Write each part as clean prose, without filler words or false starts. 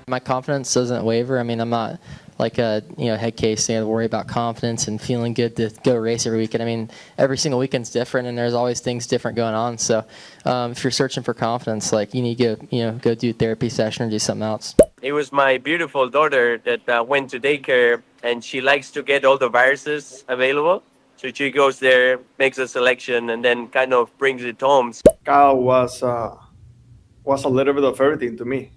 My confidence doesn't waver. I mean, I'm not like a head case to worry about confidence and feeling good to go race every weekend. I mean, every single weekend's different, and there's always things different going on. So, if you're searching for confidence, like you need to go do a therapy session or do something else. It was my beautiful daughter that went to daycare, and she likes to get all the viruses available. So she goes there, makes a selection, and then kind of brings it home. Kyle was a little bit of everything to me,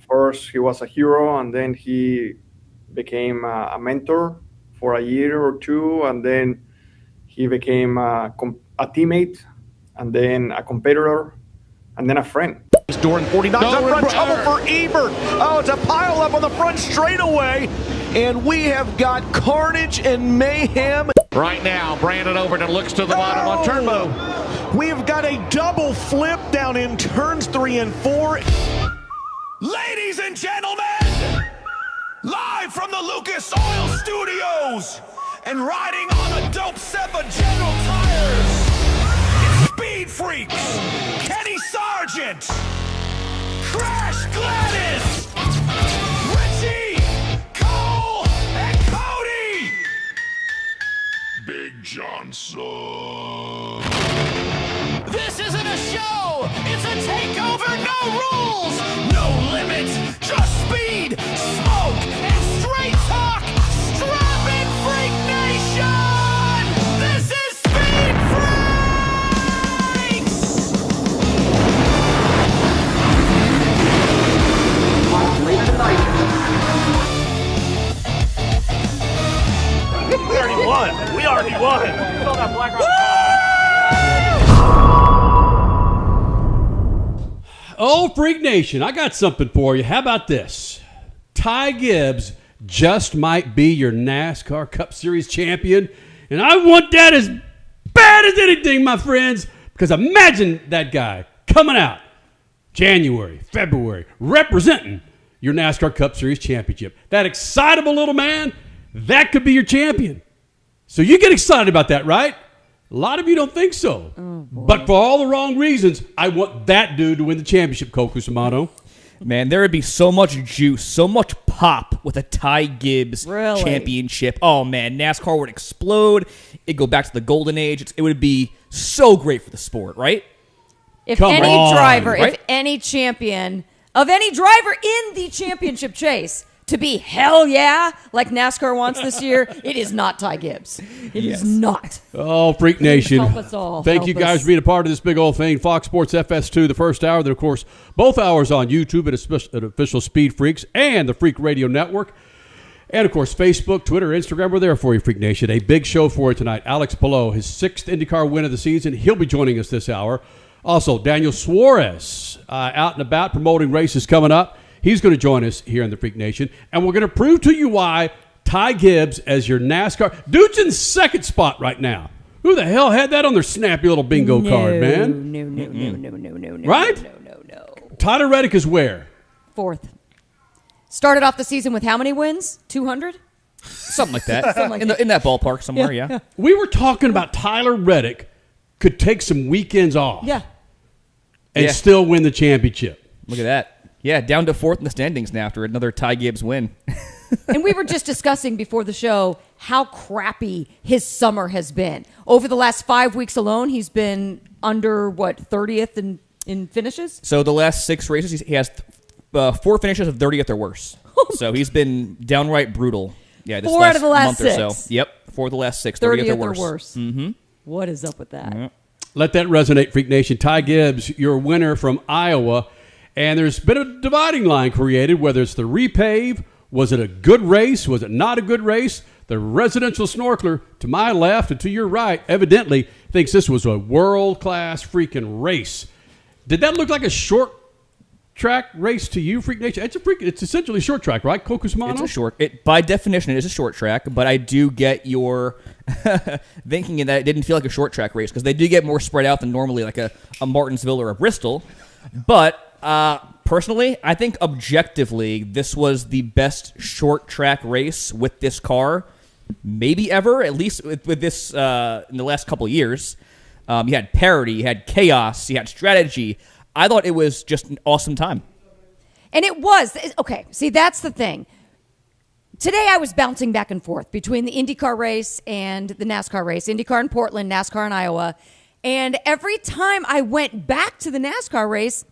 First, he was a hero, and then he became a mentor for a year or two, and then he became a teammate, and then a competitor, and then a friend. Doran 49 up front, trouble for Ebert. Oh, it's a pile up on the front straightaway, and we have got carnage and mayhem. Right now, Brandon Overton looks to the bottom on turbo. We have got a double flip down in turns 3 and 4. Ladies and gentlemen, live from the Lucas Oil Studios and riding on a dope Seppa General Tires, it's SpeedFreaks, Kenny Sargent, Crash Gladys, Richie, Cole, and Cody. Big Johnson. This isn't a show, it's a takeover, no rules, no limits, just speed, smoke, and straight talk, strapping Freak Nation! This is Speed Freaks! We already won. Oh, Freak Nation, I got something for you. How about this? Ty Gibbs just might be your NASCAR Cup Series champion, and I want that as bad as anything, my friends, because imagine that guy coming out January, February, representing your NASCAR Cup Series championship. That excitable little man, that could be your champion. So you get excited about that, right? A lot of you don't think so. But for all the wrong reasons, I want that dude to win the championship, Cole Cusimano. Man, there would be so much juice, so much pop with a Ty Gibbs championship. Oh, man, NASCAR would explode. It'd go back to the golden age. It would be so great for the sport, right? If Come any on, driver, right? if any champion of any driver in the championship chase to be hell yeah, like NASCAR wants this year, it is not Ty Gibbs. It is not. Oh, Freak Nation. Help us all. Thank Help you guys us. for being a part of this big old thing. Fox Sports FS2, the first hour. Then, of course, both hours on YouTube at official Speed Freaks and the Freak Radio Network. And, of course, Facebook, Twitter, Instagram. We're there for you, Freak Nation. A big show for you tonight. Alex Palou, his 6th IndyCar win of the season. He'll be joining us this hour. Also, Daniel Suarez out and about promoting races coming up. He's going to join us here in the Freak Nation. And we're going to prove to you why Ty Gibbs as your NASCAR. Dude's in second spot right now. Who the hell had that on their snappy little bingo card, man? No. Right? No. Tyler Reddick is where? 4th. Started off the season with how many wins? 200? Something like that. In that ballpark somewhere, yeah. We were talking about Tyler Reddick could take some weekends off. Yeah. And still win the championship. Look at that. Yeah, down to 4th in the standings now after another Ty Gibbs win. And we were just discussing before the show how crappy his summer has been. Over the last 5 weeks alone, he's been under, 30th in finishes? So the last 6 races, he has 4 finishes of 30th or worse. So he's been downright brutal. Yeah, this 4 last out of the last month 6. or so. Yep, 4 of the last 6, 30th or worse. Mm-hmm. What is up with that? Yep. Let that resonate, Freak Nation. Ty Gibbs, your winner from Iowa. And there's been a dividing line created, whether it's the repave, was it a good race, was it not a good race? The residential snorkeler to my left and to your right evidently thinks this was a world-class freaking race. Did that look like a short track race to you, Freak Nation? It's essentially a short track, right, Cocosmano? It's a short. By definition, it is a short track, but I do get your thinking in that it didn't feel like a short track race because they do get more spread out than normally like a Martinsville or a Bristol. But personally, I think objectively, this was the best short track race with this car, maybe ever, at least with this in the last couple of years. You had parity, you had chaos, you had strategy. I thought it was just an awesome time. And it was. Okay, see, that's the thing. Today I was bouncing back and forth between the IndyCar race and the NASCAR race. IndyCar in Portland, NASCAR in Iowa. And every time I went back to the NASCAR race,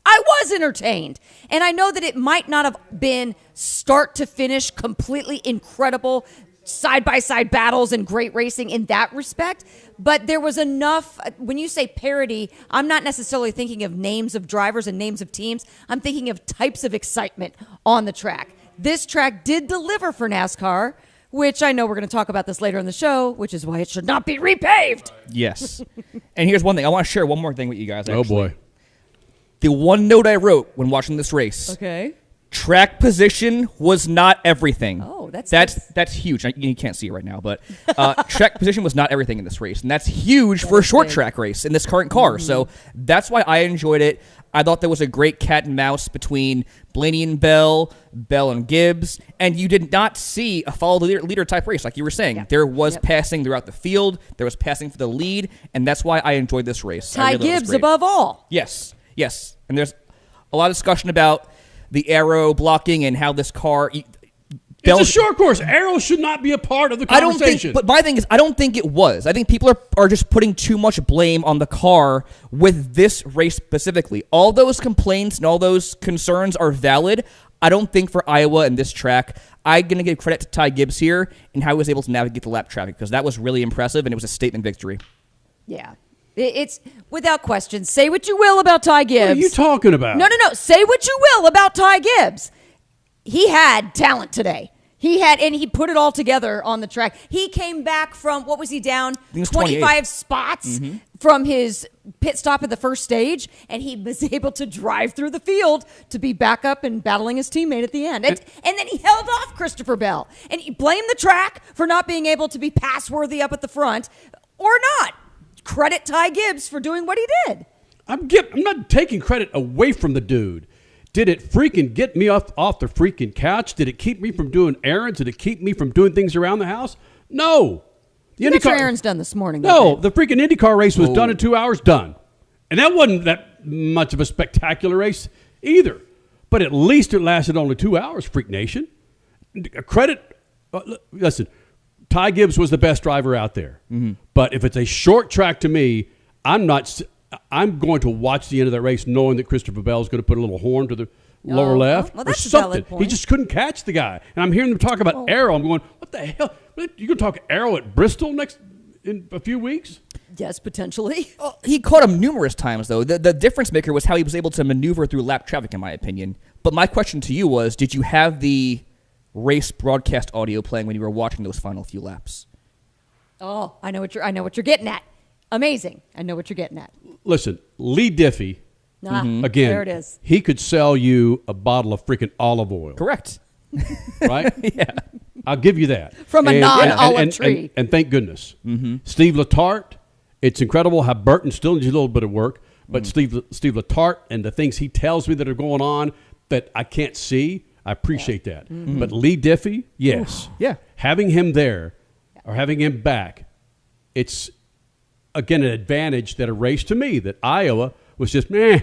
I was entertained. And I know that it might not have been start to finish completely incredible side-by-side battles and great racing in that respect. But there was enough, when you say parity, I'm not necessarily thinking of names of drivers and names of teams. I'm thinking of types of excitement on the track. This track did deliver for NASCAR, which I know we're going to talk about this later in the show, which is why it should not be repaved. Yes. And here's one thing. I want to share one more thing with you guys, actually. Oh, boy. The one note I wrote when watching this race. Okay. Track position was not everything. Oh, that's huge. You can't see it right now, but track position was not everything in this race, and that's huge for a short track race in this current car. So that's why I enjoyed it. I thought there was a great cat and mouse between Blaney and Bell and Gibbs, and you did not see a follow the leader type race like you were saying. Yep. There was passing throughout the field. There was passing for the lead, and that's why I enjoyed this race. Ty Gibbs above all. Yes. And there's a lot of discussion about the aero blocking and how this car... It's a short course. Aero should not be a part of the conversation. But my thing is, I don't think it was. I think people are just putting too much blame on the car with this race specifically. All those complaints and all those concerns are valid. I don't think for Iowa and this track, I'm going to give credit to Ty Gibbs here and how he was able to navigate the lap traffic because that was really impressive and it was a statement victory. Yeah. It's without question. Say what you will about Ty Gibbs. What are you talking about? No. Say what you will about Ty Gibbs. He had talent today. And he put it all together on the track. He came back from, what was he down? 25 spots from his pit stop at the first stage, and he was able to drive through the field to be back up and battling his teammate at the end. And then he held off Christopher Bell. And he blamed the track for not being able to be pass-worthy up at the front, or not. Credit Ty Gibbs for doing what he did. I'm not taking credit away from the dude. Did it freaking get me off the freaking couch? Did it keep me from doing errands? Did it keep me from doing things around the house? No. You got your errands done this morning. No, the freaking IndyCar race was done in 2 hours, done. And that wasn't that much of a spectacular race either. But at least it lasted only 2 hours, Freak Nation. Credit, listen, Ty Gibbs was the best driver out there. But if it's a short track to me, I'm not I'm going to watch the end of that race knowing that Christopher Bell is going to put a little horn to the lower left well, or that's a something. valid point. He just couldn't catch the guy. And I'm hearing them talk about Arrow. I'm going, what the hell? You going to talk Arrow at Bristol in a few weeks? Yes, potentially. He caught him numerous times, though. The difference maker was how he was able to maneuver through lap traffic, in my opinion. But my question to you was, did you have the race broadcast audio playing when you were watching those final few laps? Oh, I know what you're getting at. Amazing. I know what you're getting at. Listen, Lee Diffie, again, there it is. he could sell you a bottle of freaking olive oil. Correct. Right? Yeah. I'll give you that. From a non-olive tree. And thank goodness. Steve Letarte, it's incredible how Burton still needs a little bit of work, but Steve Letarte and the things he tells me that are going on that I can't see, I appreciate that. But Lee Diffie, yes. Yeah. Having him there or having him back, it's, again, an advantage that a race to me that Iowa was just, meh.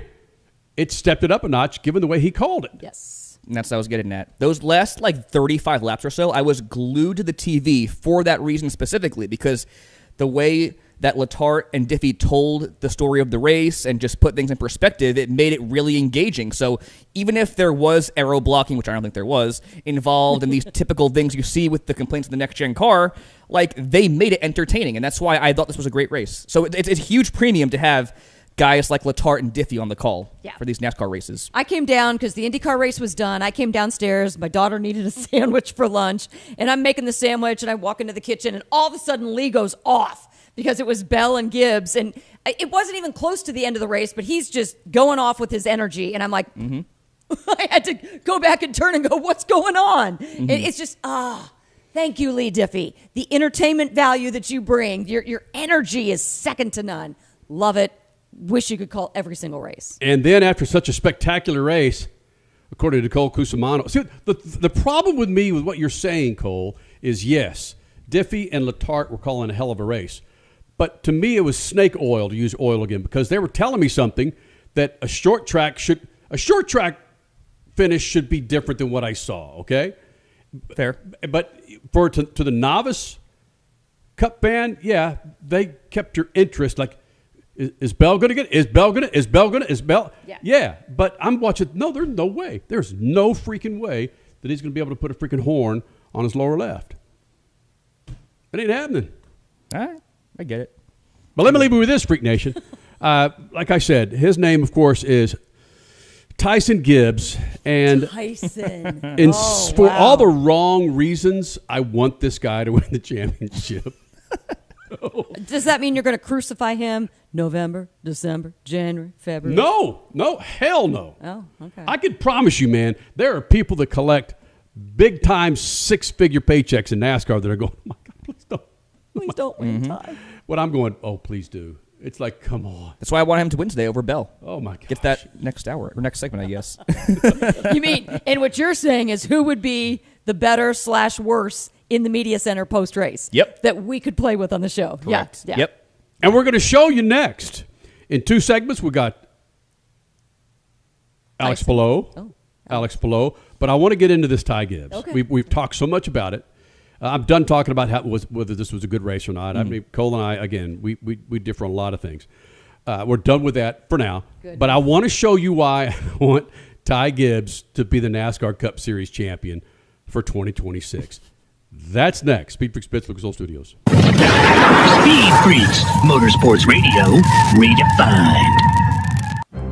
It stepped it up a notch given the way he called it. Yes. And that's what I was getting at. Those last, 35 laps or so, I was glued to the TV for that reason specifically, because the way that Letarte and Diffie told the story of the race and just put things in perspective, it made it really engaging. So even if there was aero blocking, which I don't think there was, involved in these typical things you see with the complaints of the next-gen car, they made it entertaining, and that's why I thought this was a great race. So it's a huge premium to have guys like Letarte and Diffie on the call for these NASCAR races. I came down because the IndyCar race was done. I came downstairs. My daughter needed a sandwich for lunch, and I'm making the sandwich, and I walk into the kitchen, and all of a sudden Lee goes off because it was Bell and Gibbs, and it wasn't even close to the end of the race, but he's just going off with his energy, and I'm like, I had to go back and turn and go, what's going on? And it's just, thank you, Lee Diffie. The entertainment value that you bring, your energy is second to none. Love it. Wish you could call every single race. And then after such a spectacular race, according to Cole Cusimano, see, the problem with me with what you're saying, Cole, is yes, Diffie and Letarte were calling a hell of a race. But to me, it was snake oil, to use oil again, because they were telling me something that a short track finish should be different than what I saw, okay? Fair. But to the novice Cup fan, yeah, they kept your interest. Is Bell going to get it? Yeah, but I'm watching. No, there's no way. There's no freaking way that he's going to be able to put a freaking horn on his lower left. It ain't happening. All right, I get it. But let me leave you with this, Freak Nation. Like I said, his name, of course, is Tyson Gibbs. And Tyson. For all the wrong reasons, I want this guy to win the championship. Does that mean you're going to crucify him November, December, January, February? No, hell no. Oh, okay. I can promise you, man, there are people that collect big-time six-figure paychecks in NASCAR that are going, oh, my God, please don't. Please don't win, Ty. What I'm going, oh, please do. It's like, come on. That's why I want him to win today over Bell. Oh, my God. Get that next hour, or next segment, I guess. You mean, and what you're saying is who would be the better/worse in the media center post-race? Yep. That we could play with on the show. Correct. Yeah. Yep. And we're going to show you next. In 2 segments, we got Alex Palou. Alex Palou. But I want to get into this Ty Gibbs. Okay. We've talked so much about it. I'm done talking about whether this was a good race or not. I mean, Cole and I, again, we differ on a lot of things. We're done with that for now. Good. But I want to show you why I want Ty Gibbs to be the NASCAR Cup Series champion for 2026. That's next. SpeedFreaks Pittsburgh Soul Studios. Speed Freaks, Motorsports Radio, redefined.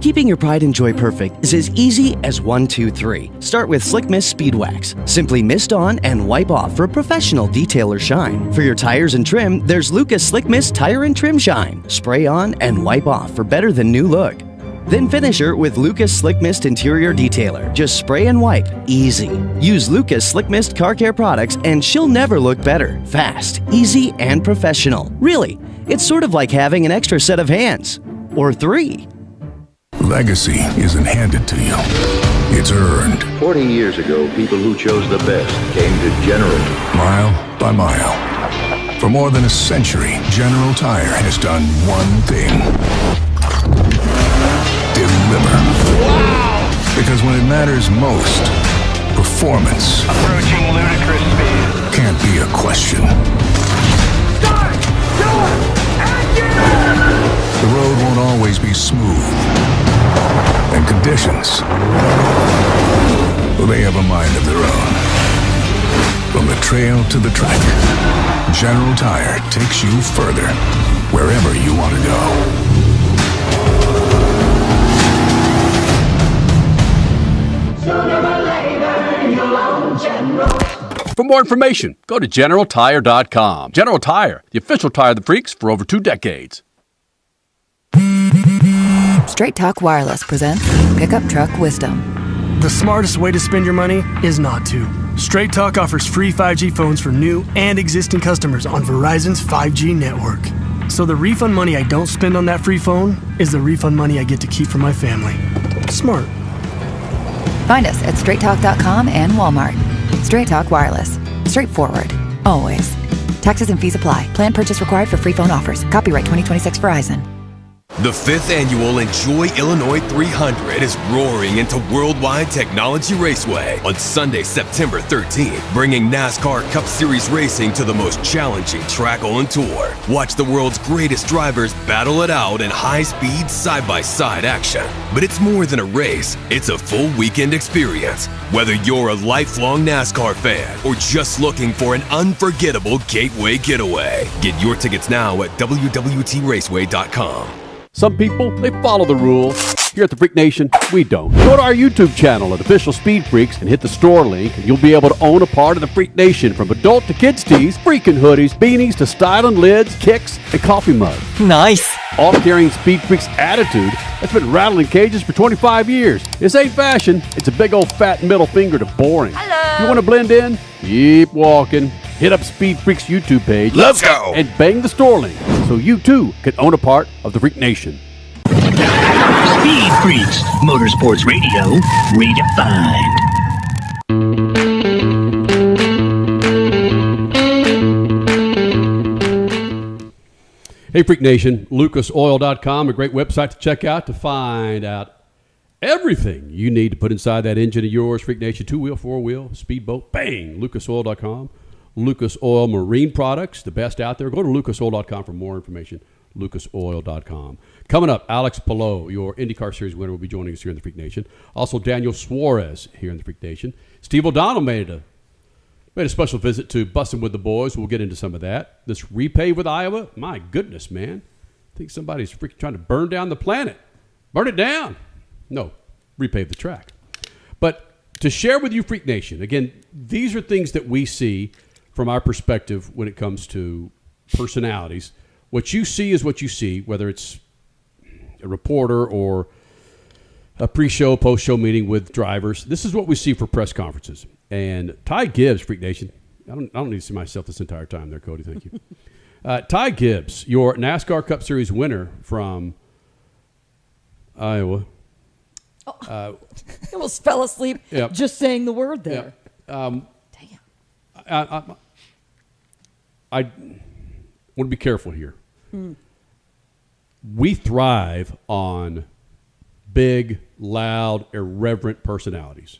Keeping your pride and joy perfect is as easy as 1, 2, 3. Start with Slick Mist Speed Wax. Simply mist on and wipe off for a professional detailer shine. For your tires and trim, there's Lucas Slick Mist Tire and Trim Shine. Spray on and wipe off for better than new look. Then finish her with Lucas Slick Mist Interior Detailer. Just spray and wipe. Easy. Use Lucas Slick Mist Car Care products and she'll never look better. Fast, easy, and professional. Really, it's sort of like having an extra set of hands. Or 3. Legacy isn't handed to you. It's earned. 40 years ago, people who chose the best came to General. Mile by mile. For more than a century, General Tire has done one thing. Deliver. Wow! Because when it matters most, performance Approaching ludicrous speed. can't be a question. Start your engine! The road won't always be smooth. And conditions, well, they have a mind of their own. From the trail to the track, General Tire takes you further, wherever you want to go. Sooner or later, you'll own General. For more information, go to GeneralTire.com. General Tire, the official tire of the freaks for over 2 decades. Straight Talk Wireless presents Pickup Truck Wisdom. The smartest way to spend your money is not to. Straight Talk offers free 5G phones for new and existing customers on Verizon's 5G network. So the refund money I don't spend on that free phone is the refund money I get to keep for my family. Smart. Find us at straighttalk.com and Walmart. Straight Talk Wireless. Straightforward. Always. Taxes and fees apply. Plan purchase required for free phone offers. Copyright 2026 Verizon. The 5th annual Enjoy Illinois 300 is roaring into Worldwide Technology Raceway on Sunday, September 13th, bringing NASCAR Cup Series racing to the most challenging track on tour. Watch the world's greatest drivers battle it out in high-speed, side-by-side action. But it's more than a race, it's a full weekend experience. Whether you're a lifelong NASCAR fan or just looking for an unforgettable gateway getaway, get your tickets now at WWTRaceway.com. Some people, they follow the rules. Here at the Freak Nation, we don't. Go to our YouTube channel at Official Speed Freaks and hit the store link, and you'll be able to own a part of the Freak Nation, from adult to kids tees, freaking hoodies, beanies to styling lids, kicks, and coffee mugs. Nice. All carrying Speed Freaks attitude that's been rattling cages for 25 years. This ain't fashion. It's a big old fat middle finger to boring. Hello. You want to blend in? Keep walking. Hit up Speed Freaks YouTube page. Let's go. And bang the store link so you too can own a part of the Freak Nation. Speed Freaks, Motorsports Radio, redefined. Hey, Freak Nation, lucasoil.com, a great website to check out to find out everything you need to put inside that engine of yours. Freak Nation, 2-wheel, 4-wheel, speedboat, bang, lucasoil.com. Lucas Oil Marine Products, the best out there. Go to lucasoil.com for more information, lucasoil.com. Coming up, Alex Palou, your IndyCar Series winner, will be joining us here in the Freak Nation. Also, Daniel Suarez here in the Freak Nation. Steve O'Donnell made a special visit to Bussin' with the Boys. We'll get into some of that. This repave with Iowa, my goodness, man. I think somebody's freaking trying to burn down the planet. Burn it down. No, repave the track. But to share with you, Freak Nation, again, these are things that we see from our perspective when it comes to personalities. What you see is what you see, whether it's a reporter or a pre-show, post-show meeting with drivers. This is what we see for press conferences. And Ty Gibbs, Freak Nation, I don't need to see myself this entire time there, Cody, thank you. Ty Gibbs, your NASCAR Cup Series winner from Iowa. I almost fell asleep just saying the word there. Damn. I want to be careful here. We thrive on big, loud, irreverent personalities.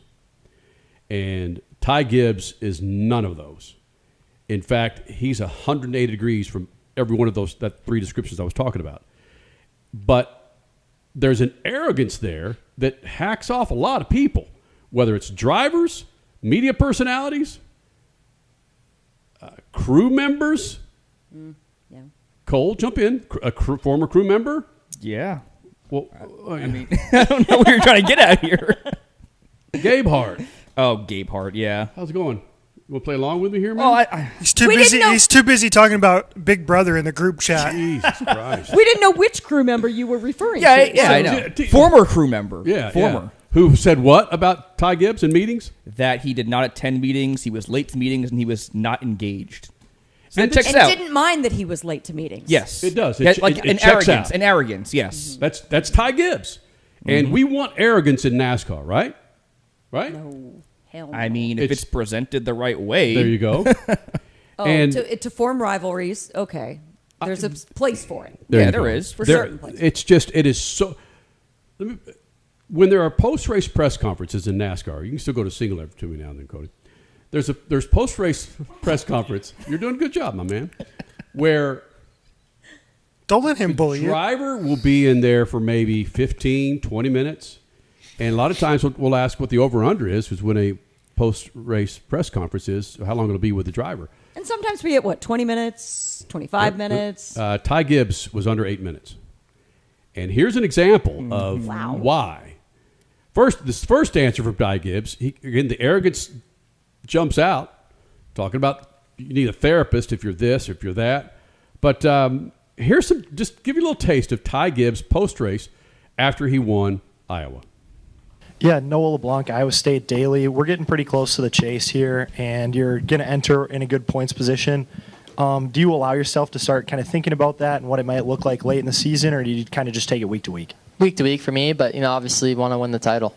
And Ty Gibbs is none of those. In fact, he's 180 degrees from every one of those 3 descriptions I was talking about. But there's an arrogance there that hacks off a lot of people, whether it's drivers, media personalities, crew members. Yeah. Cole, jump in. Former crew member? Yeah. Well, I mean, I don't know what you're trying to get at here. Gabe Hart. Oh, Gabe Hart, yeah. How's it going? You want to play along with me here, man? Oh, he's too busy. He's too busy talking about Big Brother in the group chat. Jesus Christ. We didn't know which crew member you were referring to. Yeah, I know. Former crew member. Yeah, former. Yeah. Who said what about Ty Gibbs in meetings? That he did not attend meetings, he was late to meetings, and he was not engaged. And checks it out. Didn't mind that he was late to meetings. Yes. It does. An checks arrogance. out. An arrogance, yes. That's Ty Gibbs. And we want arrogance in NASCAR, right? Right? No. Hell no. I mean, if it's presented the right way. There you go. And to form rivalries, okay. There's a place for it. There is. For certain places. It's just, it is so... When there are post-race press conferences in NASCAR, you can still go to single every to me now and then, Cody. There's post-race press conference. You're doing a good job, my man. Where Don't let him bully you. The driver will be in there for maybe 15, 20 minutes. And a lot of times we'll ask what the over-under is, because when a post-race press conference is, how long it'll be with the driver. And sometimes we get, 20 minutes, 25 minutes? Ty Gibbs was under 8 minutes. And here's an example of why. This first answer from Ty Gibbs, again, the arrogance jumps out, talking about you need a therapist if you're this, if you're that. But here's just give you a little taste of Ty Gibbs post-race after he won Iowa. Yeah, Noah LeBlanc, Iowa State Daily. We're getting pretty close to the chase here, and you're going to enter in a good points position. Do you allow yourself to start kind of thinking about that and what it might look like late in the season, or do you kind of just take it week to week? Week to week for me, but obviously want to win the title.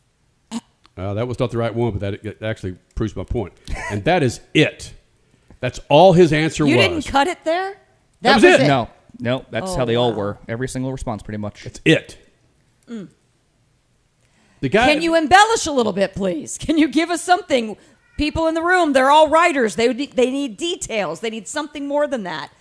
That was not the right one, but that actually proves my point. And that is it. That's all his answer was. You didn't cut it there? That was it. No, that's how they all were. Every single response, pretty much. That's it. Mm. The guy. Can you embellish a little bit, please? Can you give us something? People in the room, they're all writers. They need details. They need something more than that.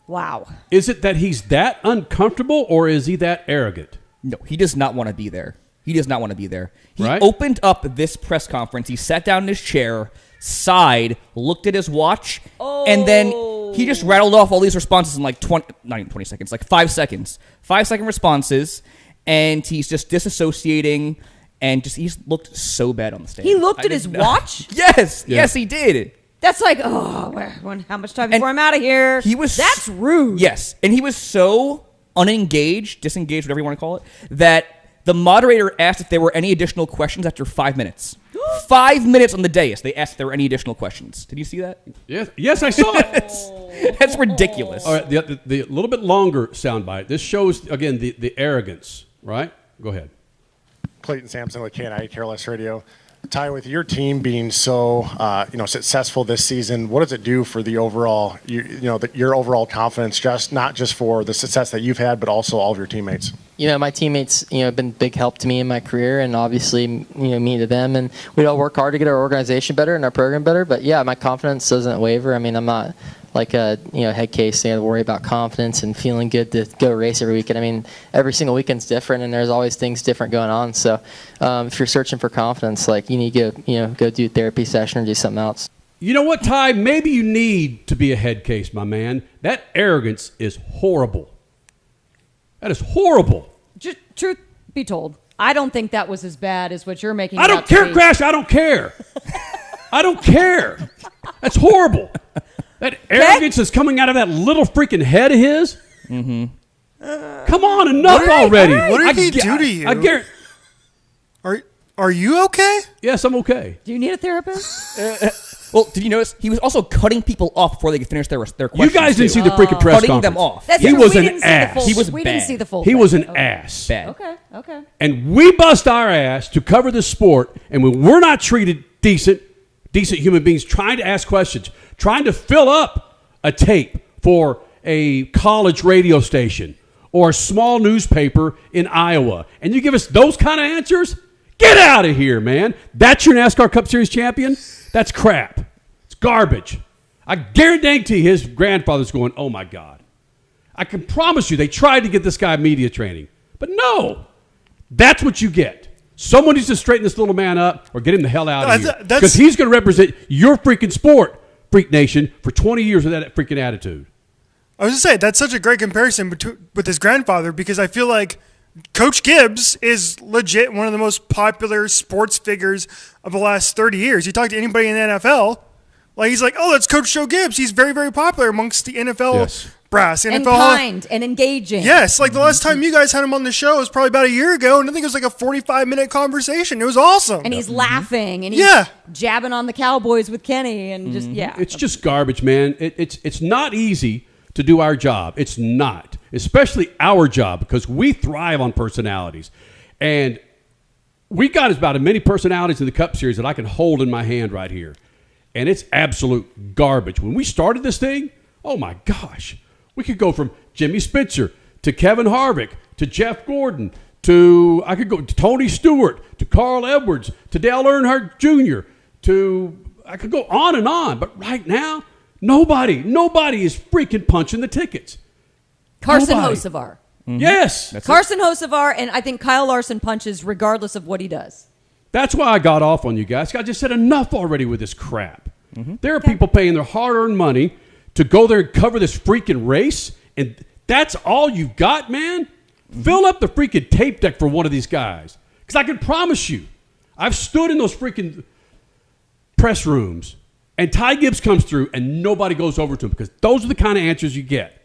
Wow. Is it that he's that uncomfortable, or is he that arrogant? No, he does not want to be there. He does not want to be there. He Right? opened up this press conference. He sat down in his chair, sighed, looked at his watch, and then he just rattled off all these responses in like not even 20 seconds, like 5 seconds. 5-second responses, and he's just disassociating, and he just looked so bad on the stage. He looked at his watch? Yes, yes, he did. That's like, how much time before I'm out of here? That's rude. Yes, and he was so unengaged, disengaged, whatever you want to call it, that the moderator asked if there were any additional questions after 5 minutes. 5 minutes on the dais, they asked if there were any additional questions. Did you see that? Yes, I saw it. That's ridiculous. All right, the little bit longer soundbite. This shows, again, the arrogance, right? Go ahead. Clayton Sampson with KNI Careless Radio. Ty, with your team being so successful this season, what does it do for the overall your overall confidence? Not just for the success that you've had, but also all of your teammates. My teammates, have been a big help to me in my career, and obviously, me to them. And we all work hard to get our organization better and our program better. But yeah, my confidence doesn't waver. I mean, I'm not like a head case saying to worry about confidence and feeling good to go race every weekend. I mean, every single weekend's different, and there's always things different going on. So if you're searching for confidence, like you need to go do a therapy session or do something else. You know what, Ty? Maybe you need to be a head case, my man. That arrogance is horrible. That is horrible. Just truth be told, I don't think that was as bad as what you're making. I don't care, Crash. I don't care. I don't care. That's horrible. That arrogance is coming out of that little freaking head of his. Mm-hmm. Come on, enough already. What did he do to you? I guarantee. Are you okay? Yes, I'm okay. Do you need a therapist? Well, did you notice he was also cutting people off before they could finish their questions? You guys didn't see the freaking press cutting conference. them off. He was an ass. He was we bad. didn't see the full. He thing. was an ass. Bad. Okay. And we bust our ass to cover the sport, and when we're not treated decent human beings, trying to ask questions, trying to fill up a tape for a college radio station or a small newspaper in Iowa, and you give us those kind of answers, get out of here, man. That's your NASCAR Cup Series champion? That's crap. It's garbage. I guarantee his grandfather's going, oh, my God. I can promise you they tried to get this guy media training. But no, that's what you get. Someone needs to straighten this little man up or get him the hell out of here. Because he's going to represent your freaking sport, Freak Nation, for 20 years with that freaking attitude. I was going to say, that's such a great comparison with his grandfather, because I feel like Coach Gibbs is legit one of the most popular sports figures of the last 30 years. You talk to anybody in the NFL, he's like, oh, that's Coach Joe Gibbs. He's very, very popular amongst the NFL brass. And kind and engaging. Yes, the last time you guys had him on the show was probably about a year ago, and I think it was like a 45-minute conversation. It was awesome. And he's laughing, and he's jabbing on the Cowboys with Kenny, and It's just garbage, man. It's not easy to do our job. It's not. Especially our job, because we thrive on personalities. And we got about as many personalities in the Cup Series that I can hold in my hand right here. And it's absolute garbage. When we started this thing, oh my gosh, we could go from Jimmy Spencer to Kevin Harvick to Jeff Gordon to, I could go to Tony Stewart to Carl Edwards to Dale Earnhardt Jr. I could go on and on. But right now, nobody is freaking punching the tickets. Carson Nobody. Hocevar. Yes. Carson Hocevar, and I think Kyle Larson punches regardless of what he does. That's why I got off on you guys. I just said enough already with this crap. There are people paying their hard-earned money to go there and cover this freaking race, and that's all you've got, man? Fill up the freaking tape deck for one of these guys. Because I can promise you, I've stood in those freaking press rooms, and Ty Gibbs comes through, and nobody goes over to him because those are the kind of answers you get.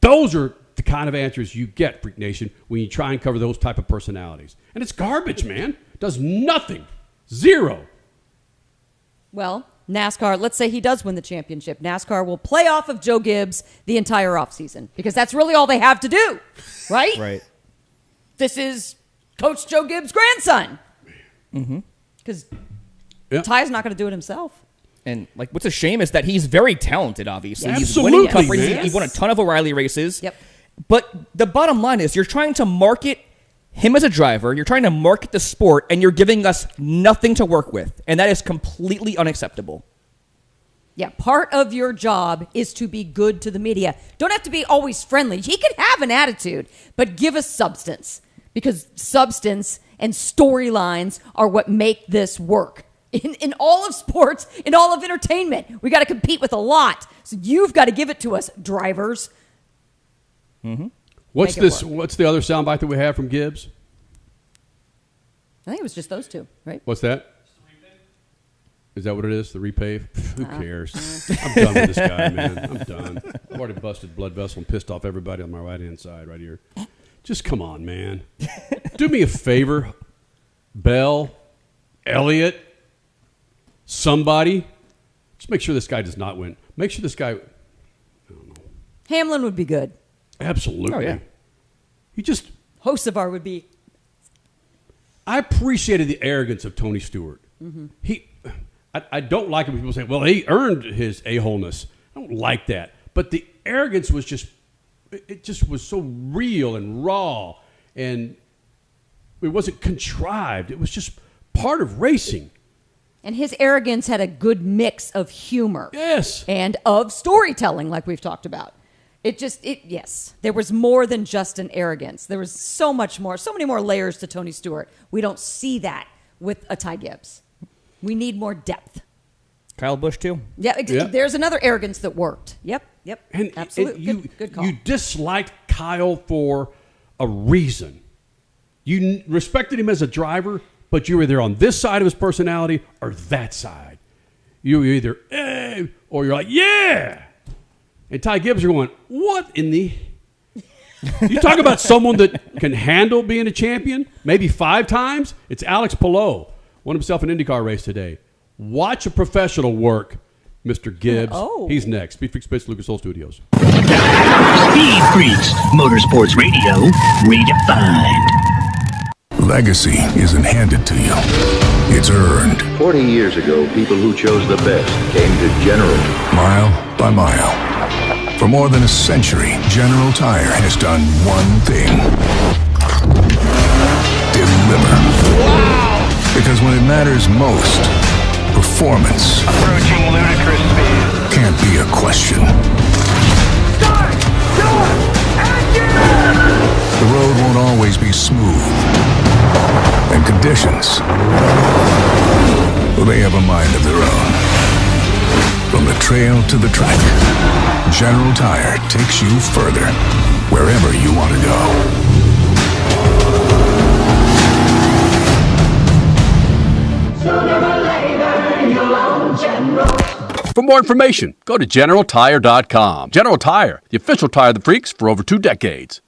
Those are the kind of answers you get, Freak Nation, when you try and cover those type of personalities. And it's garbage, man. Does nothing. Zero. Well, NASCAR, let's say he does win the championship. NASCAR will play off of Joe Gibbs the entire offseason because that's really all they have to do, right? Right. This is Coach Joe Gibbs' grandson. Because Ty's not going to do it himself. And like, what's a shame is that he's very talented. Obviously, Yes. he's winning cup Absolutely, races. man. He won a ton of O'Reilly races. Yep. But the bottom line is, you're trying to market him as a driver. You're trying to market the sport, and you're giving us nothing to work with, and that is completely unacceptable. Yeah, part of your job is to be good to the media. Don't have to be always friendly. He can have an attitude, but give us substance, because substance and storylines are what make this work. In all of sports, in all of entertainment, we got to compete with a lot. So you've got to give it to us, drivers. What's Make it this? work. What's the other soundbite that we have from Gibbs? I think it was just those two, right? What's that? Is that what it is? The repave? Who cares? I'm done with this guy, man. I'm done. I've already busted blood vessel and pissed off everybody on my right-hand side right here. Just come on, man. Do me a favor, Bell, Elliott, somebody. Just make sure this guy does not win. Make sure this guy... Hamlin would be good. Absolutely. Oh, yeah. He just... Hocevar would be... I appreciated the arrogance of Tony Stewart. I don't like it when people say, well, he earned his a-holeness. I don't like that. But the arrogance was just, it just was so real and raw. And it wasn't contrived. It was just part of racing. And his arrogance had a good mix of humor. Yes. And of storytelling, like we've talked about. Yes. There was more than just an arrogance. There was so much more, so many more layers to Tony Stewart. We don't see that with a Ty Gibbs. We need more depth. Kyle Busch, too. Yeah, there's another arrogance that worked. Yep, And absolutely. Good call. You disliked Kyle for a reason. You respected him as a driver, but you were either on this side of his personality or that side. You were either, or you're like, yeah. And Ty Gibbs are going, what in the... You talk about someone that can handle being a champion, maybe 5 times? It's Alex Palou. Won himself an IndyCar race today. Watch a professional work, Mr. Gibbs. He's next. SpeedFreaks Space Lucas Oil Studios. Speed Freaks, Motorsports Radio, redefined. Legacy isn't handed to you. It's earned. 40 years ago, people who chose the best came to General. Mile by mile. For more than a century, General Tire has done one thing. Deliver. Wow! Because when it matters most, performance Approaching ludicrous speed. can't be a question. Start! Start! Engine! The road won't always be smooth. And conditions, well, they have a mind of their own. From the trail to the track, General Tire takes you further, wherever you want to go. For more information, go to GeneralTire.com. General Tire, the official tire of the freaks for over 2 decades.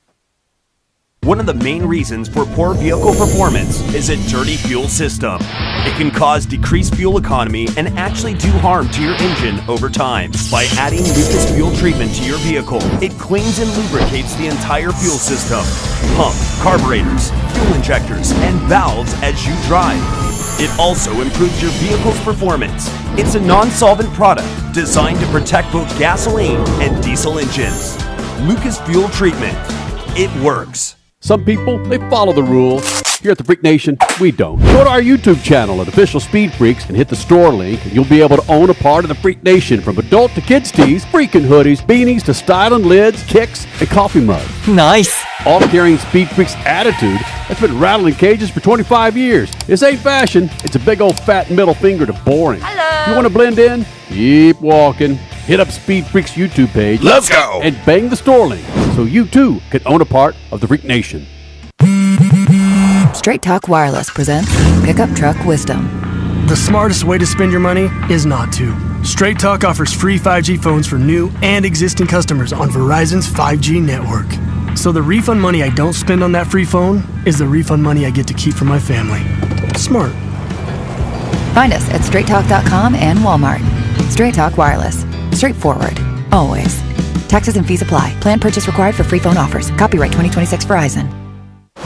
One of the main reasons for poor vehicle performance is a dirty fuel system. It can cause decreased fuel economy and actually do harm to your engine over time. By adding Lucas Fuel Treatment to your vehicle, it cleans and lubricates the entire fuel system, pump, carburetors, fuel injectors, and valves as you drive. It also improves your vehicle's performance. It's a non-solvent product designed to protect both gasoline and diesel engines. Lucas Fuel Treatment. It works. Some people, they follow the rules. Here at the Freak Nation, we don't. Go to our YouTube channel at Official Speed Freaks and hit the store link, and you'll be able to own a part of the Freak Nation, from adult to kids tees, freaking hoodies, beanies to styling lids, kicks, and coffee mugs. Nice. All carrying Speed Freaks attitude that's been rattling cages for 25 years. This ain't fashion. It's a big old fat middle finger to boring. Hello. You want to blend in? Keep walking. Hit up Speed Freaks YouTube page. Let's go. And bang the store link so you too can own a part of the Freak Nation. Straight Talk Wireless presents Pickup Truck Wisdom. The smartest way to spend your money is not to. Straight Talk offers free 5G phones for new and existing customers on Verizon's 5G network. So the refund money I don't spend on that free phone is the refund money I get to keep for my family. Smart. Find us at straighttalk.com and Walmart. Straight Talk Wireless. Straightforward. Always. Taxes and fees apply. Plan purchase required for free phone offers. Copyright 2026 Verizon.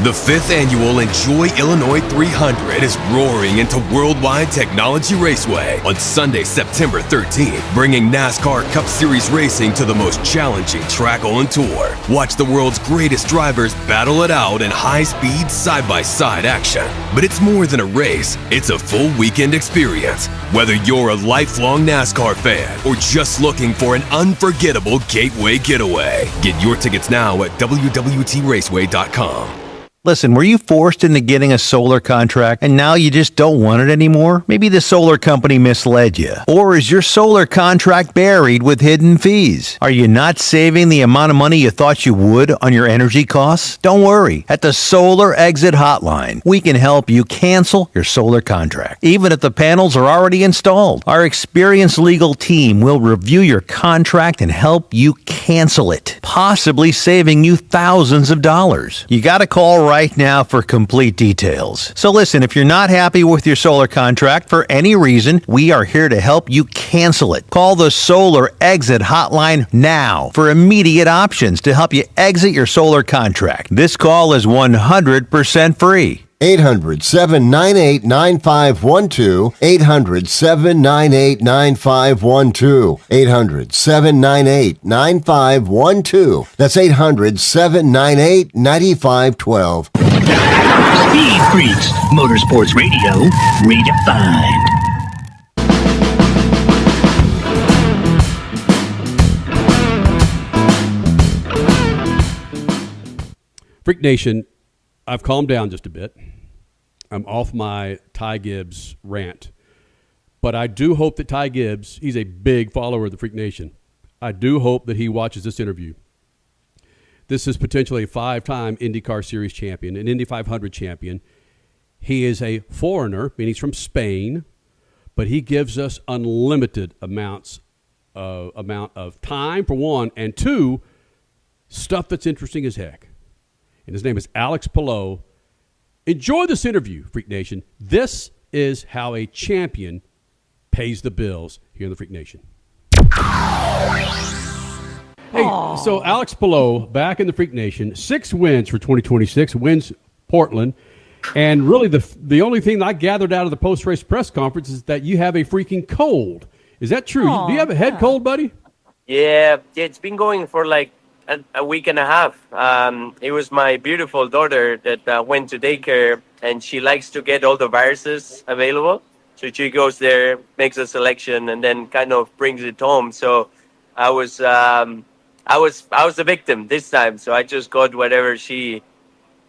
The 5th annual Enjoy Illinois 300 is roaring into Worldwide Technology Raceway on Sunday, September 13th, bringing NASCAR Cup Series racing to the most challenging track on tour. Watch the world's greatest drivers battle it out in high-speed, side-by-side action. But it's more than a race, it's a full weekend experience. Whether you're a lifelong NASCAR fan or just looking for an unforgettable gateway getaway, get your tickets now at WWTRaceway.com. Listen, were you forced into getting a solar contract and now you just don't want it anymore? Maybe the solar company misled you. Or is your solar contract buried with hidden fees? Are you not saving the amount of money you thought you would on your energy costs? Don't worry. At the Solar Exit Hotline, we can help you cancel your solar contract, even if the panels are already installed. Our experienced legal team will review your contract and help you cancel it, possibly saving you thousands of dollars. You got to call right now for complete details. So listen, if you're not happy with your solar contract for any reason, we are here to help you cancel it. Call the Solar Exit Hotline now for immediate options to help you exit your solar contract. This call is 100% free. 800-798-9512. 800-798-9512. 800-798-9512. That's 800-798-9512. Speed Freaks, Motorsports Radio, redefined. Freak Nation, I've calmed down just a bit. I'm off my Ty Gibbs rant. But I do hope that Ty Gibbs, he's a big follower of the Freak Nation. I do hope that he watches this interview. This is potentially a 5-time IndyCar Series champion, an Indy 500 champion. He is a foreigner, meaning he's from Spain, but he gives us unlimited amount of time, for one, and two, stuff that's interesting as heck. And his name is Alex Palou. Enjoy this interview, Freak Nation. This is how a champion pays the bills here in the Freak Nation. Hey, so Alex Palou, back in the Freak Nation, 6 wins for 2026, wins Portland. And really the only thing that I gathered out of the post-race press conference is that you have a freaking cold. Is that true? Do you have a head cold, buddy? Yeah, it's been going for like a week and a half. It was my beautiful daughter that went to daycare, and she likes to get all the viruses available. So she goes there, makes a selection, and then kind of brings it home. So I was the victim this time. So I just got whatever she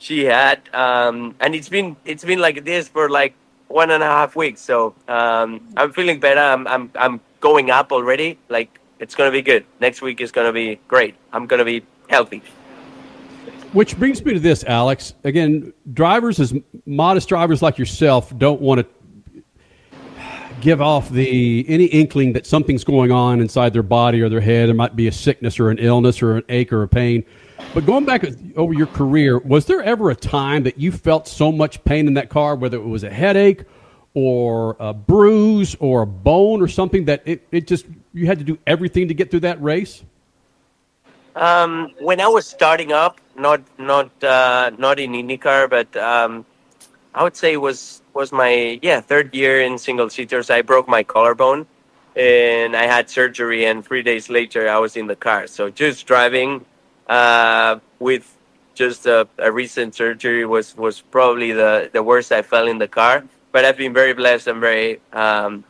had, and it's been like this for like 1.5 weeks. So I'm feeling better. I'm going up already. Like, it's going to be good. Next week is going to be great. I'm going to be healthy. Which brings me to this, Alex. Again, drivers, as modest drivers like yourself, don't want to give off any inkling that something's going on inside their body or their head. There might be a sickness or an illness or an ache or a pain. But going back over your career, was there ever a time that you felt so much pain in that car, whether it was a headache or a bruise or a bone or something, that it just, you had to do everything to get through that race? When I was starting up, not in IndyCar, but I would say it was my third year in single seaters. I broke my collarbone and I had surgery, and 3 days later I was in the car. So just driving with just a recent surgery was probably the worst I felt in the car. But I've been very blessed and very, in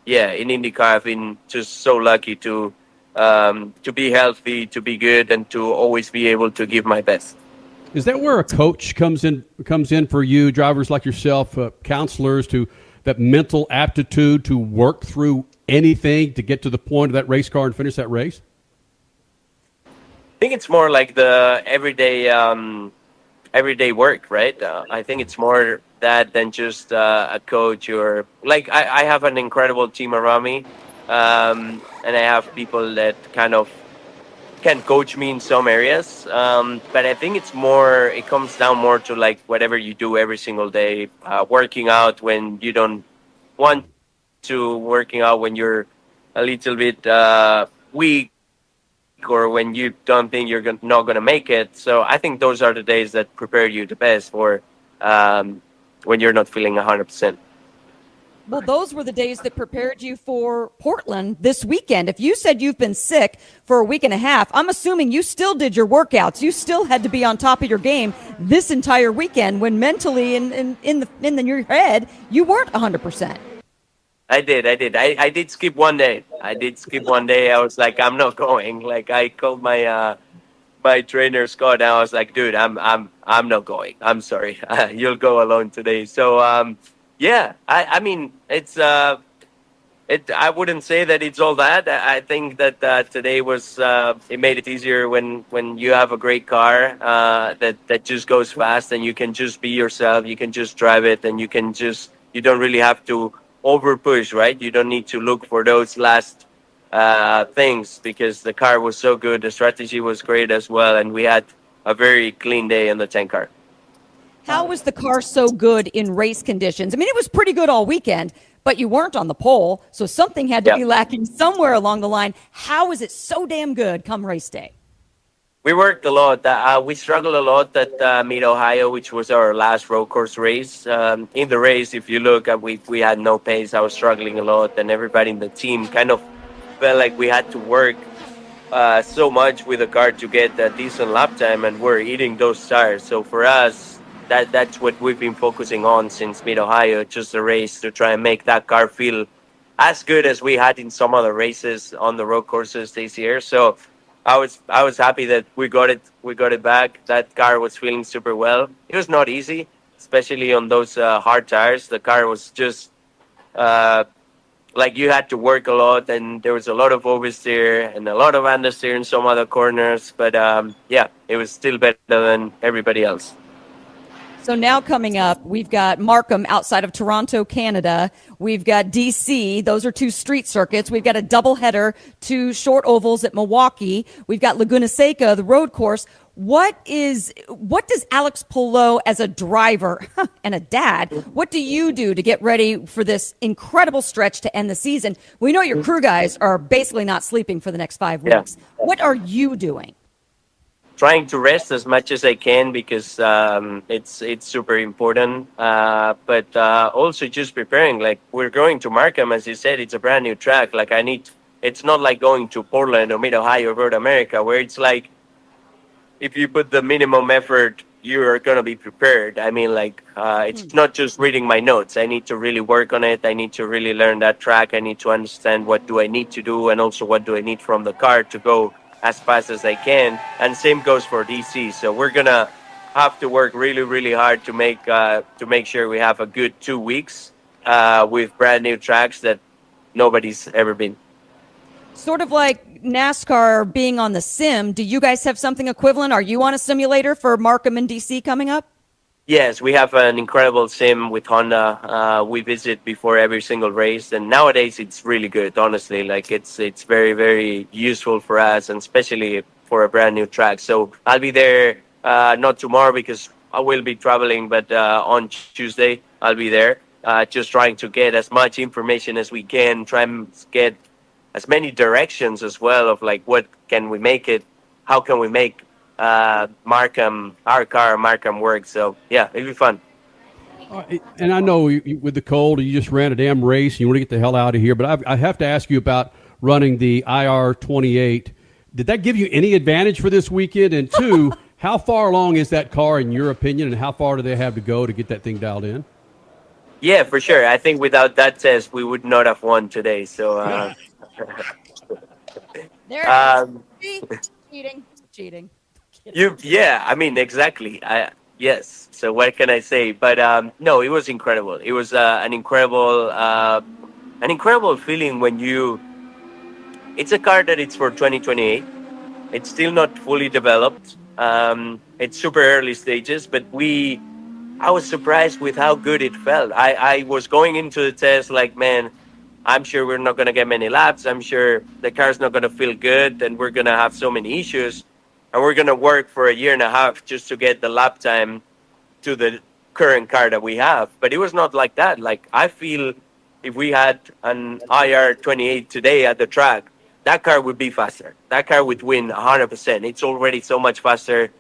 IndyCar, I've been just so lucky to be healthy, to be good, and to always be able to give my best. Is that where a coach comes in for you, drivers like yourself, counselors, to that mental aptitude to work through anything to get to the point of that race car and finish that race? I think it's more like the everyday work, right? I think it's more that than just a coach or like I have an incredible team around me, and I have people that kind of can coach me in some areas. But I think it comes down more to like whatever you do every single day, working out when you don't want to, working out when you're a little bit weak, or when you don't think you're not going to make it. So I think those are the days that prepare you the best for when you're not feeling 100%. Well, those were the days that prepared you for Portland this weekend. If you said you've been sick for a week and a half, I'm assuming you still did your workouts. You still had to be on top of your game this entire weekend when mentally in your head, you weren't 100%. I did. I did skip one day. I was like, I'm not going. Like I called my my trainer Scott, and I was like, dude, I'm not going. I'm sorry. You'll go alone today. So I mean, it's I wouldn't say that it's all that. I think that today was it made it easier when you have a great car that just goes fast and you can just be yourself. You can just drive it, and you don't really have to over push, right? You don't need to look for those last things because the car was so good. The strategy was great as well, and we had a very clean day in the tank car. How was the car so good in race conditions? I mean, it was pretty good all weekend, but you weren't on the pole, so something had to be lacking somewhere along the line. How was it so damn good come race day? We worked a lot. We struggled a lot at Mid-Ohio, which was our last road course race. In the race, if you look, we had no pace. I was struggling a lot, and everybody in the team kind of felt like we had to work so much with the car to get a decent lap time, and we're eating those tires. So for us, that's what we've been focusing on since Mid-Ohio, just the race to try and make that car feel as good as we had in some other races on the road courses this year. So I was happy that we got it back. That car was feeling super well. It was not easy, especially on those hard tires. The car was just like you had to work a lot, and there was a lot of oversteer and a lot of understeer in some other corners. But it was still better than everybody else. So now coming up, we've got Markham outside of Toronto, Canada. We've got D.C. Those are two street circuits. We've got a doubleheader, two short ovals at Milwaukee. We've got Laguna Seca, the road course. What does Alex Palou, as a driver and a dad, what do you do to get ready for this incredible stretch to end the season? We know your crew guys are basically not sleeping for the next 5 weeks. Yeah. What are you doing? Trying to rest as much as I can because it's super important. But also just preparing. Like we're going to Markham, as you said, it's a brand new track. Like it's not like going to Portland or Mid-Ohio Road America, where it's like if you put the minimum effort, you're gonna be prepared. I mean, like it's not just reading my notes. I need to really work on it. I need to really learn that track. I need to understand what do I need to do, and also what do I need from the car to go as fast as I can. And same goes for DC. So we're gonna have to work really, really hard to make sure we have a good 2 weeks with brand new tracks that nobody's ever been. Sort of like NASCAR being on the sim. Do you guys have something equivalent? Are you on a simulator for Markham and DC coming up? Yes, we have an incredible sim with Honda. We visit before every single race, and nowadays it's really good. Honestly, like it's very, very useful for us, and especially for a brand new track. So I'll be there not tomorrow because I will be traveling, but on Tuesday I'll be there, just trying to get as much information as we can, try and get as many directions as well of like what can we make it, how can we make Markham, our car, Markham work. So yeah, it'll be fun. And I know with the cold, you just ran a damn race and you want to get the hell out of here, but I have to ask you about running the IR28. Did that give you any advantage for this weekend? And two, How far along is that car, in your opinion, and how far do they have to go to get that thing dialed in? Yeah, for sure. I think without that test, we would not have won today. So, Cheating. I mean, exactly. Yes. So what can I say? But no, it was incredible. It was an incredible feeling when you. It's a car that it's for 2028. It's still not fully developed. It's super early stages, but I was surprised with how good it felt. I was going into the test like, man, I'm sure we're not going to get many laps. I'm sure the car's not going to feel good, and we're going to have so many issues. And we're going to work for a year and a half just to get the lap time to the current car that we have. But it was not like that. Like, I feel if we had an IR28 today at the track, that car would be faster. That car would win 100%. It's already so much faster.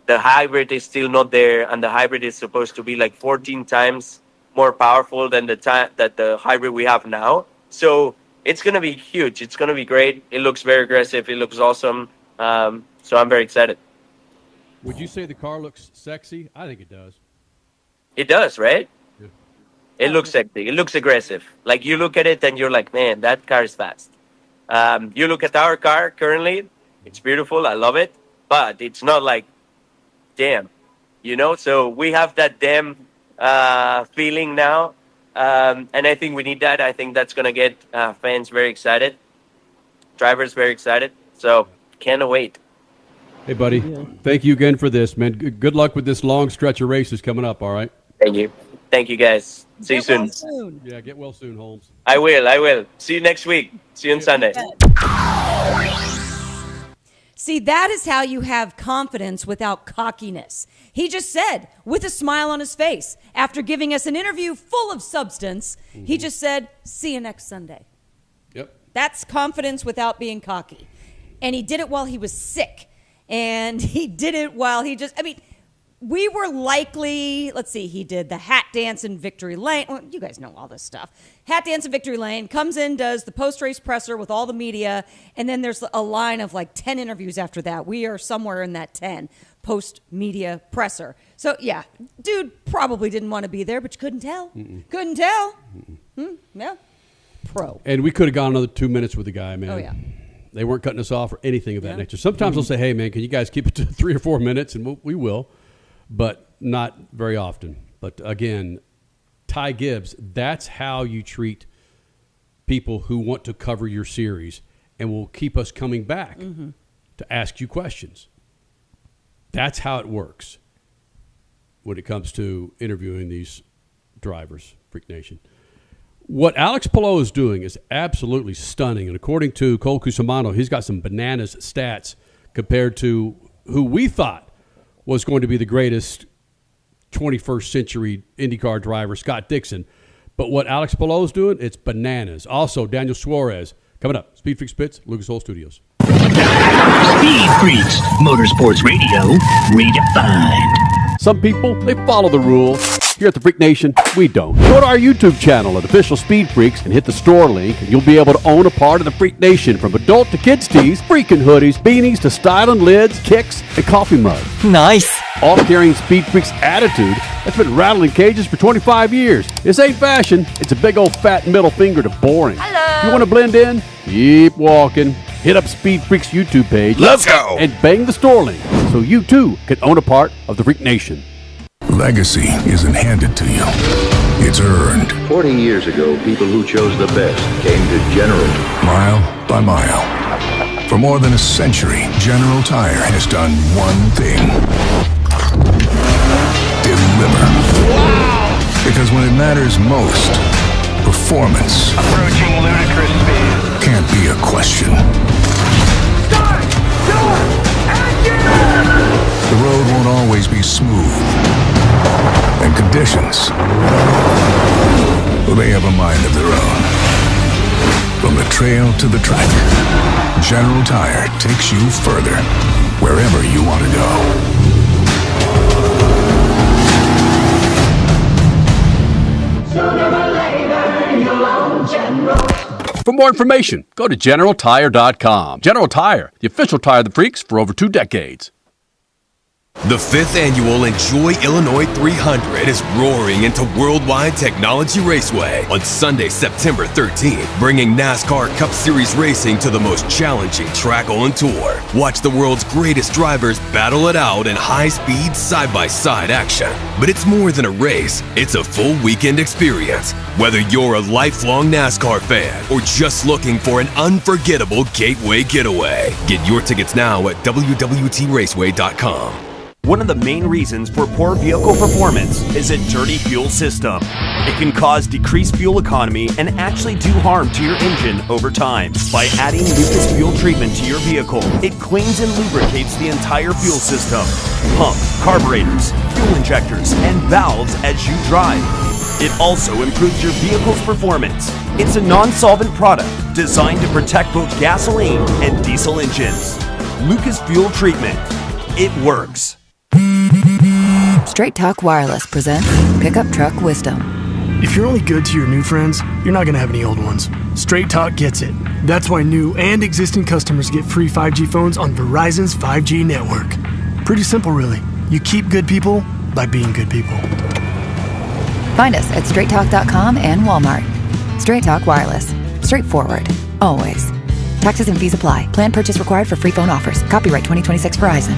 The hybrid is still not there, and the hybrid is supposed to be like 14 times more powerful than the hybrid we have now. So it's going to be huge. It's going to be great. It looks very aggressive. It looks awesome. So I'm very excited. Would you say the car looks sexy? I think it does. It does, right? Yeah. It looks sexy. It looks aggressive. Like, you look at it and you're like, man, that car is fast. You look at our car currently, it's beautiful. I love it. But it's not like, damn, So we have that damn feeling now. And I think we need that. I think that's going to get fans very excited. Drivers very excited. So can't wait. Hey, buddy. Yeah. Thank you again for this, man. Good luck with this long stretch of races coming up, all right? Thank you. Thank you, guys. See you soon. Yeah, get well soon, Holmes. I will. See you next week. See you on Sunday. See, that is how you have confidence without cockiness. He just said, with a smile on his face, after giving us an interview full of substance, he just said, see you next Sunday. Yep. That's confidence without being cocky. And he did it while he was sick. And he did it while we were likely, he did the hat dance in Victory Lane. Well, you guys know all this stuff. Hat dance in Victory Lane, comes in, does the post-race presser with all the media, and then there's a line of 10 interviews after that. We are somewhere in that 10 post-media presser. So, yeah, dude probably didn't want to be there, but you couldn't tell. Couldn't tell. Yeah. Pro. And we could have gone another 2 minutes with the guy, man. Oh, yeah. They weren't cutting us off or anything of that nature. Sometimes they'll say, hey, man, can you guys keep it to 3 or 4 minutes? And we will, but not very often. But, again, Ty Gibbs, that's how you treat people who want to cover your series and will keep us coming back to ask you questions. That's how it works when it comes to interviewing these drivers, Freak Nation. What Alex Palou is doing is absolutely stunning. And according to Cole Cusimano, he's got some bananas stats compared to who we thought was going to be the greatest 21st century IndyCar driver, Scott Dixon. But what Alex Palou is doing, it's bananas. Also, Daniel Suarez. Coming up, SpeedFreaks Pits, Lucas Oil Studios. Speed Freaks, Motorsports Radio, redefined. Some people, they follow the rules. Here at the Freak Nation, we don't. Go to our YouTube channel at Official Speed Freaks and hit the store link, and you'll be able to own a part of the Freak Nation, from adult to kids tees, freaking hoodies, beanies to styling lids, kicks, and coffee mugs. Nice. All carrying Speed Freaks attitude that's been rattling cages for 25 years. This ain't fashion. It's a big old fat middle finger to boring. Hello. You want to blend in? Keep walking. Hit up Speed Freaks YouTube page. Let's go. And bang the store link so you too can own a part of the Freak Nation. Legacy isn't handed to you. It's earned. 40 years ago, people who chose the best came to General. Mile by mile. For more than a century, General Tire has done one thing. Deliver. Wow! Because when it matters most, performance Approaching ludicrous speed. can't be a question. Start! Door! Engine! The road won't always be smooth. And conditions, well, they have a mind of their own. From the trail to the track, General Tire takes you further, wherever you want to go. Sooner or later, you'll own General. For more information, go to GeneralTire.com. General Tire, the official tire of the freaks for over 2 decades. The 5th annual Enjoy Illinois 300 is roaring into Worldwide Technology Raceway on Sunday, September 13th, bringing NASCAR Cup Series racing to the most challenging track on tour. Watch the world's greatest drivers battle it out in high-speed, side-by-side action. But it's more than a race, it's a full weekend experience. Whether you're a lifelong NASCAR fan or just looking for an unforgettable gateway getaway, get your tickets now at WWTRaceway.com. One of the main reasons for poor vehicle performance is a dirty fuel system. It can cause decreased fuel economy and actually do harm to your engine over time. By adding Lucas Fuel Treatment to your vehicle, it cleans and lubricates the entire fuel system. Pump, carburetors, fuel injectors, and valves as you drive. It also improves your vehicle's performance. It's a non-solvent product designed to protect both gasoline and diesel engines. Lucas Fuel Treatment. It works. Straight Talk Wireless presents Pickup Truck Wisdom. If you're only good to your new friends, you're not going to have any old ones. Straight Talk gets it. That's why new and existing customers get free 5G phones on Verizon's 5G network. Pretty simple, really. You keep good people by being good people. Find us at straighttalk.com and Walmart. Straight Talk Wireless. Straightforward. Always. Taxes and fees apply. Plan purchase required for free phone offers. Copyright 2026 Verizon.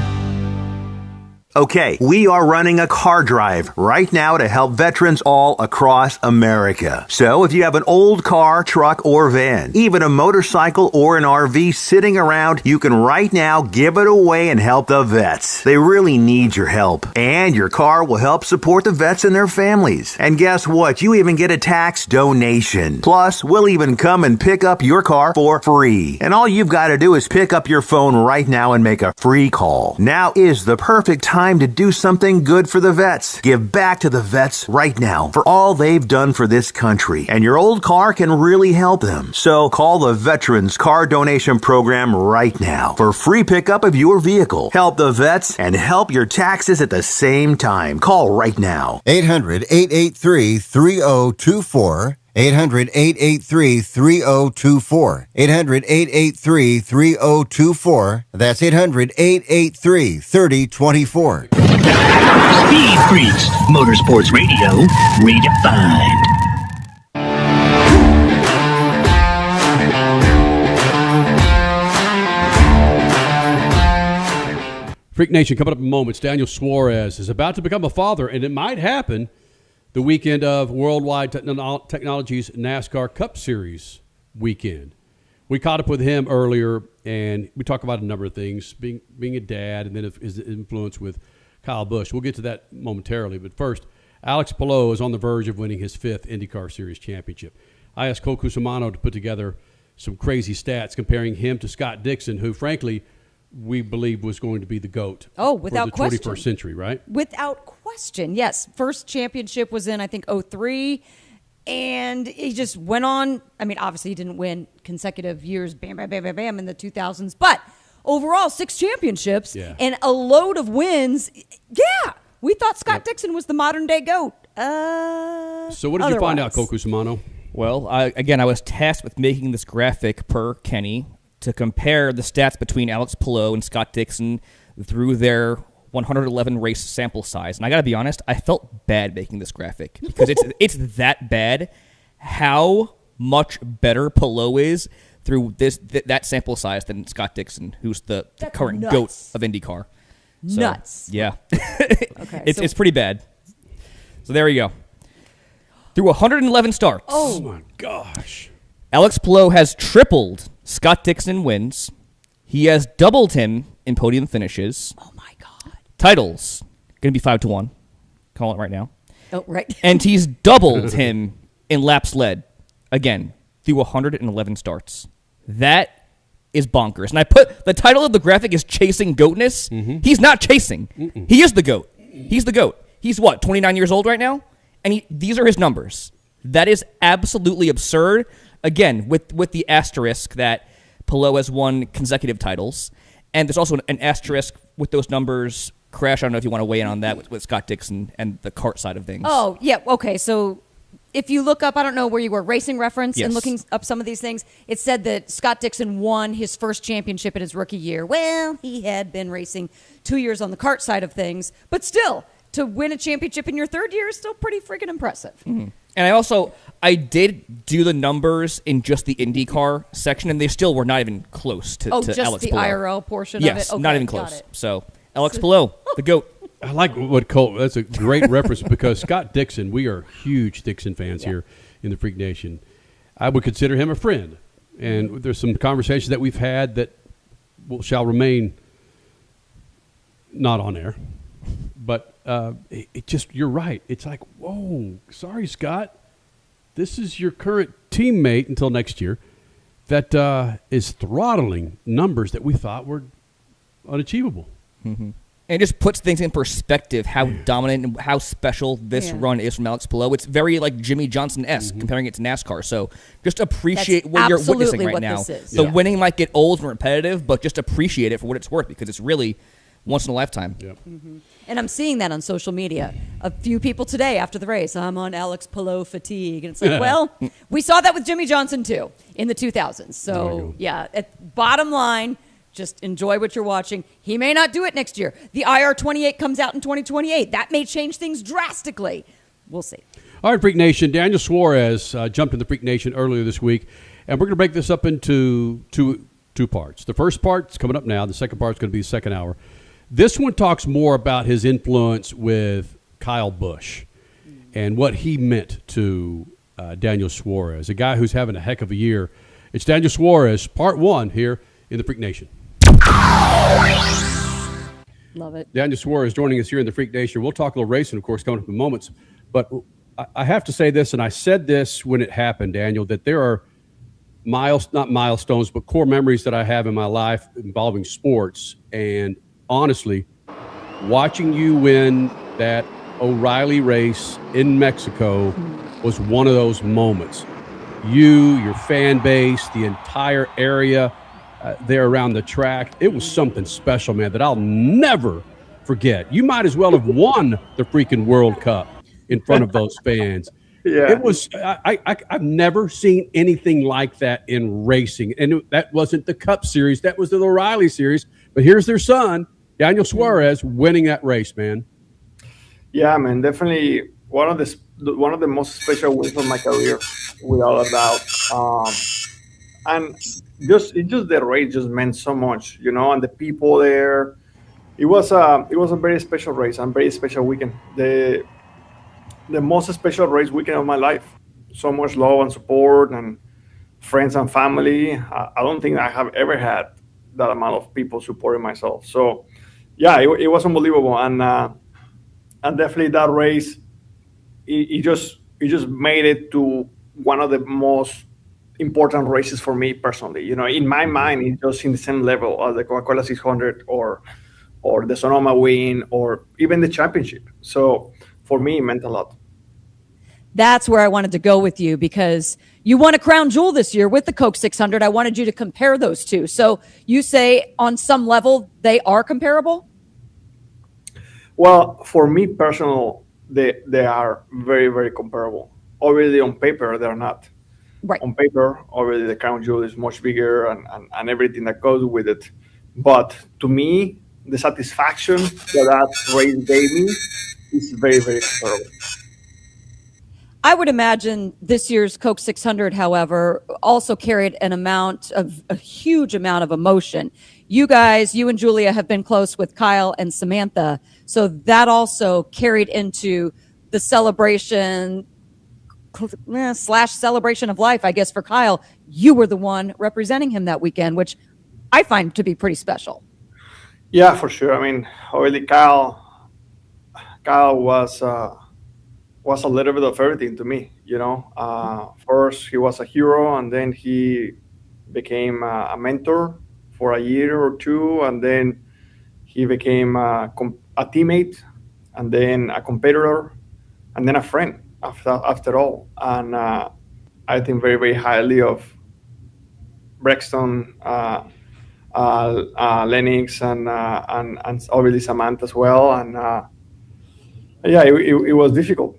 Okay, we are running a car drive right now to help veterans all across America. So if you have an old car, truck, or van, even a motorcycle or an RV sitting around, you can right now give it away and help the vets. They really need your help. And your car will help support the vets and their families. And guess what? You even get a tax donation. Plus, we'll even come and pick up your car for free. And all you've got to do is pick up your phone right now and make a free call. Now is the perfect time to do something good for the vets. Give back to the vets right now for all they've done for this country. And your old car can really help them. So call the Veterans Car Donation Program right now for free pickup of your vehicle. Help the vets and help your taxes at the same time. Call right now. 800-883-3024. 800-883-3024. 800-883-3024. That's 800-883-3024. Speed Freaks, Motorsports Radio, redefined. Freak Nation, coming up in moments, Daniel Suarez is about to become a father, and it might happen the weekend of Worldwide Technology's NASCAR Cup Series weekend. We caught up with him earlier, and we talked about a number of things, being a dad, and then his influence with Kyle Busch. We'll get to that momentarily, but first, Alex Palou is on the verge of winning his 5th IndyCar Series championship. I asked Cole Cusimano to put together some crazy stats comparing him to Scott Dixon, who, frankly, we believe was going to be the GOAT without for the question. 21st century, right? Without question, yes. First championship was in, I think, 2003, and he just went on. I mean, obviously he didn't win consecutive years, bam, bam, bam, bam, bam, in the 2000s, but overall 6 championships and a load of wins. Yeah, we thought Scott Dixon was the modern-day GOAT. So what did you find out, Cole Cusimano? Well, I was tasked with making this graphic per Kenny to compare the stats between Alex Palou and Scott Dixon through their 111 race sample size. And I got to be honest, I felt bad making this graphic because it's that bad how much better Palou is through that sample size than Scott Dixon, who's the current GOAT of IndyCar. So, nuts. Yeah. Okay, it's pretty bad. So there you go. Through 111 starts. Oh my gosh. Alex Palou has tripled Scott Dixon wins. He has doubled him in podium finishes. Oh, my God. Titles, going to be 5-1. Call it right now. Oh, right. And he's doubled him in laps led, again, through 111 starts. That is bonkers. And I put, the title of the graphic is Chasing Goatness. Mm-hmm. He's not chasing. Mm-mm. He is the GOAT. He's the GOAT. He's what, 29 years old right now? And these are his numbers. That is absolutely absurd. Again, with the asterisk that Palou has won consecutive titles. And there's also an asterisk with those numbers. Crash, I don't know if you want to weigh in on that with Scott Dixon and the kart side of things. Oh, yeah. Okay, so if you look up, I don't know where you were, Racing Reference, Yes. and looking up some of these things, it said that Scott Dixon won his first championship in his rookie year. Well, he had been racing 2 years on the kart side of things, but still, to win a championship in your third year is still pretty freaking impressive. Mm-hmm. And I did do the numbers in just the IndyCar section, and they still were not even close to just Alex the Palou. IRL portion Yes, of it? Okay, not even got close. it. So, Alex Palou, the GOAT. I like what Cole. That's a great reference because Scott Dixon. We are huge Dixon fans here in the Freak Nation. I would consider him a friend, and there's some conversations that we've had that shall remain not on air. But it just, you're right. It's like, whoa, sorry, Scott. This is your current teammate until next year that is throttling numbers that we thought were unachievable. Mm-hmm. And it just puts things in perspective how dominant and how special this run is from Alex Palou. It's very like Jimmy Johnson-esque, comparing it to NASCAR. So just appreciate what you're witnessing right now. The winning might get old and repetitive, but just appreciate it for what it's worth because it's really once in a lifetime. Yep. Mm-hmm. And I'm seeing that on social media. A few people today after the race, I'm on Alex Palou fatigue. And it's like, well, we saw that with Jimmy Johnson too in the 2000s. So, bottom line, just enjoy what you're watching. He may not do it next year. The IR28 comes out in 2028. That may change things drastically. We'll see. All right, Freak Nation. Daniel Suarez jumped in the Freak Nation earlier this week, and we're going to break this up into two parts. The first part's coming up now. The second part's going to be the second hour. This one talks more about his influence with Kyle Busch and what he meant to Daniel Suarez, a guy who's having a heck of a year. It's Daniel Suarez, part one here in the Freak Nation. Love it. Daniel Suarez joining us here in the Freak Nation. We'll talk a little racing, of course, coming up in moments. But I have to say this, and I said this when it happened, Daniel, that there are not milestones, but core memories that I have in my life involving sports. And honestly, watching you win that O'Reilly race in Mexico was one of those moments. You, your fan base, the entire area there around the track, it was something special, man, that I'll never forget. You might as well have won the freaking World Cup in front of those fans. Yeah. It was. I've never seen anything like that in racing, and that wasn't the Cup Series. That was the O'Reilly Series. But here's their son, Daniel Suarez, winning that race, man. Yeah, man, definitely one of the most special wins of my career, without a doubt. And just the race just meant so much, and the people there. It was a very special race and very special weekend. The most special race weekend of my life. So much love and support and friends and family. I don't think I have ever had that amount of people supporting myself. So, yeah, it was unbelievable. And definitely that race, it just made it to one of the most important races for me personally. In my mind, it's just in the same level as the Coca-Cola 600 or the Sonoma win or even the championship. So for me, it meant a lot. That's where I wanted to go with you because you won a crown jewel this year with the Coke 600. I wanted you to compare those two. So you say on some level they are comparable? Well, for me personal, they are very, very comparable. Obviously on paper, they're not. Right. On paper, already the crown jewel is much bigger and everything that goes with it. But to me, the satisfaction that race gave me is very, very comparable. I would imagine this year's Coke 600, however, also carried a huge amount of emotion. You and Julia have been close with Kyle and Samantha, so that also carried into the celebration / celebration of life, I guess, for Kyle. You were the one representing him that weekend, which I find to be pretty special. Yeah, for sure. I mean, already Kyle was a little bit of everything to me, First, he was a hero, and then he became a mentor for a year or two, and then he became a teammate, and then a competitor, and then a friend after all. And I think very, very highly of Brexton, Lennox, and obviously Samantha as well. And Yeah, it was difficult.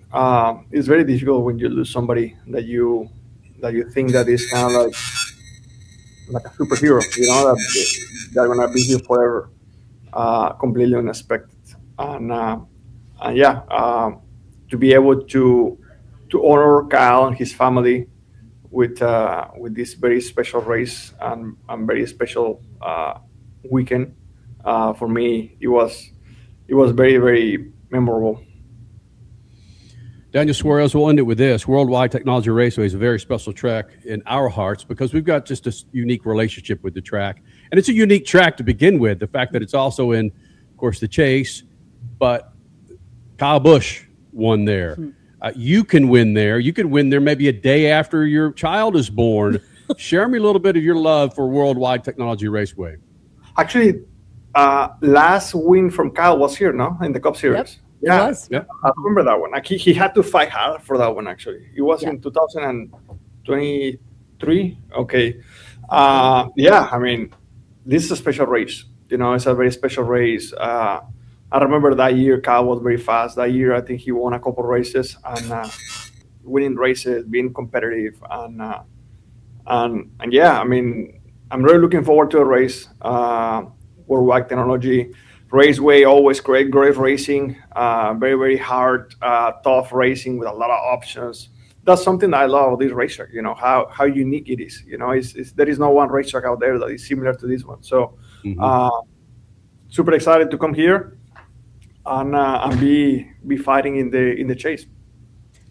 It's very difficult when you lose somebody that you think that is kind of like a superhero, they're gonna be here forever, completely unexpected, and yeah, to be able to honor Kyle and his family with this very special race and very special weekend, for me, it was very, very memorable. Daniel Suarez, we'll end it with this. Worldwide Technology Raceway is a very special track in our hearts because we've got just a unique relationship with the track. And it's a unique track to begin with, the fact that it's also in, of course, the Chase. But Kyle Busch won there. You can win there. You can win there maybe a day after your child is born. Share me a little bit of your love for Worldwide Technology Raceway. Actually, last win from Kyle was here, no? In the Cup Series. Yep. Yeah, It was. I remember that one. Like he had to fight hard for that one. Actually, it was in 2023. Okay, yeah. I mean, this is a special race. It's a very special race. I remember that year Kyle was very fast. That year, I think he won a couple races and winning races, being competitive, and yeah. I mean, I'm really looking forward to a race. Worldwide Technology Raceway, always great racing, very, very hard, tough racing with a lot of options. That's something I love this racetrack, how unique it is. There is no one racetrack out there that is similar to this one. So super excited to come here and be fighting in the Chase.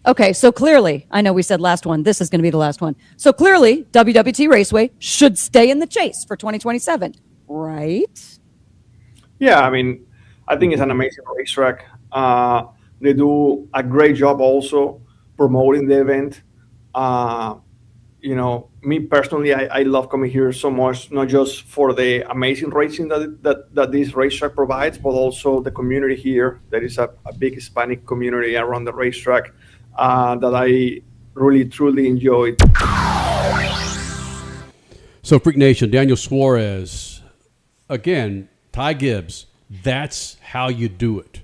Okay, so clearly, I know we said last one. This is going to be the last one. So clearly, WWT Raceway should stay in the Chase for 2027, right? Yeah, I mean, I think it's an amazing racetrack. They do a great job also promoting the event. Me personally, I love coming here so much, not just for the amazing racing that this racetrack provides, but also the community here. There is a big Hispanic community around the racetrack that I really, truly enjoyed. So, Freak Nation, Daniel Suarez, again, Ty Gibbs, that's how you do it.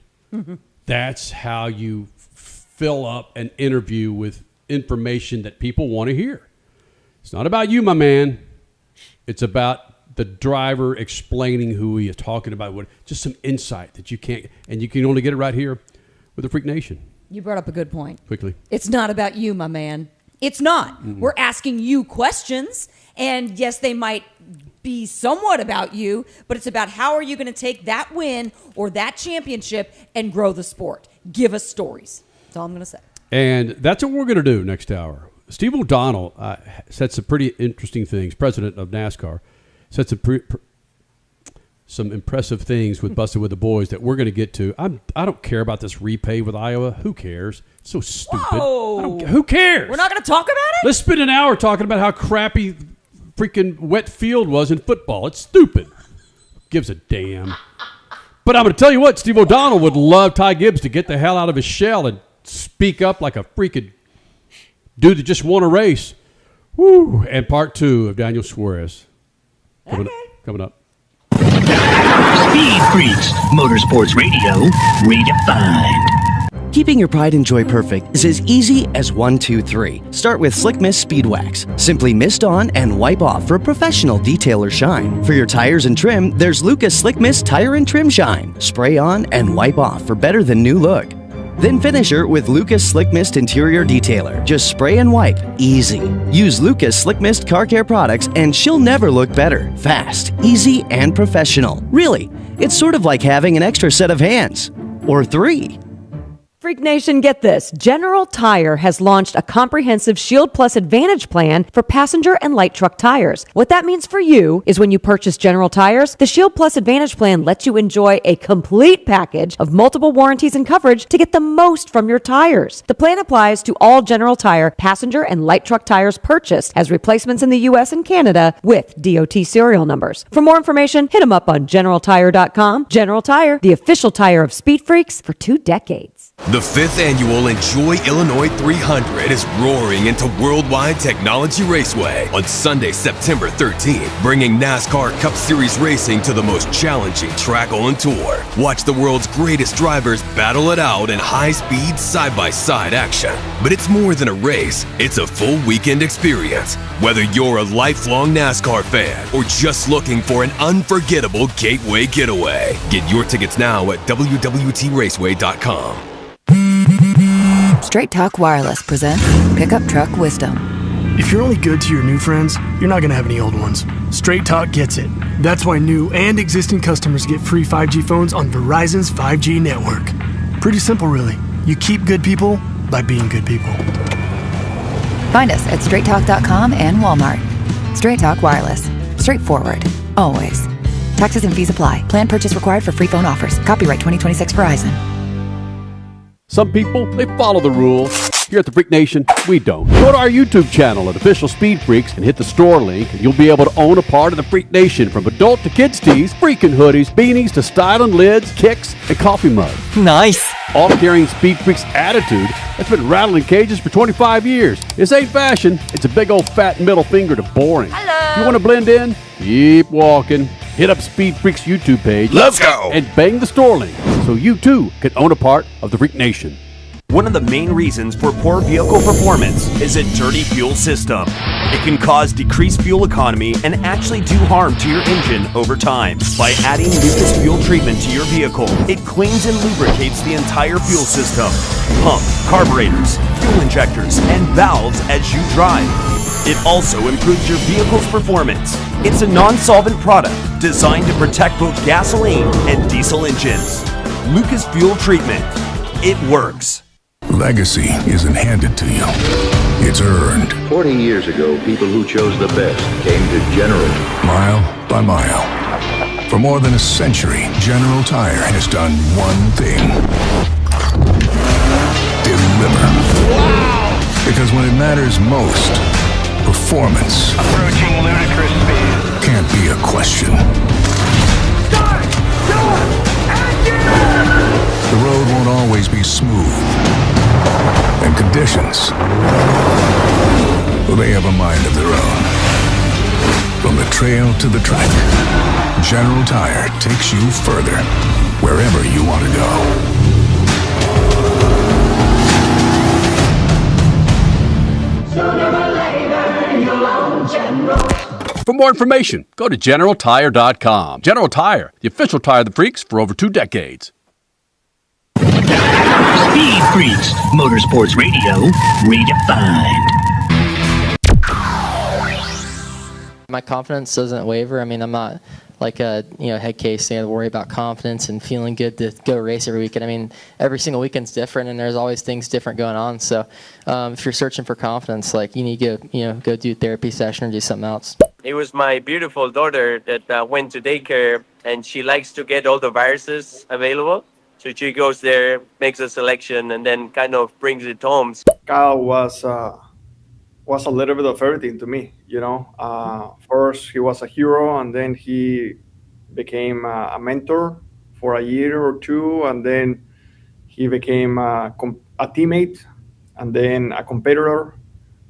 That's how you fill up an interview with information that people want to hear. It's not about you, my man. It's about the driver explaining who he is, talking about what, just some insight that you can't, and you can only get it right here with the Freak Nation. You brought up a good point. Quickly. It's not about you, my man. It's not. We're asking you questions, and yes, they might be somewhat about you, but it's about how are you going to take that win or that championship and grow the sport. Give us stories. That's all I'm going to say. And that's what we're going to do next hour. Steve O'Donnell said some pretty interesting things, president of NASCAR, said some impressive things with Busted with the Boys that we're going to get to. I don't care about this repay with Iowa. Who cares? It's so stupid. Who cares? We're not going to talk about it? Let's spend an hour talking about how crappy freaking wet field was in football. It's stupid. Gives a damn. But I'm going to tell you what, Steve O'Donnell would love Ty Gibbs to get the hell out of his shell and speak up like a freaking dude that just won a race. Woo! And part 2 of Daniel Suarez. Coming up. Speed Freaks, Motorsports Radio, redefined. Keeping your pride and joy perfect is as easy as 1, 2, 3. Start with Slick Mist Speed Wax. Simply mist on and wipe off for a professional detailer shine. For your tires and trim, there's Lucas Slick Mist Tire and Trim Shine. Spray on and wipe off for better than new look. Then finish her with Lucas Slick Mist Interior Detailer. Just spray and wipe. Easy. Use Lucas Slick Mist Car Care products and she'll never look better. Fast, easy, and professional. Really, it's sort of like having an extra set of hands. Or 3. Freak Nation, get this. General Tire has launched a comprehensive Shield Plus Advantage plan for passenger and light truck tires. What that means for you is when you purchase General Tires, the Shield Plus Advantage plan lets you enjoy a complete package of multiple warranties and coverage to get the most from your tires. The plan applies to all General Tire passenger and light truck tires purchased as replacements in the U.S. and Canada with DOT serial numbers. For more information, hit them up on GeneralTire.com. General Tire, the official tire of Speed Freaks for 2 decades. The 5th annual Enjoy Illinois 300 is roaring into Worldwide Technology Raceway on Sunday, September 13th, bringing NASCAR Cup Series racing to the most challenging track on tour. Watch the world's greatest drivers battle it out in high-speed, side-by-side action. But it's more than a race, it's a full weekend experience. Whether you're a lifelong NASCAR fan or just looking for an unforgettable gateway getaway, get your tickets now at WWTRaceway.com. Straight Talk Wireless presents Pickup Truck Wisdom. If you're only good to your new friends, you're not going to have any old ones. Straight Talk gets it. That's why new and existing customers get free 5G phones on Verizon's 5G network. Pretty simple, really. You keep good people by being good people. Find us at straighttalk.com and Walmart. Straight Talk Wireless. Straightforward. Always. Taxes and fees apply. Plan purchase required for free phone offers. Copyright 2026 Verizon. Some people, they follow the rules. Here at the Freak Nation, we don't. Go to our YouTube channel at Official Speed Freaks and hit the store link, and you'll be able to own a part of the Freak Nation, from adult to kids tees, freaking hoodies, beanies to styling lids, kicks, and coffee mugs. Nice. All carrying Speed Freaks attitude that's been rattling cages for 25 years. This ain't fashion. It's a big old fat middle finger to boring. Hello. You want to blend in? Keep walking. Hit up Speed Freaks YouTube page. Let's go. And bang the store link so you too can own a part of the Freak Nation. One of the main reasons for poor vehicle performance is a dirty fuel system. It can cause decreased fuel economy and actually do harm to your engine over time. By adding Lucas Fuel Treatment to your vehicle, it cleans and lubricates the entire fuel system, pump, carburetors, fuel injectors, and valves as you drive. It also improves your vehicle's performance. It's a non-solvent product designed to protect both gasoline and diesel engines. Lucas Fuel Treatment. It works. Legacy isn't handed to you. It's earned. 40 years ago, people who chose the best came to General. Mile by mile. For more than a century, General Tire has done one thing. Deliver. Wow! Because when it matters most, performance approaching ludicrous speed can't be a question. Start! The road won't always be smooth. And conditions, well, they have a mind of their own. From the trail to the track, General Tire takes you further, wherever you want to go. Sooner or later, you'll own General. For more information, go to GeneralTire.com. General Tire, the official tire of the freaks for over 2 decades. Speed Freaks, Motorsports Radio, redefined. My confidence doesn't waver. I mean, I'm not like a head case saying to worry about confidence and feeling good to go race every weekend. I mean, every single weekend's different, and there's always things different going on. So, if you're searching for confidence, like you need to go do a therapy session or do something else. It was my beautiful daughter that went to daycare, and she likes to get all the viruses available. So she goes there, makes a selection, and then kind of brings it home. Kyle was a little bit of everything to me, First, he was a hero, and then he became a mentor for a year or two, and then he became a teammate, and then a competitor,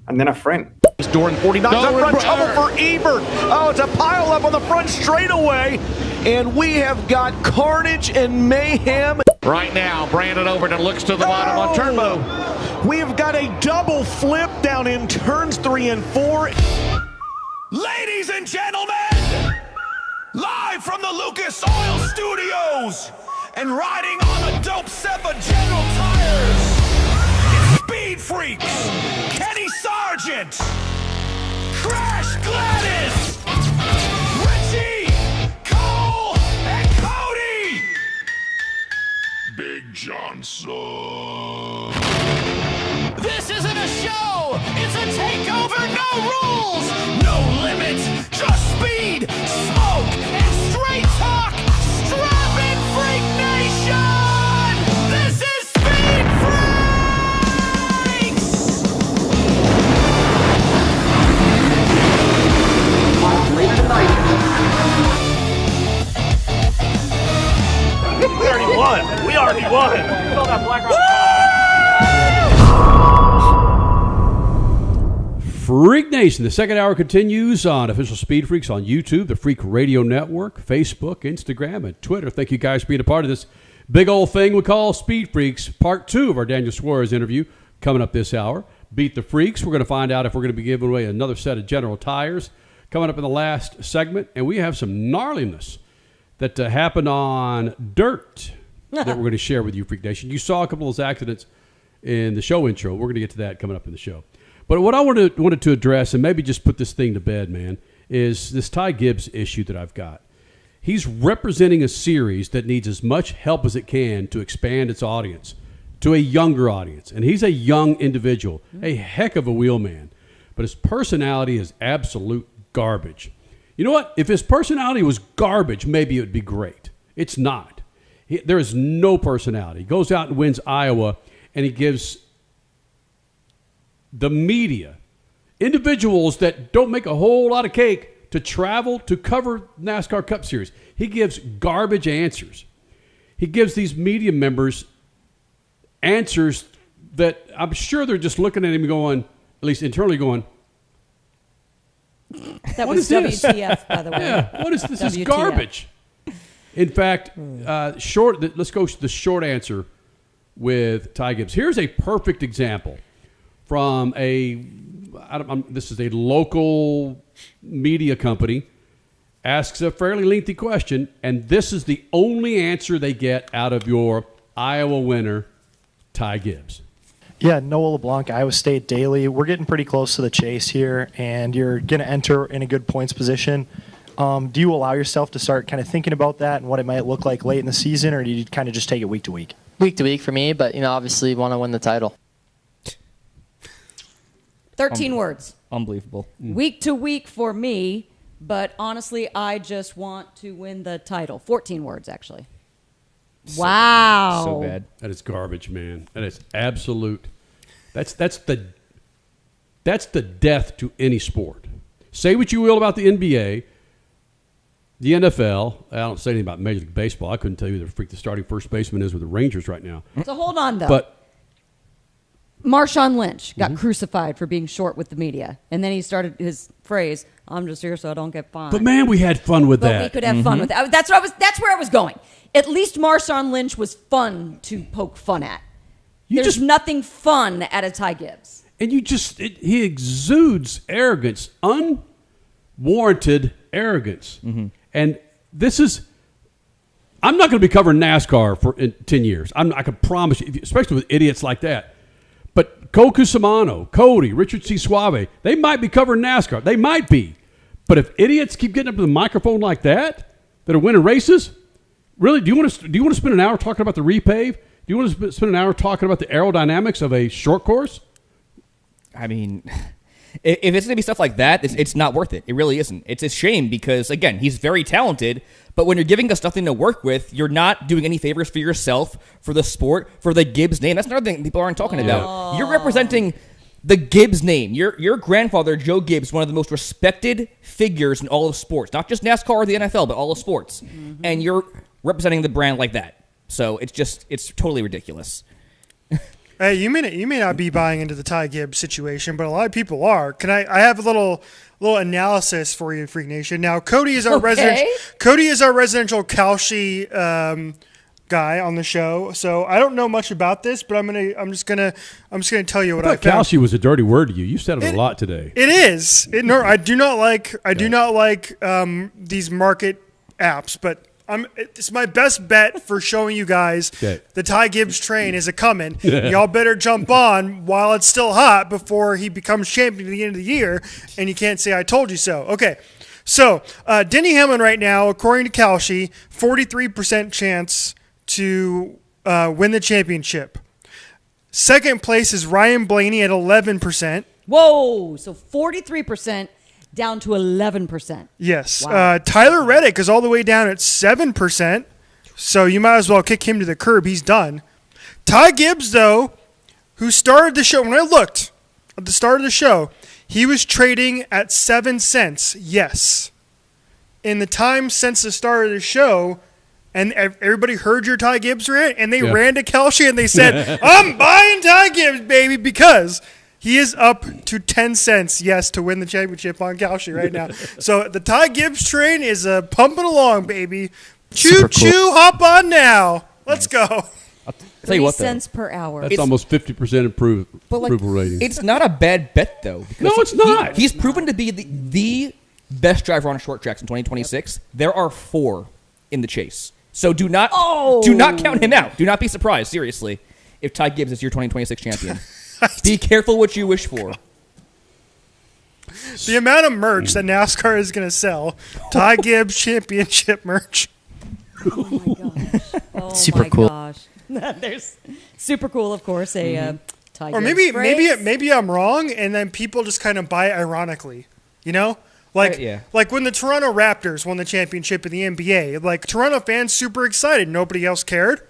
and then a friend. Doran 49 up front, trouble for Ebert. Oh, it's a pile up on the front straightaway, and we have got carnage and mayhem. Right now, Brandon Overton looks to the bottom on turbo. We have got a double flip down in turns 3 and 4. Ladies and gentlemen, live from the Lucas Oil Studios and riding on a dope Seppa General Tires, it's Speed Freaks, Kenny Sargent, Crash Gladys, Richie, Cole, and Cody. Big Johnson. This isn't a show, it's a takeover, no rules, no limits, just speed, smoke, and straight talk, strapping Freak Nation! This is Speed Freaks! Later tonight. We already won! We already won! Freak Nation, the second hour continues on Official Speed Freaks on YouTube, the Freak Radio Network, Facebook, Instagram, and Twitter. Thank you guys for being a part of this big old thing we call Speed Freaks. Part 2 of our Daniel Suarez interview coming up this hour. Beat the Freaks. We're going to find out if we're going to be giving away another set of General tires coming up in the last segment. And we have some gnarliness that happened on dirt that we're going to share with you, Freak Nation. You saw a couple of those accidents in the show intro. We're going to get to that coming up in the show. But what I wanted to address, and maybe just put this thing to bed, man, is this Ty Gibbs issue that I've got. He's representing a series that needs as much help as it can to expand its audience to a younger audience. And he's a young individual, a heck of a wheelman. But his personality is absolute garbage. You know what? If his personality was garbage, maybe it would be great. It's not. There is no personality. He goes out and wins Iowa, and he gives the media, individuals that don't make a whole lot of cake, to travel to cover NASCAR Cup Series. He gives garbage answers. He gives these media members answers that I'm sure they're just looking at him going, at least internally going, that was WTF, by the way. Yeah, what is this? This is WTF. garbage. In fact, let's go to the short answer with Ty Gibbs. Here's a perfect example from this is a local media company, asks a fairly lengthy question, and this is the only answer they get out of your Iowa winner, Ty Gibbs. Yeah, Noah LeBlanc, Iowa State Daily. We're getting pretty close to the chase here, and you're going to enter in a good points position. Do you allow yourself to start kind of thinking about that and what it might look like late in the season, or do you kind of just take it week to week? Week to week for me, but obviously want to win the title. 13 words. Unbelievable. Week to week for me, but honestly, I just want to win the title. 14 words, actually. Wow. So bad. That is garbage, man. That is absolute. That's the death to any sport. Say what you will about the NBA, the NFL. I don't say anything about Major League Baseball. I couldn't tell you who the starting first baseman is with the Rangers right now. So hold on, though. But Marshawn Lynch got crucified for being short with the media. And then he started his phrase, I'm just here so I don't get fined. But man, we had fun with that. But we could have fun with that. That's where I was going. At least Marshawn Lynch was fun to poke fun at. There's nothing fun at a Ty Gibbs. And he exudes arrogance, unwarranted arrogance. And this is, I'm not going to be covering NASCAR for 10 years. I can promise you, especially with idiots like that. But Cole Cusimano, Cody, Richard C. Suave, they might be covering NASCAR. They might be. But if idiots keep getting up to the microphone like that are winning races, really, do you want to spend an hour talking about the repave? Do you want to spend an hour talking about the aerodynamics of a short course? I mean, if it's going to be stuff like that, it's not worth it. It really isn't. It's a shame because, again, he's very talented, but when you're giving us nothing to work with, you're not doing any favors for yourself, for the sport, for the Gibbs name. That's another thing people aren't talking about. You're representing the Gibbs name. Your grandfather, Joe Gibbs, one of the most respected figures in all of sports, not just NASCAR or the NFL, but all of sports. And you're representing the brand like that. So it's totally ridiculous. Hey, you may not be buying into the Ty Gibbs situation, but a lot of people are. I have a little analysis for you, Freak Nation. Now, Cody is our residential Kalshi guy on the show, so I don't know much about this, but I'm just gonna tell you what I found. Kalshi was a dirty word to you. You said it a lot today. It is. I do not like these market apps, but it's my best bet for showing you guys the Ty Gibbs train is a-coming. Y'all better jump on while it's still hot before he becomes champion at the end of the year, and you can't say I told you so. Okay, so Denny Hamlin right now, according to Kalshi, 43% chance to win the championship. Second place is Ryan Blaney at 11%. Whoa, so 43%. Down to 11%. Yes. Wow. Tyler Reddick is all the way down at 7%, so you might as well kick him to the curb. He's done. Ty Gibbs, though, who started the show, when I looked at the start of the show, he was trading at 7 cents. Yes. In the time since the start of the show, and everybody heard your Ty Gibbs rant, and they ran to Kalshi and they said, I'm buying Ty Gibbs, baby, because He is up to 10 cents, yes, to win the championship on Kalshi right now. So the Ty Gibbs train is pumping along, baby. Choo-choo, hop on now. Let's go. I'll tell you what, 3 cents per hour. That's almost 50% approval rating. It's not a bad bet, though. No, it's not. He's proven to be the best driver on short tracks in 2026. There are 4 in the chase. So do not count him out. Do not be surprised, seriously, if Ty Gibbs is your 2026 champion. Be careful what you wish for. The amount of merch that NASCAR is going to sell, Ty Gibbs championship merch. Oh my gosh. Oh Super my cool. gosh. There's super cool, of course, a Ty Or Gibbs phrase. maybe I'm wrong, and then people just kind of buy it ironically, you know? Like when the Toronto Raptors won the championship in the NBA, like Toronto fans super excited, nobody else cared.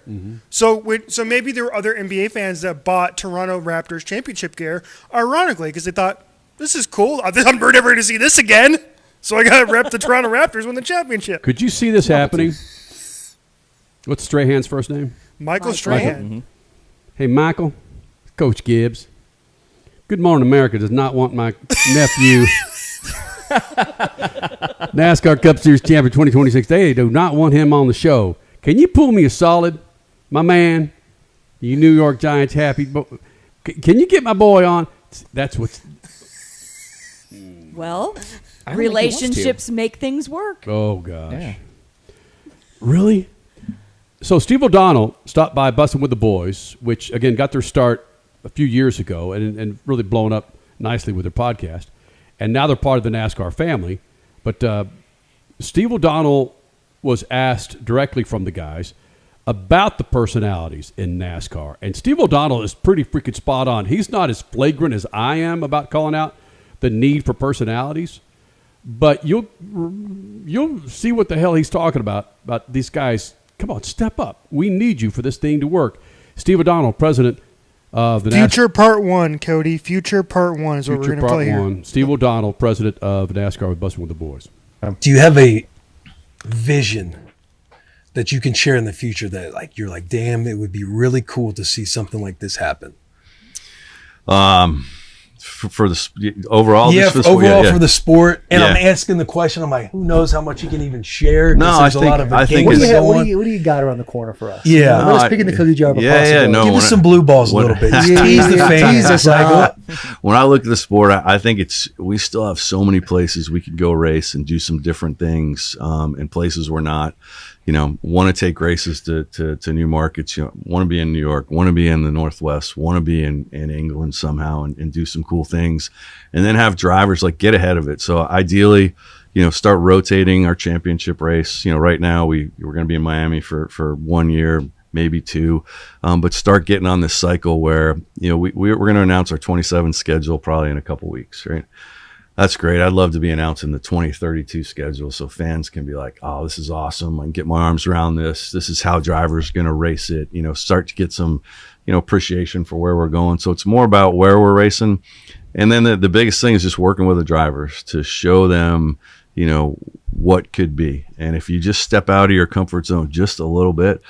So maybe there were other NBA fans that bought Toronto Raptors championship gear, ironically, because they thought, this is cool. I'm never going to see this again. So I got to rep the Toronto Raptors win the championship. Could you see this happening? What's Strahan's first name? Michael Strahan. Hey, Michael, Coach Gibbs. Good Morning America does not want my nephew, NASCAR Cup Series champion 2026. They do not want him on the show. Can you pull me a solid, my man? You New York Giants happy. Can you get my boy on? That's what's... Well, relationships make things work. Oh, gosh. Yeah. Really? So Steve O'Donnell stopped by Bussin' with the Boys, which, again, got their start a few years ago and really blown up nicely with their podcast. And now they're part of the NASCAR family. But Steve O'Donnell was asked directly from the guys about the personalities in NASCAR. And Steve O'Donnell is pretty freaking spot on. He's not as flagrant as I am about calling out the need for personalities. But you'll see what the hell he's talking about these guys. Come on, step up. We need you for this thing to work. Steve O'Donnell, president of the Future Part 1, Cody. Future Part 1 is what we're going to play here. Steve O'Donnell, president of NASCAR with Bussin' with the Boys. Do you have a vision that you can share in the future that like you're like, damn, it would be really cool to see something like this happen? For the overall, for the sport. And I'm asking the question. I'm like, who knows how much you can even share? No, I think what do you got around the corner for us? Yeah, let us pick in the cookie jar. Give us some blue balls a little bit. Just tease the fans. When I look at the sport, I think we still have so many places we could go race and do some different things, in places we're not. Want to take races to new markets. Want to be in New York, want to be in the Northwest, want to be in England somehow and do some cool things, and then have drivers like get ahead of it. So ideally, start rotating our championship race. Right now we're going to be in Miami for 1 year, maybe 2, but start getting on this cycle where we're going to announce our 27 schedule probably in a couple weeks, right? That's great. I'd love to be announcing the 2032 schedule so fans can be like, oh, this is awesome. I can get my arms around this. This is how drivers going to race it, start to get some, appreciation for where we're going. So it's more about where we're racing. And then the biggest thing is just working with the drivers to show them, what could be. And if you just step out of your comfort zone just a little bit,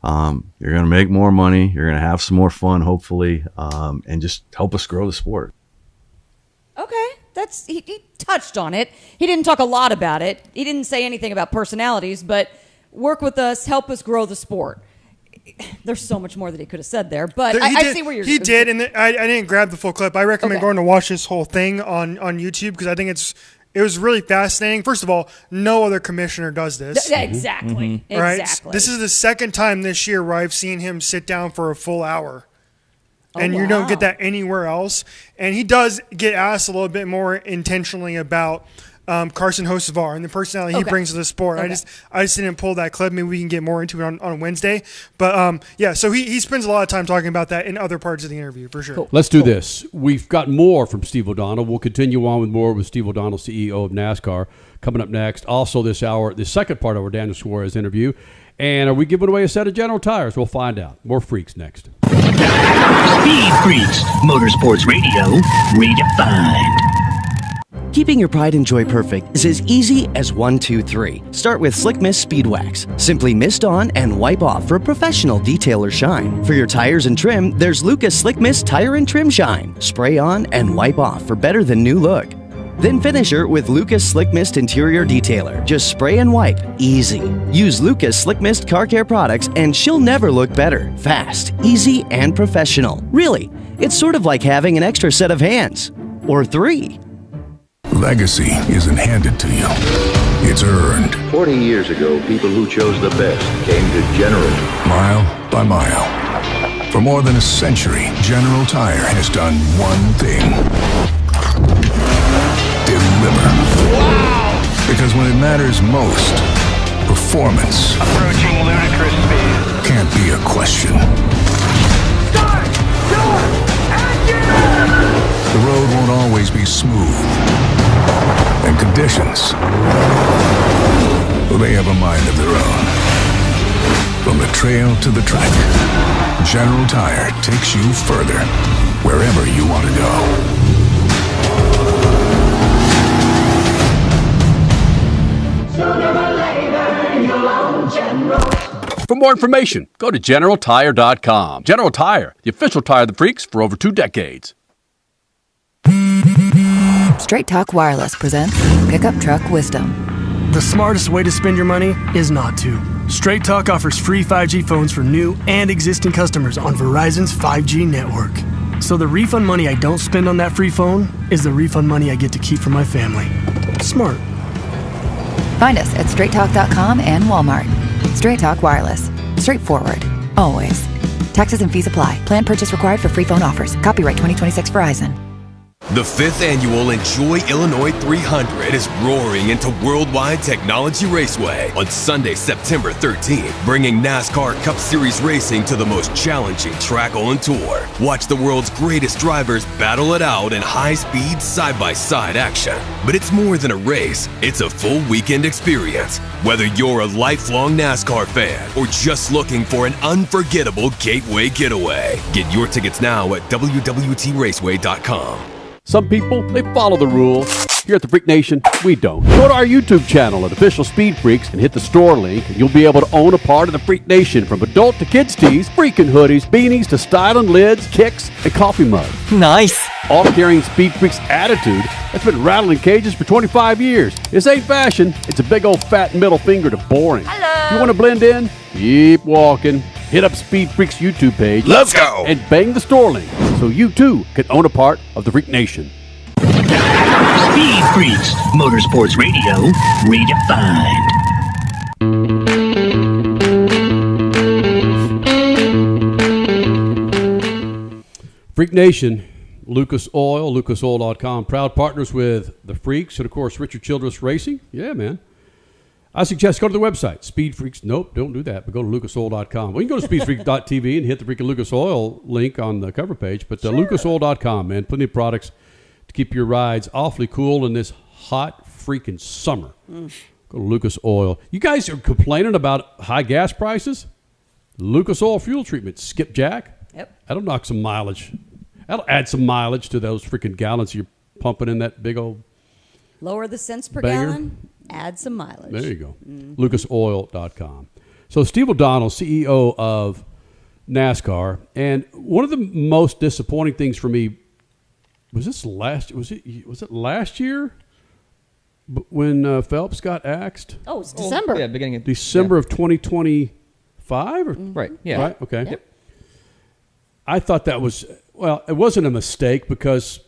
you're going to make more money. You're going to have some more fun, hopefully, and just help us grow the sport. Okay. He touched on it. He didn't talk a lot about it. He didn't say anything about personalities, but work with us, help us grow the sport. There's so much more that he could have said there, but I see where you're... He did, and I didn't grab the full clip. I recommend going to watch this whole thing on YouTube because I think it was really fascinating. First of all, no other commissioner does this. Exactly. Mm-hmm. Right? Exactly. This is the second time this year where I've seen him sit down for a full hour. And you don't get that anywhere else. And he does get asked a little bit more intentionally about Carson Hocevar and the personality he brings to the sport. I just didn't pull that clip. Maybe we can get more into it on Wednesday. But so he spends a lot of time talking about that in other parts of the interview for sure. Cool. Let's do this. We've got more from Steve O'Donnell. We'll continue on with more with Steve O'Donnell, CEO of NASCAR, coming up next. Also this hour, the second part of our Daniel Suarez interview. And are we giving away a set of General Tires? We'll find out. More Freaks next. Speed Freaks, Motorsports Radio, redefined. Keeping your pride and joy perfect is as easy as 1, 2, 3. Start with Slick Mist Speed Wax. Simply mist on and wipe off for a professional detailer shine. For your tires and trim, there's Lucas Slick Mist Tire and Trim Shine. Spray on and wipe off for better than new look. Then finish her with Lucas Slick Mist Interior Detailer. Just spray and wipe. Easy. Use Lucas Slick Mist Car Care products and she'll never look better. Fast, easy, and professional. Really, it's sort of like having an extra set of hands. Or 3. Legacy isn't handed to you. It's earned. 40 years ago, people who chose the best came to General. Mile by mile. For more than a century, General Tire has done one thing. Deliver. Wow! Because when it matters most, performance Approaching ludicrous speed. can't be a question. Start your engine! The road won't always be smooth. And conditions, well, they have a mind of their own. From the trail to the track, General Tire takes you further, wherever you want to go. For more information, go to GeneralTire.com. General Tire, the official tire of the freaks for over 2 decades. Straight Talk Wireless presents Pickup Truck Wisdom. The smartest way to spend your money is not to. Straight Talk offers free 5G phones for new and existing customers on Verizon's 5G network. So the refund money I don't spend on that free phone is the refund money I get to keep for my family. Smart. Find us at straighttalk.com and Walmart. Straight Talk Wireless. Straightforward. Always. Taxes and fees apply. Plan purchase required for free phone offers. Copyright 2026 Verizon. The 5th annual Enjoy Illinois 300 is roaring into Worldwide Technology Raceway on Sunday, September 13th, bringing NASCAR Cup Series racing to the most challenging track on tour. Watch the world's greatest drivers battle it out in high-speed, side-by-side action. But it's more than a race. It's a full weekend experience. Whether you're a lifelong NASCAR fan or just looking for an unforgettable gateway getaway, get your tickets now at WWTRaceway.com. Some people, they follow the rules. Here at the Freak Nation, we don't. Go to our YouTube channel at Official Speed Freaks and hit the store link, and you'll be able to own a part of the Freak Nation, from adult to kids tees, freaking hoodies, beanies to styling lids, kicks, and coffee mugs. Nice. All carrying Speed Freaks attitude that's been rattling cages for 25 years. This ain't fashion. It's a big old fat middle finger to boring. Hello. You want to blend in? Keep walking. Hit up Speed Freaks YouTube page. Let's go. And bang the store link so you too can own a part of the Freak Nation. Speed Freaks, Motorsports Radio, redefined. Freak Nation, Lucas Oil, lucasoil.com, proud partners with the Freaks and, of course, Richard Childress Racing. Yeah, man. I suggest go to the website, Speed Freaks. Nope, don't do that, but go to lucasoil.com. Well, you can go to speedfreaks.tv and hit the freaking Lucas Oil link on the cover page, but lucasoil.com, man. Plenty of products to keep your rides awfully cool in this hot freaking summer. Go to Lucas Oil. You guys are complaining about high gas prices? Lucas Oil fuel treatment, skipjack. Yep. That'll knock some mileage. That'll add some mileage to those freaking gallons you're pumping in that big old Lower the cents per banger. gallon, add some mileage. There you go. lucasoil.com. So Steve O'Donnell, CEO of NASCAR, and one of the most disappointing things for me was it last year when Phelps got axed? Oh, it's December. Yeah, beginning of December of 2025? Right, yeah. Right, okay. Yep. I thought that was, well, it wasn't a mistake because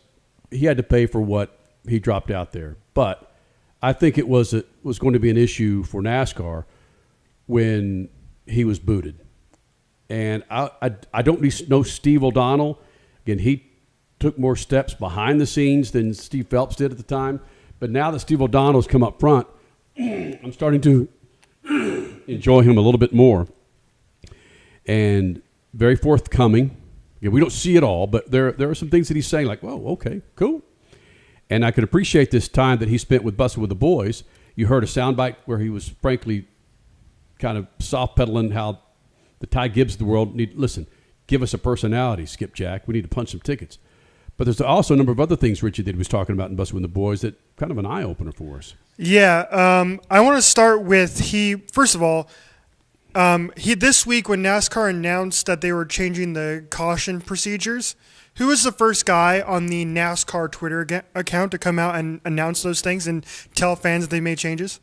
he had to pay for what he dropped out there. But I think it was going to be an issue for NASCAR when he was booted. And I don't know Steve O'Donnell. Again, he took more steps behind the scenes than Steve Phelps did at the time. But now that Steve O'Donnell's come up front, I'm starting to enjoy him a little bit more. And very forthcoming. Again, we don't see it all, but there are some things that he's saying like, whoa, okay, cool. And I could appreciate this time that he spent with Bussin' with the Boys. You heard a soundbite where he was frankly kind of soft pedaling how the Ty Gibbs of the world need, listen, give us a personality, Skipjack. We need to punch some tickets. But there's also a number of other things Richie that he was talking about in Busting with the Boys that kind of an eye-opener for us. Yeah, I want to start with first of all, this week when NASCAR announced that they were changing the caution procedures, who was the first guy on the NASCAR Twitter account to come out and announce those things and tell fans that they made changes?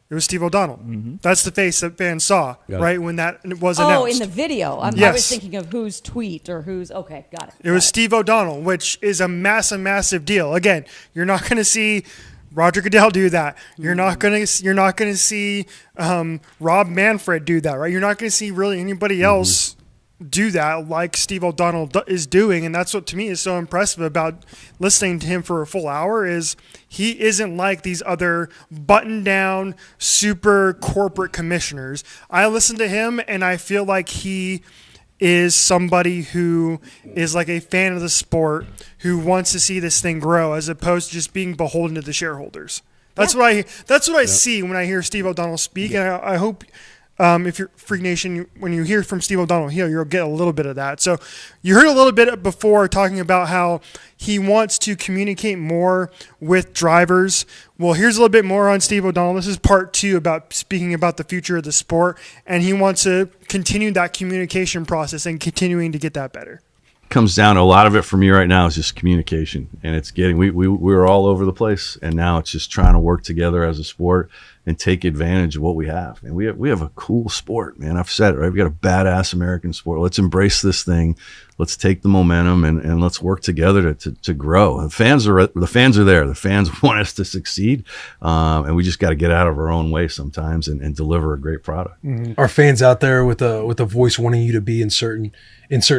It was Steve O'Donnell. Mm-hmm. That's the face that fans saw, right, when that was announced. Oh, in the video. I was thinking of whose tweet or whose. Okay, got it. It was Steve O'Donnell, which is a massive, massive deal. Again, you're not going to see Roger Goodell do that. You're not going to see Rob Manfred do that, right? You're not going to see really anybody else do that like Steve O'Donnell is doing, and that's what to me is so impressive about listening to him for a full hour is he isn't like these other button-down, super corporate commissioners. I listen to him, and I feel like he is somebody who is like a fan of the sport who wants to see this thing grow as opposed to just being beholden to the shareholders. That's what I see when I hear Steve O'Donnell speak, and I hope if you're Freak Nation, when you hear from Steve O'Donnell here, you'll get a little bit of that. So you heard a little bit before talking about how he wants to communicate more with drivers. Well, here's a little bit more on Steve O'Donnell. This is part 2 about speaking about the future of the sport, and he wants to continue that communication process and continuing to get that better. Comes down to a lot of it for me right now is just communication, and it's getting we're all over the place, and now it's just trying to work together as a sport and take advantage of what we have. And we have a cool sport, man. I've said it, right? We got a badass American sport. Let's embrace this thing. Let's take the momentum and let's work together to grow. And the fans are there. The fans want us to succeed, and we just got to get out of our own way sometimes and deliver a great product. Mm-hmm. Are fans out there with a voice wanting you to be in certain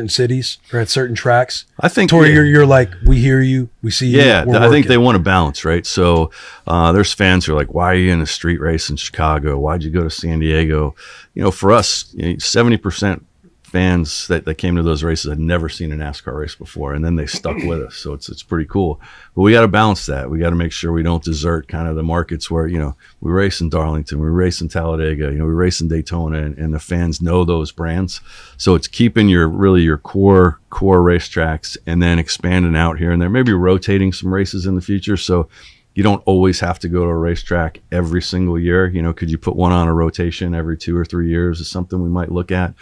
cities or at certain tracks? I think to where you're like, we hear you, we see you. Yeah, I think they want to balance, right? So there's fans who are like, why are you in a street race in Chicago? Why'd you go to San Diego? For us, 70% fans that came to those races had never seen a NASCAR race before, and then they stuck with us. So it's pretty cool. But we got to balance that. We got to make sure we don't desert kind of the markets where, we race in Darlington, we race in Talladega, we race in Daytona, and the fans know those brands. So it's keeping your core racetracks and then expanding out here and there, maybe rotating some races in the future. So you don't always have to go to a racetrack every single year. Could you put one on a rotation every 2 or 3 years is something we might look at.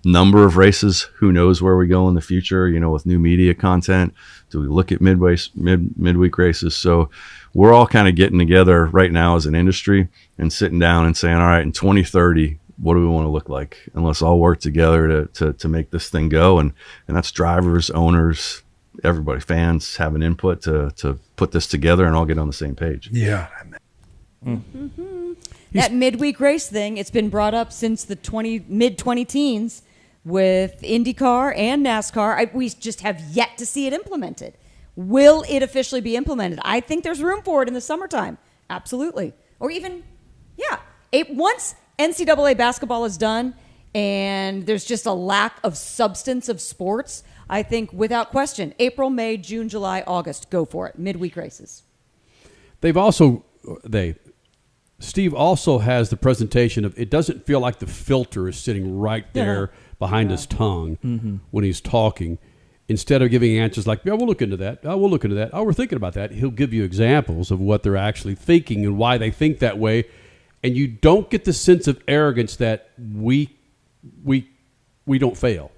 Number of races, who knows where we go in the future, with new media content. Do we look at midweek races? So we're all kind of getting together right now as an industry and sitting down and saying, all right, in 2030, what do we want to look like? And let's all work together to make this thing go. And that's drivers, owners, everybody, fans have an input to put this together and all get on the same page. Yeah. Mm-hmm. That midweek race thing, it's been brought up since the mid-2010s with IndyCar and NASCAR. We just have yet to see it implemented. Will it officially be implemented? I think there's room for it in the summertime. Absolutely. Or even, once NCAA basketball is done and there's just a lack of substance of sports, I think without question, April, May, June, July, August, go for it. Midweek races. Steve also has the presentation of, it doesn't feel like the filter is sitting right there behind his tongue when he's talking. Instead of giving answers like, we'll look into that. We'll look into that. We're thinking about that. He'll give you examples of what they're actually thinking and why they think that way. And you don't get the sense of arrogance that we don't fail.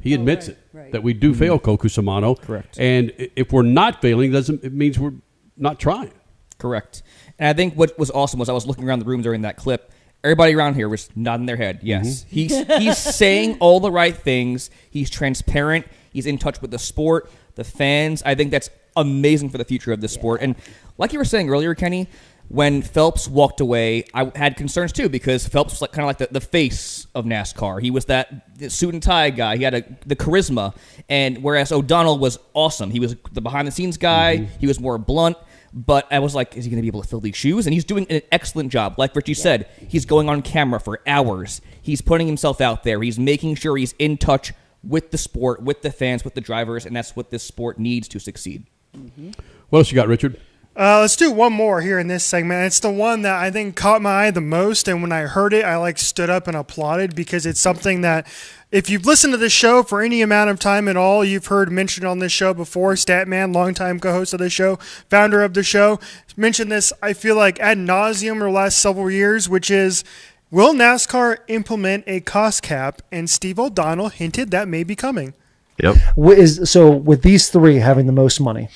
He admits that we do fail, Koku Samano. Correct. And if we're not failing, it means we're not trying. Correct. And I think what was awesome was I was looking around the room during that clip. Everybody around here was nodding their head. Yes. He's saying all the right things. He's transparent. He's in touch with the sport, the fans. I think that's amazing for the future of the sport. And like you were saying earlier, Kenny, when Phelps walked away, I had concerns too because Phelps was kind of like the face of NASCAR. He was that suit and tie guy. He had the charisma. And whereas O'Donnell was awesome. He was the behind-the-scenes guy. He was more blunt. But I was like, is he going to be able to fill these shoes? And he's doing an excellent job. Like Richie said, he's going on camera for hours. He's putting himself out there. He's making sure he's in touch with the sport, with the fans, with the drivers, and that's what this sport needs to succeed. What else you got, Richard? Let's do one more here in this segment. It's the one that I think caught my eye the most, and when I heard it, I stood up and applauded because it's something that, if you've listened to this show for any amount of time at all, you've heard mentioned on this show before. Statman, longtime co-host of the show, founder of the show, mentioned this, I feel like, ad nauseum over the last several years, which is, will NASCAR implement a cost cap? And Steve O'Donnell hinted that may be coming. Yep. So with these three having the most money,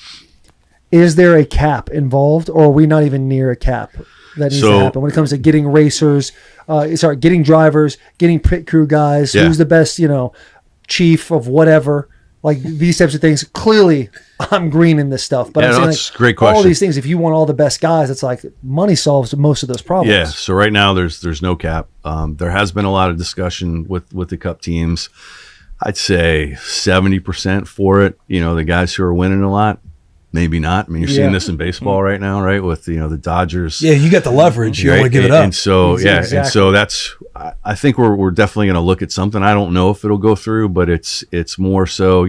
is there a cap involved, or are we not even near a cap that needs to happen when it comes to getting racers, getting drivers, getting pit crew guys, who's the best, chief of whatever, like these types of things? Clearly, I'm green in this stuff, but I'm saying, that's a great question. All these things, if you want all the best guys, it's like money solves most of those problems. Yeah. So right now there's no cap. There has been a lot of discussion with the Cup teams. I'd say 70% for it. The guys who are winning a lot. Maybe not. I mean, you're seeing this in baseball right now, right? With the Dodgers. Yeah, you got the leverage. You don't want to give it up. And so and so that's. I think we're definitely going to look at something. I don't know if it'll go through, but it's more so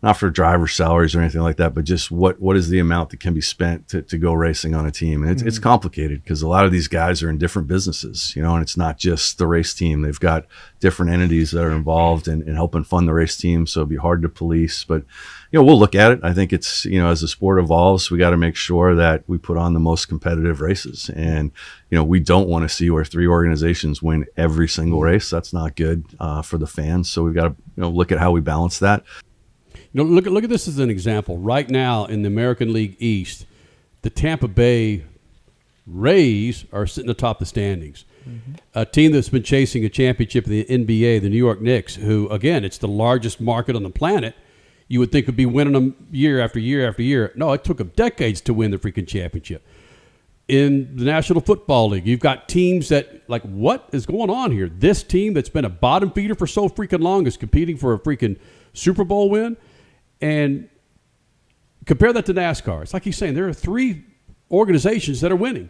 not for driver salaries or anything like that, but just what is the amount that can be spent to go racing on a team. And it's complicated because a lot of these guys are in different businesses, and it's not just the race team. They've got different entities that are involved in helping fund the race team. So it'd be hard to police, but we'll look at it. I think it's, as the sport evolves, we got to make sure that we put on the most competitive races. And, we don't want to see where three organizations win every single race. That's not good for the fans. So we've got to, look at how we balance that. Look at this as an example. Right now in the American League East, the Tampa Bay Rays are sitting atop the standings. Mm-hmm. A team that's been chasing a championship in the NBA, the New York Knicks, who, again, it's the largest market on the planet, you would think would be winning them year after year after year. No, it took them decades to win the freaking championship. In the National Football League, you've got teams that, like, what is going on here? This team that's been a bottom feeder for so freaking long is competing for a freaking Super Bowl win. And compare that to NASCAR. It's like he's saying there are three organizations that are winning.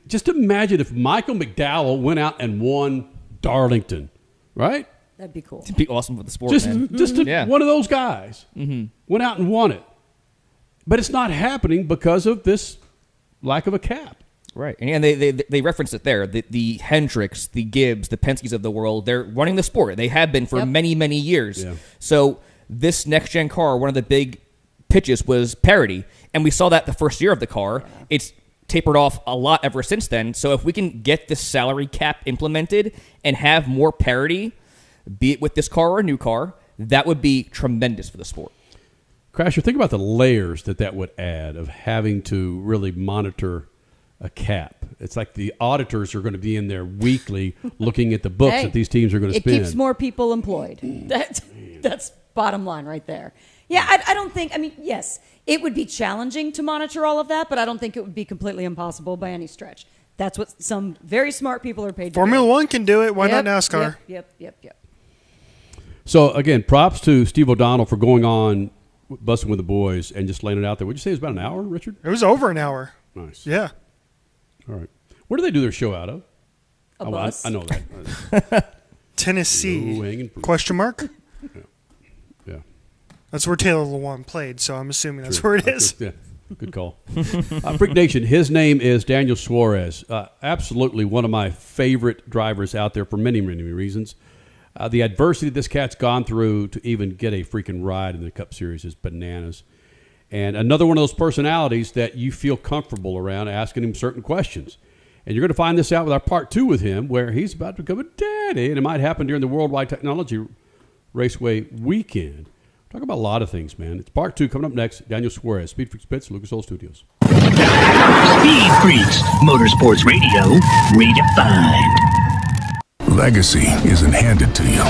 Just imagine if Michael McDowell went out and won Darlington, right? That'd be cool. It'd be awesome for the sport, just man. One of those guys went out and won it. But it's not happening because of this lack of a cap. Right. And they referenced it there. The Hendricks, the Gibbs, the Penske's of the world, they're running the sport. They have been for many, many years. Yeah. So this next-gen car, one of the big pitches was parity, and we saw that the first year of the car. It's tapered off a lot ever since then. So if we can get this salary cap implemented and have more parity, be it with this car or a new car, that would be tremendous for the sport. Crasher, think about the layers that would add of having to really monitor a cap. It's like the auditors are going to be in there weekly looking at the books that these teams are going to spend. It keeps more people employed. That's bottom line right there. Yeah, I don't think, yes, it would be challenging to monitor all of that, but I don't think it would be completely impossible by any stretch. That's what some very smart people are paid to do. Formula One can do it. Why not NASCAR? Yep. So, again, props to Steve O'Donnell for going on Busting with the Boys and just laying it out there. Would you say it was about an hour, Richard? It was over an hour. Nice. Yeah. All right. Where do they do their show out of? A bus. I know that. Tennessee? Question mark? Yeah. That's where Taylor Lewan played, so I'm assuming that's where it is. Yeah. Good call. Freak Nation, his name is Daniel Suarez. Absolutely one of my favorite drivers out there for many, many reasons. The adversity this cat's gone through to even get a freaking ride in the Cup Series is bananas. And another one of those personalities that you feel comfortable around asking him certain questions. And you're going to find this out with our part 2 with him, where he's about to become a daddy, and it might happen during the Worldwide Technology Raceway weekend. Talk about a lot of things, man. It's part 2 coming up next. Daniel Suarez, SpeedFreaks Pits, Lucas Oil Studios. Speed Freaks, Motorsports Radio, redefined. Legacy isn't handed to you.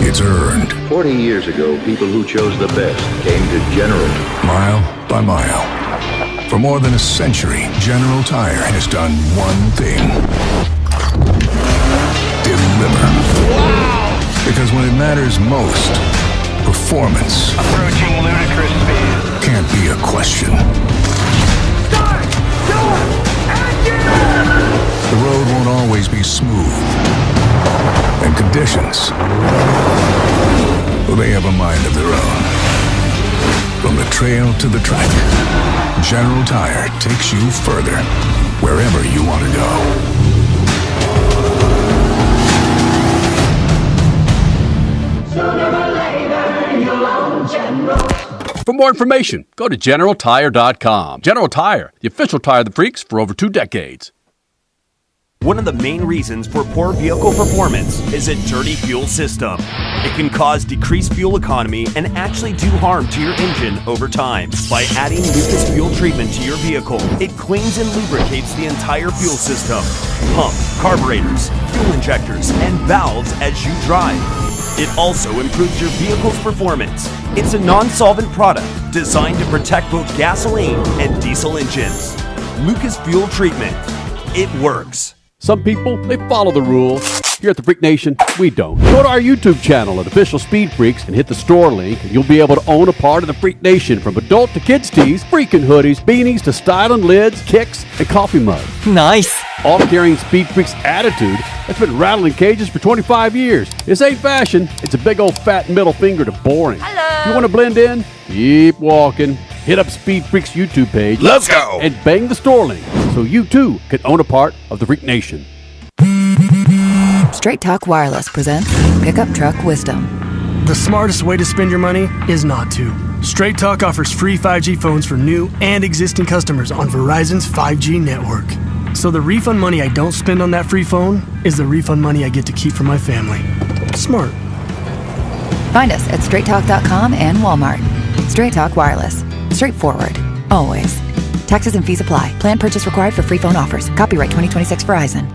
It's earned. 40 years ago, people who chose the best came to General. Mile by mile. For more than a century, General Tire has done one thing. Deliver. Wow! Because when it matters most, performance approaching ludicrous speed can't be a question. Start! Door! Engine! The road won't always be smooth. And conditions, well, they have a mind of their own. From the trail to the track, General Tire takes you further, wherever you want to go. For more information, go to GeneralTire.com. General Tire, the official tire of the freaks for over 2 decades. One of the main reasons for poor vehicle performance is a dirty fuel system. It can cause decreased fuel economy and actually do harm to your engine over time. By adding Lucas Fuel Treatment to your vehicle, it cleans and lubricates the entire fuel system, pump, carburetors, fuel injectors, and valves as you drive. It also improves your vehicle's performance. It's a non-solvent product designed to protect both gasoline and diesel engines. Lucas Fuel Treatment. It works. Some people, they follow the rules. Here at the Freak Nation, we don't. Go to our YouTube channel at Official Speed Freaks and hit the store link, and you'll be able to own a part of the Freak Nation, from adult to kids tees, freaking hoodies, beanies to styling lids, kicks, and coffee mugs. Nice. All carrying Speed Freaks attitude that's been rattling cages for 25 years. This ain't fashion. It's a big old fat middle finger to boring. Hello. If you want to blend in? Keep walking. Hit up Speed Freaks YouTube page. Let's go. And bang the store link so you too can own a part of the Freak Nation. Straight Talk Wireless presents Pickup Truck Wisdom. The smartest way to spend your money is not to. Straight Talk offers free 5G phones for new and existing customers on Verizon's 5G network. So the refund money I don't spend on that free phone is the refund money I get to keep for my family. Smart. Find us at straighttalk.com and Walmart. Straight Talk Wireless. Straightforward. Always. Taxes and fees apply. Plan purchase required for free phone offers. Copyright 2026 Verizon.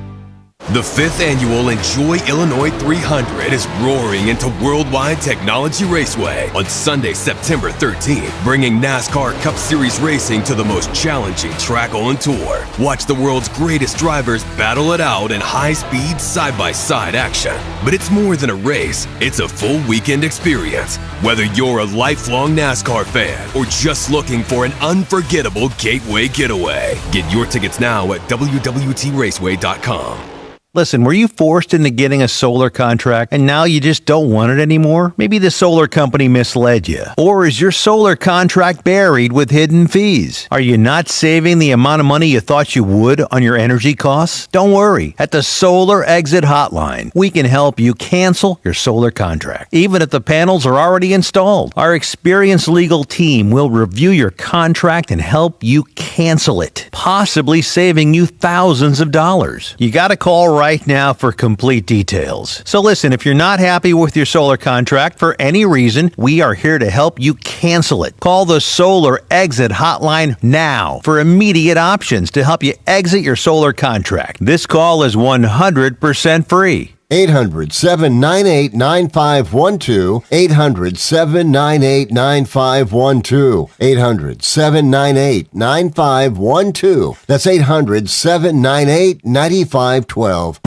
The 5th annual Enjoy Illinois 300 is roaring into Worldwide Technology Raceway on Sunday, September 13th, bringing NASCAR Cup Series racing to the most challenging track on tour. Watch the world's greatest drivers battle it out in high-speed, side-by-side action. But it's more than a race, it's a full weekend experience. Whether you're a lifelong NASCAR fan or just looking for an unforgettable gateway getaway, get your tickets now at WWTRaceway.com. Listen, were you forced into getting a solar contract and now you just don't want it anymore? Maybe the solar company misled you. Or is your solar contract buried with hidden fees? Are you not saving the amount of money you thought you would on your energy costs? Don't worry. At the Solar Exit Hotline, we can help you cancel your solar contract, even if the panels are already installed. Our experienced legal team will review your contract and help you cancel it, possibly saving you thousands of dollars. You got to call right now for complete details. So listen, if you're not happy with your solar contract for any reason, we are here to help you cancel it. Call the Solar Exit Hotline now for immediate options to help you exit your solar contract. This call is 100% free. 800-798-9512. 800-798-9512. 800-798-9512. That's 800-798-9512.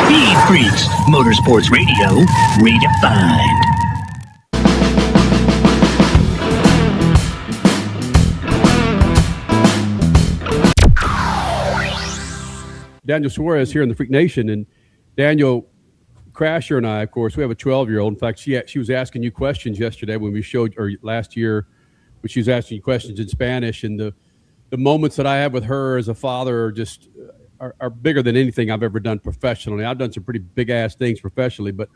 Speed Freaks, Motorsports Radio, redefined. Daniel Suarez here in the Freak Nation, and Daniel Crasher and I, of course, we have a 12-year-old. In fact, she was asking you questions yesterday when we showed, or last year, when she was asking you questions in Spanish, and the moments that I have with her as a father are just are bigger than anything I've ever done professionally. I've done some pretty big-ass things professionally, but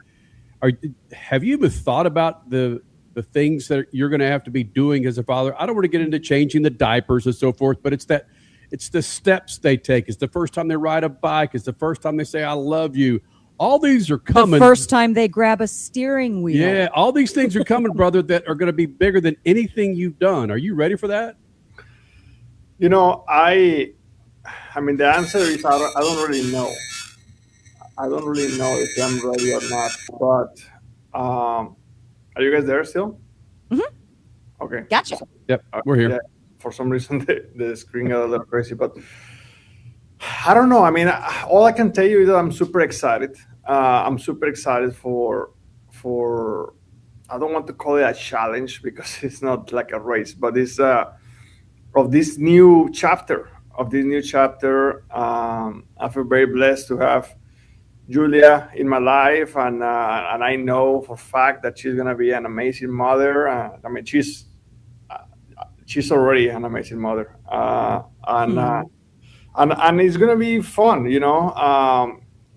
have you even thought about the things that you're going to have to be doing as a father? I don't want to get into changing the diapers and so forth, but it's the steps they take. It's the first time they ride a bike. It's the first time they say, I love you. All these are coming. The first time they grab a steering wheel. Yeah, all these things are coming, brother, that are going to be bigger than anything you've done. Are you ready for that? You know, I mean, the answer is I don't really know. I don't really know if I'm ready or not. But are you guys there still? Mm-hmm. Okay. Gotcha. Yep, we're here. Yeah, for some reason, the screen got a little crazy. But I don't know. I mean, all I can tell you is that I'm super excited. I'm super excited for I don't want to call it a challenge because it's not like a race, but it's of this new chapter. I feel very blessed to have Julia in my life, and I know for a fact that she's gonna be an amazing mother. I mean, she's she's already an amazing mother, and it's gonna be fun,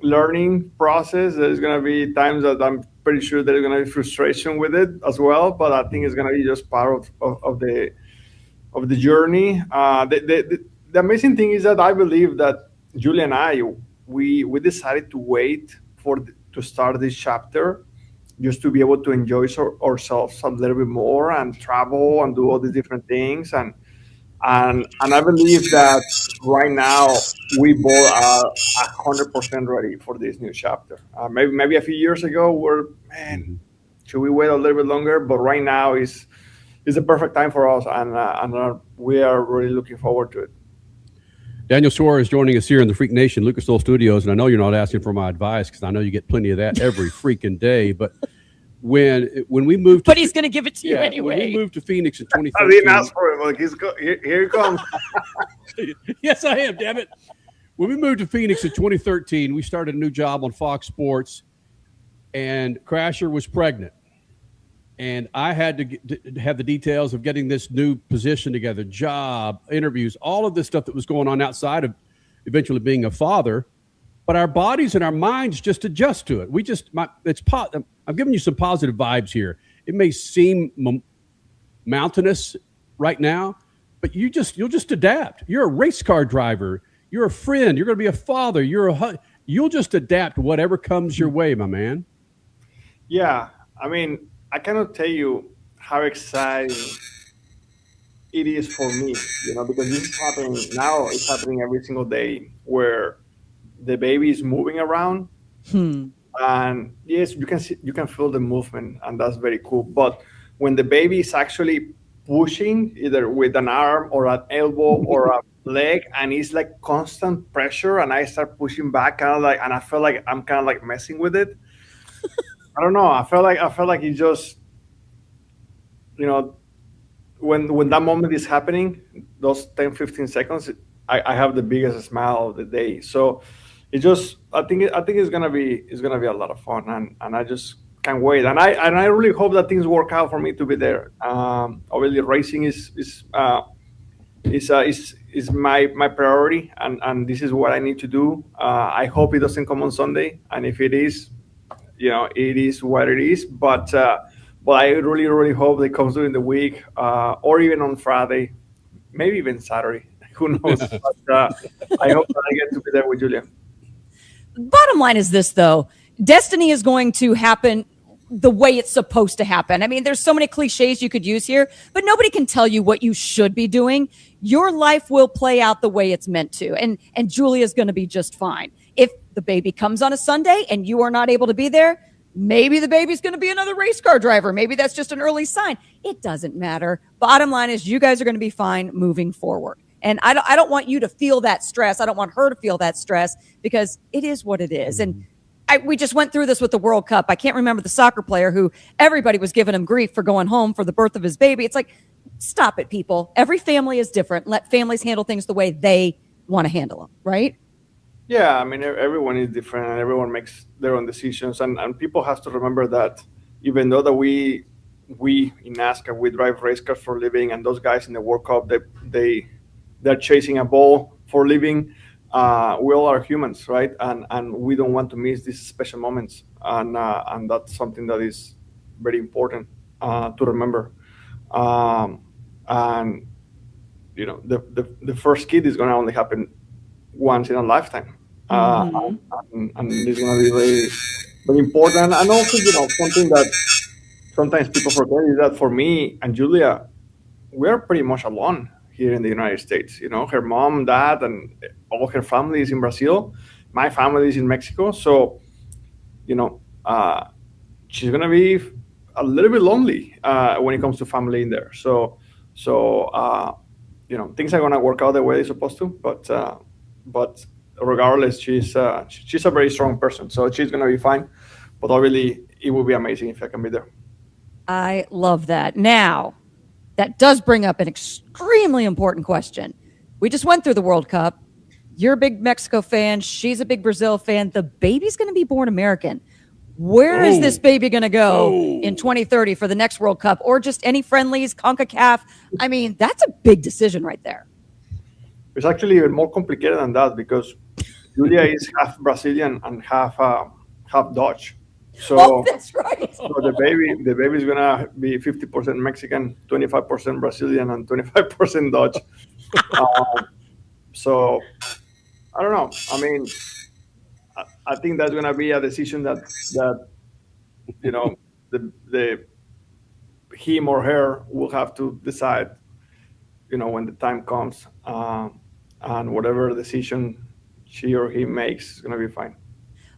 learning process. There's gonna be times that I'm pretty sure there's gonna be frustration with it as well, but I think it's gonna be just part of the journey. The amazing thing is that I believe that Julia and I, we decided to wait to start this chapter just to be able to enjoy ourselves a little bit more and travel and do all these different things. And I believe that right now we both are 100% ready for this new chapter. Maybe a few years ago, should we wait a little bit longer? But right now is the perfect time for us, and we are really looking forward to it. Daniel Suarez joining us here in the Freak Nation Lucas Oil Studios, and I know you're not asking for my advice because I know you get plenty of that every freaking day. But when we moved, but he's going to give it to you anyway. When we moved to Phoenix in 2013, I didn't ask for it. Like here he comes. Yes, I am. Damn it! When we moved to Phoenix in 2013, we started a new job on Fox Sports, and Crasher was pregnant. And I had to have the details of getting this new position together, job, interviews, all of this stuff that was going on outside of eventually being a father. But our bodies and our minds just adjust to it. I'm giving you some positive vibes here. It may seem mountainous right now, but you'll just adapt. You're a race car driver. You're a friend. You're going to be a father. You'll just adapt whatever comes your way, my man. Yeah, I mean, I cannot tell you how exciting it is for me, because this is happening now. It's happening every single day where the baby is moving around, and yes, you can feel the movement, and that's very cool. But when the baby is actually pushing, either with an arm or an elbow or a leg, and it's like constant pressure, and I start pushing back, and I feel like I'm kind of like messing with it. I don't know. I feel like it just, when that moment is happening, those 10, 15 seconds, I have the biggest smile of the day. So I think it's gonna be a lot of fun, and I just can't wait. And I really hope that things work out for me to be there. Obviously, racing is my priority, and this is what I need to do. I hope it doesn't come on Sunday, and if it is, it is what it is. But I really, really hope it comes during the week, or even on Friday, maybe even Saturday. Who knows? But I hope that I get to be there with Julia. Bottom line is this, though. Destiny is going to happen the way it's supposed to happen. I mean, there's so many cliches you could use here, but nobody can tell you what you should be doing. Your life will play out the way it's meant to, and Julia's going to be just fine. If the baby comes on a Sunday and you are not able to be there, maybe the baby's going to be another race car driver. Maybe that's just an early sign. It doesn't matter. Bottom line is you guys are going to be fine moving forward. And I don't want you to feel that stress. I don't want her to feel that stress, because it is what it is. And we just went through this with the World Cup. I can't remember the soccer player who everybody was giving him grief for going home for the birth of his baby. It's like, stop it, people. Every family is different. Let families handle things the way they want to handle them, right? Yeah, I mean, everyone is different, and everyone makes their own decisions. And people have to remember that even though that we in NASCAR, we drive race cars for a living, and those guys in the World Cup, they're chasing a ball for a living. We all are humans, right? And we don't want to miss these special moments. And that's something that is very important to remember. And the first kid is going to only happen once in a lifetime, and it's going to be very, very important. And also, something that sometimes people forget is that for me and Julia, we're pretty much alone here in the United States. Her mom, dad, and all her family is in Brazil. My family is in Mexico. So, she's going to be a little bit lonely when it comes to family in there. So things are going to work out the way they're supposed to. But regardless, she's a very strong person. So she's going to be fine. But obviously, it would be amazing if I can be there. I love that. Now, that does bring up an extremely important question. We just went through the World Cup. You're a big Mexico fan. She's a big Brazil fan. The baby's going to be born American. Where is this baby going to go in 2030 for the next World Cup, or just any friendlies, CONCACAF? I mean, that's a big decision right there. It's actually even more complicated than that because Julia is half Brazilian and half Dutch. So, that's right. So the baby is gonna be 50% Mexican, 25% Brazilian, and 25% Dutch. So I don't know. I mean, I think that's gonna be a decision that the him or her will have to decide. When the time comes, and whatever decision she or he makes is gonna be fine.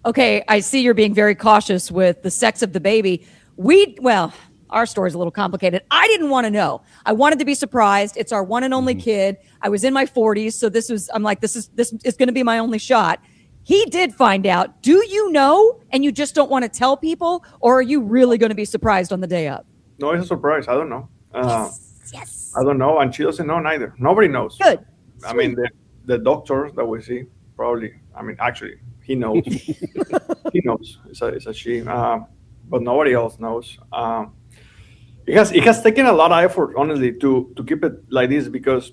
Okay, I see you're being very cautious with the sex of the baby. Our story's a little complicated. I didn't want to know. I wanted to be surprised. It's our one and only kid. I was in my 40s, so this is going to be my only shot. He did find out. Do you know, and you just don't want to tell people, or are you really going to be surprised on the day up? No, it's a surprise. I don't know. Yes. I don't know, and she doesn't know neither. Nobody knows. Good. I mean, the doctors that we see probably. I mean, actually, he knows. He knows. It's a she. But nobody else knows. It has taken a lot of effort, honestly, to keep it like this because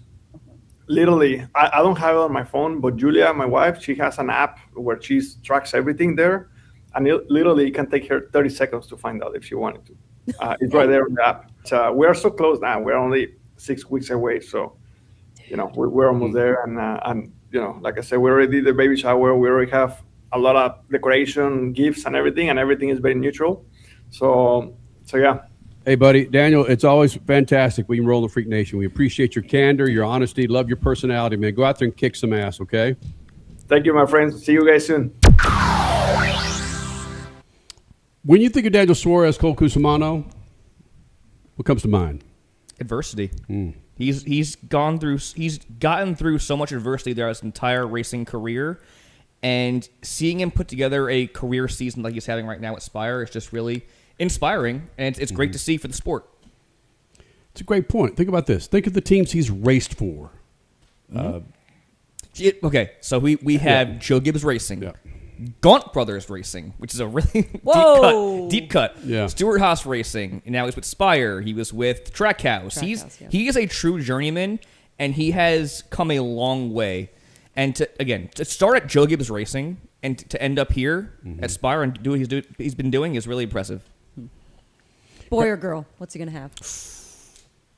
literally, I don't have it on my phone, but Julia, my wife, she has an app where she tracks everything there, and it literally can take her 30 seconds to find out if she wanted to. It's right there on the app. So we are so close now. We're only 6 weeks away, so we're almost there. And like I said, we already did the baby shower. We already have a lot of decoration, gifts, and everything is very neutral. So yeah. Hey, buddy, Daniel, it's always fantastic when you roll the Freak Nation. We appreciate your candor, your honesty, love your personality, man. Go out there and kick some ass, okay? Thank you, my friends. See you guys soon. When you think of Daniel Suarez, Cole Cusimano, what comes to mind? Adversity. He's gotten through so much adversity throughout his entire racing career, and seeing him put together a career season like he's having right now at Spire is just really inspiring, and it's great to see for the sport. It's a great point. Think about this. Think of the teams he's raced for. Okay, so we have Joe Gibbs Racing, Gaunt Brothers Racing, which is a really deep cut. Yeah. Stewart Haas Racing, and now he's with Spire. He was with Trackhouse. He is a true journeyman, and he has come a long way. And to start at Joe Gibbs Racing and to end up here at Spire and do what he's been doing is really impressive. Boy or girl? What's he going to have?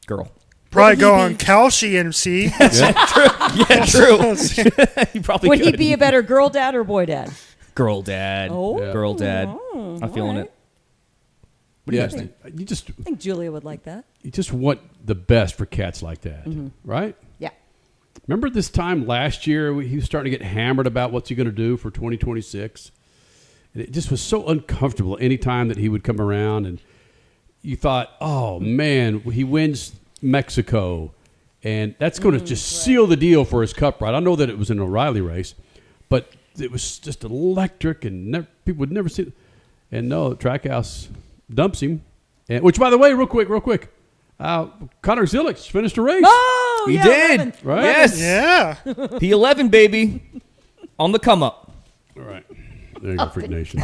Girl. Probably go on Kalshi and see. True. He probably Would he could. be a better girl dad or boy dad? Girl dad. Oh. Girl dad. I'm feeling it. What do you guys think? I think Julia would like that. You just want the best for cats like that, right? Yeah. Remember this time last year, he was starting to get hammered about what's he going to do for 2026? And it just was so uncomfortable any time that he would come around, and you thought, oh, man, he wins Mexico, and that's going to just seal the deal for his Cup ride. I know that it was an O'Reilly race, but it was just electric, and people would never see it. And no, Trackhouse dumps him. And, which, by the way, real quick, Connor Zillix finished a race. Oh, he yeah, did. 11. Right? Yes. Yeah. P11, baby. On the come up. All right. There you go, Freak Nation.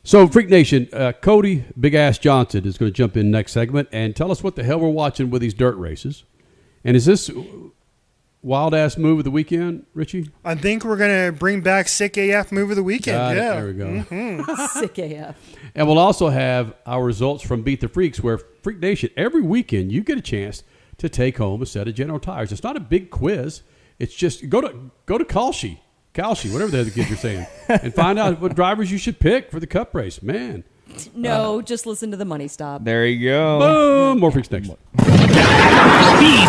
So, Freak Nation, Cody Big Ass Johnson is going to jump in next segment and tell us what the hell we're watching with these dirt races. And is this wild ass move of the weekend, Richie? I think we're going to bring back Sick AF move of the weekend. Got it. Yeah. There we go. Sick AF. And we'll also have our results from Beat the Freaks, where Freak Nation, every weekend you get a chance to take home a set of General Tires. It's not a big quiz. It's just go to Kalshi, whatever the other kids are saying, and find out what drivers you should pick for the Cup race. Man. No, just listen to the money stop. There you go. Boom. More Freaks next. Speed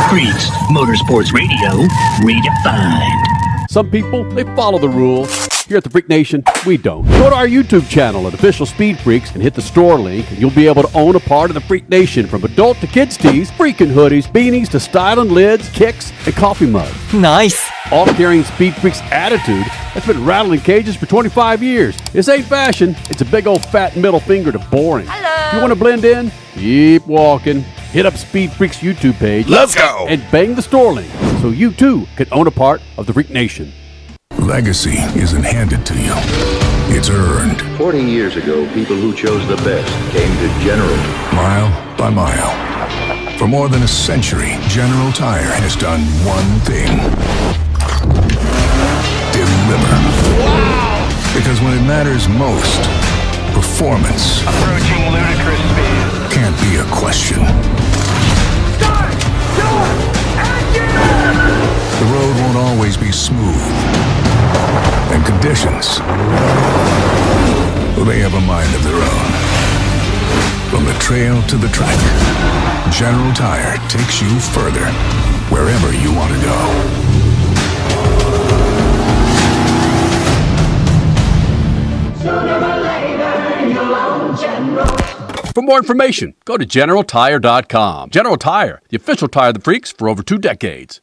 Freaks, Motorsports Radio, redefined. Some people, they follow the rules. Here at the Freak Nation, we don't. Go to our YouTube channel at Official Speed Freaks and hit the store link, and you'll be able to own a part of the Freak Nation, from adult to kids tees, freaking hoodies, beanies to styling lids, kicks, and coffee mugs. Nice. All carrying Speed Freaks attitude that's been rattling cages for 25 years. This ain't fashion. It's a big old fat middle finger to boring. Hello. If you want to blend in, keep walking. Hit up Speed Freaks YouTube page. Let's go. And bang the store link so you too can own a part of the Freak Nation. Legacy isn't handed to you. it's earned. 40 years ago, people who chose the best came to General. Mile by mile. For more than a century, General Tire has done one thing. Deliver. Wow! Because when it matters most, performance Approaching ludicrous speed. can't be a question. Start your engine! The road won't always be smooth. And conditions, well, they have a mind of their own. From the trail to the track, General Tire takes you further, wherever you want to go. Sooner or later, you'll own General. For more information, go to GeneralTire.com. General Tire, the official tire of the freaks for over 2 decades.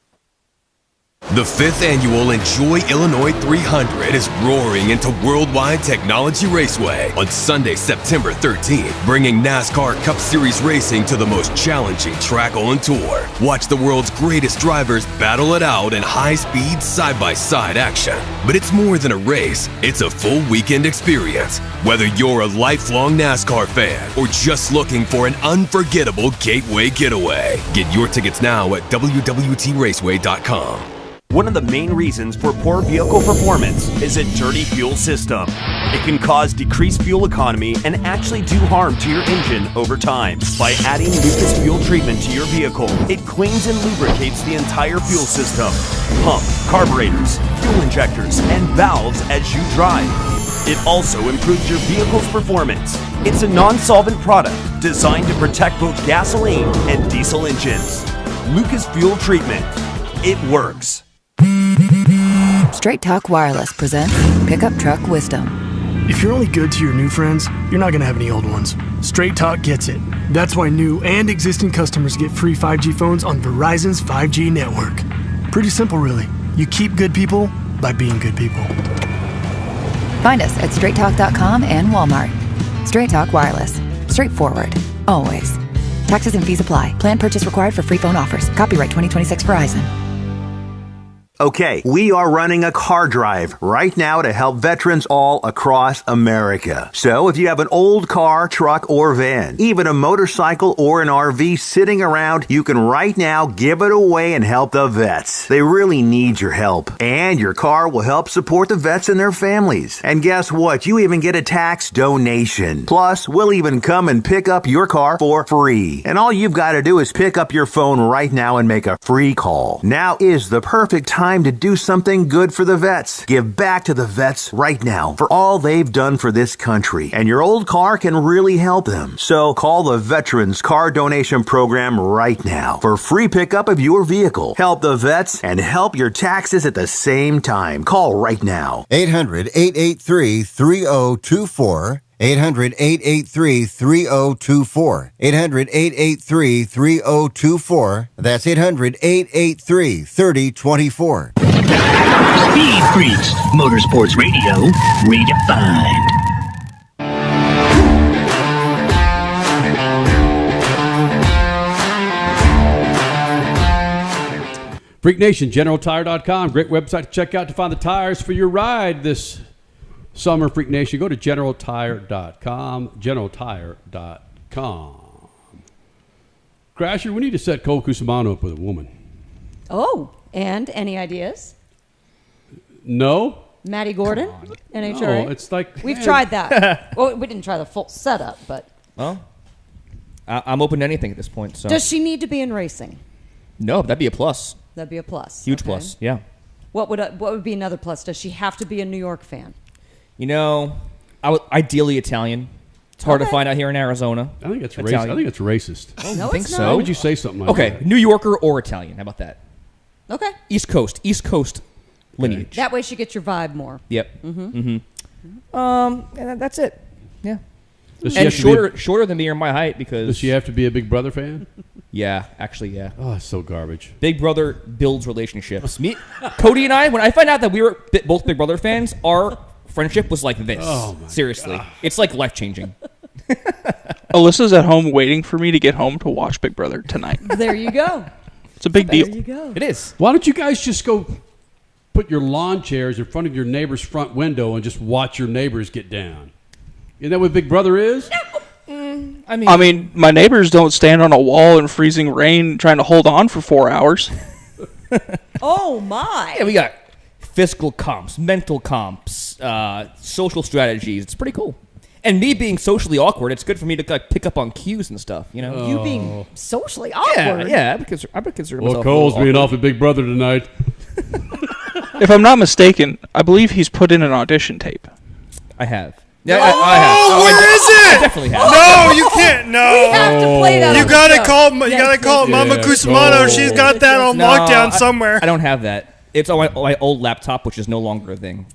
The 5th annual Enjoy Illinois 300 is roaring into Worldwide Technology Raceway on Sunday, September 13th, bringing NASCAR Cup Series racing to the most challenging track on tour. Watch the world's greatest drivers battle it out in high-speed, side-by-side action. But it's more than a race, it's a full weekend experience. Whether you're a lifelong NASCAR fan or just looking for an unforgettable gateway getaway, get your tickets now at WWTRaceway.com. One of the main reasons for poor vehicle performance is a dirty fuel system. It can cause decreased fuel economy and actually do harm to your engine over time. By adding Lucas fuel treatment to your vehicle, it cleans and lubricates the entire fuel system, pump, carburetors, fuel injectors, and valves as you drive. It also improves your vehicle's performance. It's a non-solvent product designed to protect both gasoline and diesel engines. Lucas Fuel Treatment. It works. Straight Talk Wireless presents Pickup Truck Wisdom. If you're only good to your new friends, you're not going to have any old ones. Straight Talk gets it. That's why new and existing customers get free 5G phones on Verizon's 5G network. Pretty simple, really. You keep good people by being good people. Find us at straighttalk.com and Walmart. Straight Talk Wireless. Straightforward. Always. Taxes and fees apply. Plan purchase required for free phone offers. Copyright 2026 Verizon. Okay, we are running a car drive right now to help veterans all across America. So if you have an old car, truck, or van, even a motorcycle or an RV sitting around, you can right now give it away and help the vets. They really need your help. And your car will help support the vets and their families. And guess what? You even get a tax donation. Plus, we'll even come and pick up your car for free. And all you've got to do is pick up your phone right now and make a free call. Now is the perfect time to do something good for the vets. Give back to the vets right now for all they've done for this country. And your old car can really help them. So call the Veterans Car Donation Program right now for free pickup of your vehicle. Help the vets and help your taxes at the same time. Call right now. 800-883-3024. 800-883-3024. 800-883-3024. That's 800-883-3024. Speed Freaks, Motorsports Radio, redefined. Freak Nation, GeneralTire.com. Great website to check out to find the tires for your ride this summer. Freak Nation, go to GeneralTire.com. GeneralTire.com. Crasher, we need to set Cole Cusimano up with a woman. Oh, and any ideas? No. Matty Gordon, NHRA. No, it's like we've tried that. Well, we didn't try the full setup, but Well, I'm open to anything at this point. So does she need to be in racing? No, that'd be a plus. That'd be a plus. Huge Okay. plus. Yeah. What would be another plus? Does she have to be a New York fan? You know, ideally Italian. It's hard to Okay. find out here in Arizona. I think it's Italian. racist. I think it's racist. Oh, No, you think it's so? not. Why would you say something like that? Okay, New Yorker or Italian. How about that? Okay. East Coast lineage. That way she gets your vibe more. Yep. Mm-hmm. And that's it. Yeah. Does she And have to be shorter than me or my height because. Does she have to be a Big Brother fan? Yeah, actually, yeah. Oh, it's so garbage. Big Brother builds relationships. Cody and I, when I found out that we were both Big Brother fans, our friendship was like this. Oh, my Seriously. God. It's like life-changing. Alyssa's at home waiting for me to get home to watch Big Brother tonight. There you go. It's a big deal. There you go. It is. Why don't you guys just go put your lawn chairs in front of your neighbor's front window and just watch your neighbors get down. Isn't that what Big Brother is? I mean, my neighbors don't stand on a wall in freezing rain trying to hold on for 4 hours. Oh my! Yeah, we got physical comps, mental comps, social strategies. It's pretty cool. And me being socially awkward, it's good for me to like pick up on cues and stuff. You know, You being socially awkward. Yeah. I would consider Well, myself. Cole's being awful Big Brother tonight. If I'm not mistaken, I believe he's put in an audition tape. I have. Yeah, Oh, I have. where is I it? definitely have. No, you can't. No. We have to play that. You on gotta the show. call. You Yes, gotta call yes, Mama yes. Cusimano. Oh. She's got that on No, lockdown somewhere. I don't have that. It's on my old laptop, which is no longer a thing.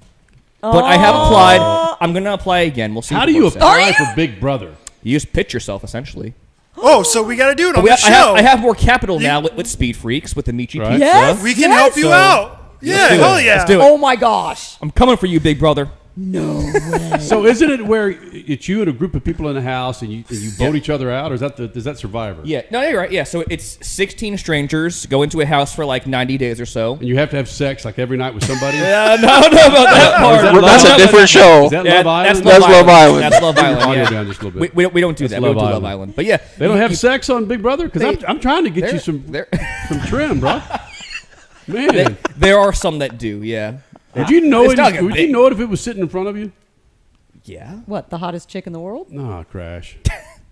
But I have applied. I'm gonna apply again. We'll see. How what do the you board says. apply for Big Brother? You just pitch yourself, essentially. Oh, so we got to do it on But the show. I have more capital now with SpeedFreaks, with the Michi Right. Pizza. Yes. we can help you So, out. Yeah, do it. hell yeah. Let's do it. Oh my gosh! I'm coming for you, Big Brother. No way. So isn't it where it's you and a group of people in the house and you vote each other out, or is that Survivor? Yeah, no, you're right. Yeah, so it's 16 strangers go into a house for like 90 days or so. And you have to have sex like every night with somebody? No, about that part. That's a different show. Is that Yeah, Love Island? That's Love Island. That's Love Turn your Island. audio Yeah. down just a little bit. We don't do that. We don't do Love Island. But yeah, They don't have sex on Big Brother? Because They- I'm trying to get you some trim, bro. Man. There are some that do. Yeah. Would you know It's it? not gonna Would be- you know it if it was sitting in front of you? Yeah. What? The hottest chick in the world? No, Crash.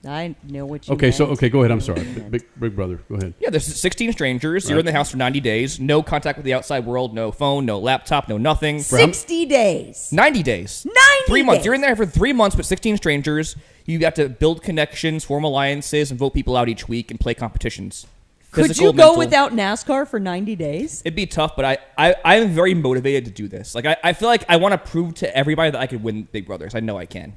I know what you. Okay, meant. go ahead. I'm sorry, Big Brother. Go ahead. Yeah, there's 16 strangers. You're in the house for 90 days. No contact with the outside world. No phone. No laptop. No nothing. 60 days. 90 days. 90 3 months. days. You're in there for 3 months with 16 strangers. You have to build connections, form alliances, and vote people out each week and play competitions. Could Physical, you go mental. without NASCAR for 90 days? It'd be tough, but I'm very motivated to do this. Like I feel like I want to prove to everybody that I could win Big Brothers. I know I can.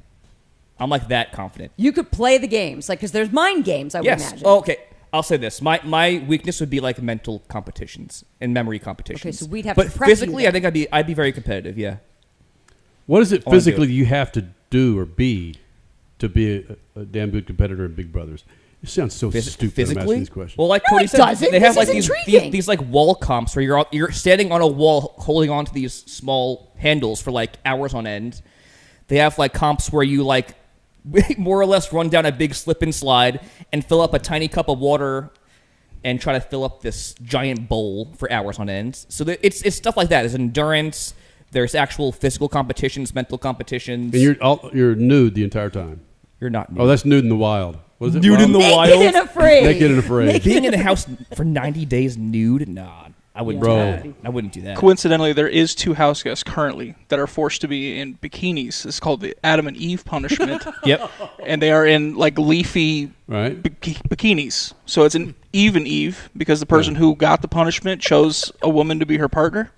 I'm like that confident. You could play the games, like because there's mind games. I would imagine. Oh, okay. I'll say this. My weakness would be like mental competitions and memory competitions. Okay, so we'd have but to prep you physically, then. I think I'd be very competitive. Yeah. What is it I wanna do physically it. you have to do or be to be a damn good competitor in Big Brothers? It sounds so stupid. I'm asking Physically, these questions. well, like No, Cody it said, doesn't. they have This like is these intriguing. like wall comps where you're standing on a wall holding on to these small handles for like hours on end. They have like comps where you like more or less run down a big slip and slide and fill up a tiny cup of water and try to fill up this giant bowl for hours on end. So it's stuff like that. There's endurance. There's actual physical competitions, mental competitions. And you're nude the entire time. You're not nude. Oh, that's nude in the wild. What is it? Nude in the Naked wild. and afraid. Naked and afraid. Being in the house for 90 days nude? Nah, I wouldn't do Bro. that. I wouldn't do that. Coincidentally, there is 2 house guests currently that are forced to be in bikinis. It's called the Adam and Eve punishment. Yep. And they are in like leafy Right. bikinis. So it's an even Eve because the person who got the punishment chose a woman to be her partner.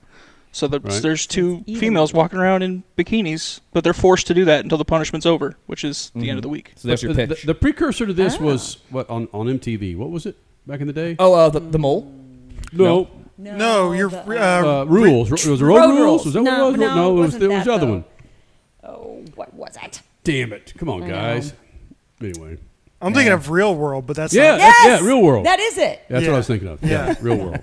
So there's 2 females walking around in bikinis, but they're forced to do that until the punishment's over, which is the end of the week. So there's your The, pitch. the precursor to this was what on MTV? What was it back in the day? Oh, the mole? No. No, you're Rules. Was it Road Rules? Was that what it was? No, it was wasn't the that, other though. one. Oh, what was it? Damn it! Come on, I know. guys. Anyway. I'm thinking of Real World, but that's Yeah, not. that's Real World. That is it. That's Yeah. what I was thinking of. Yeah. Real World.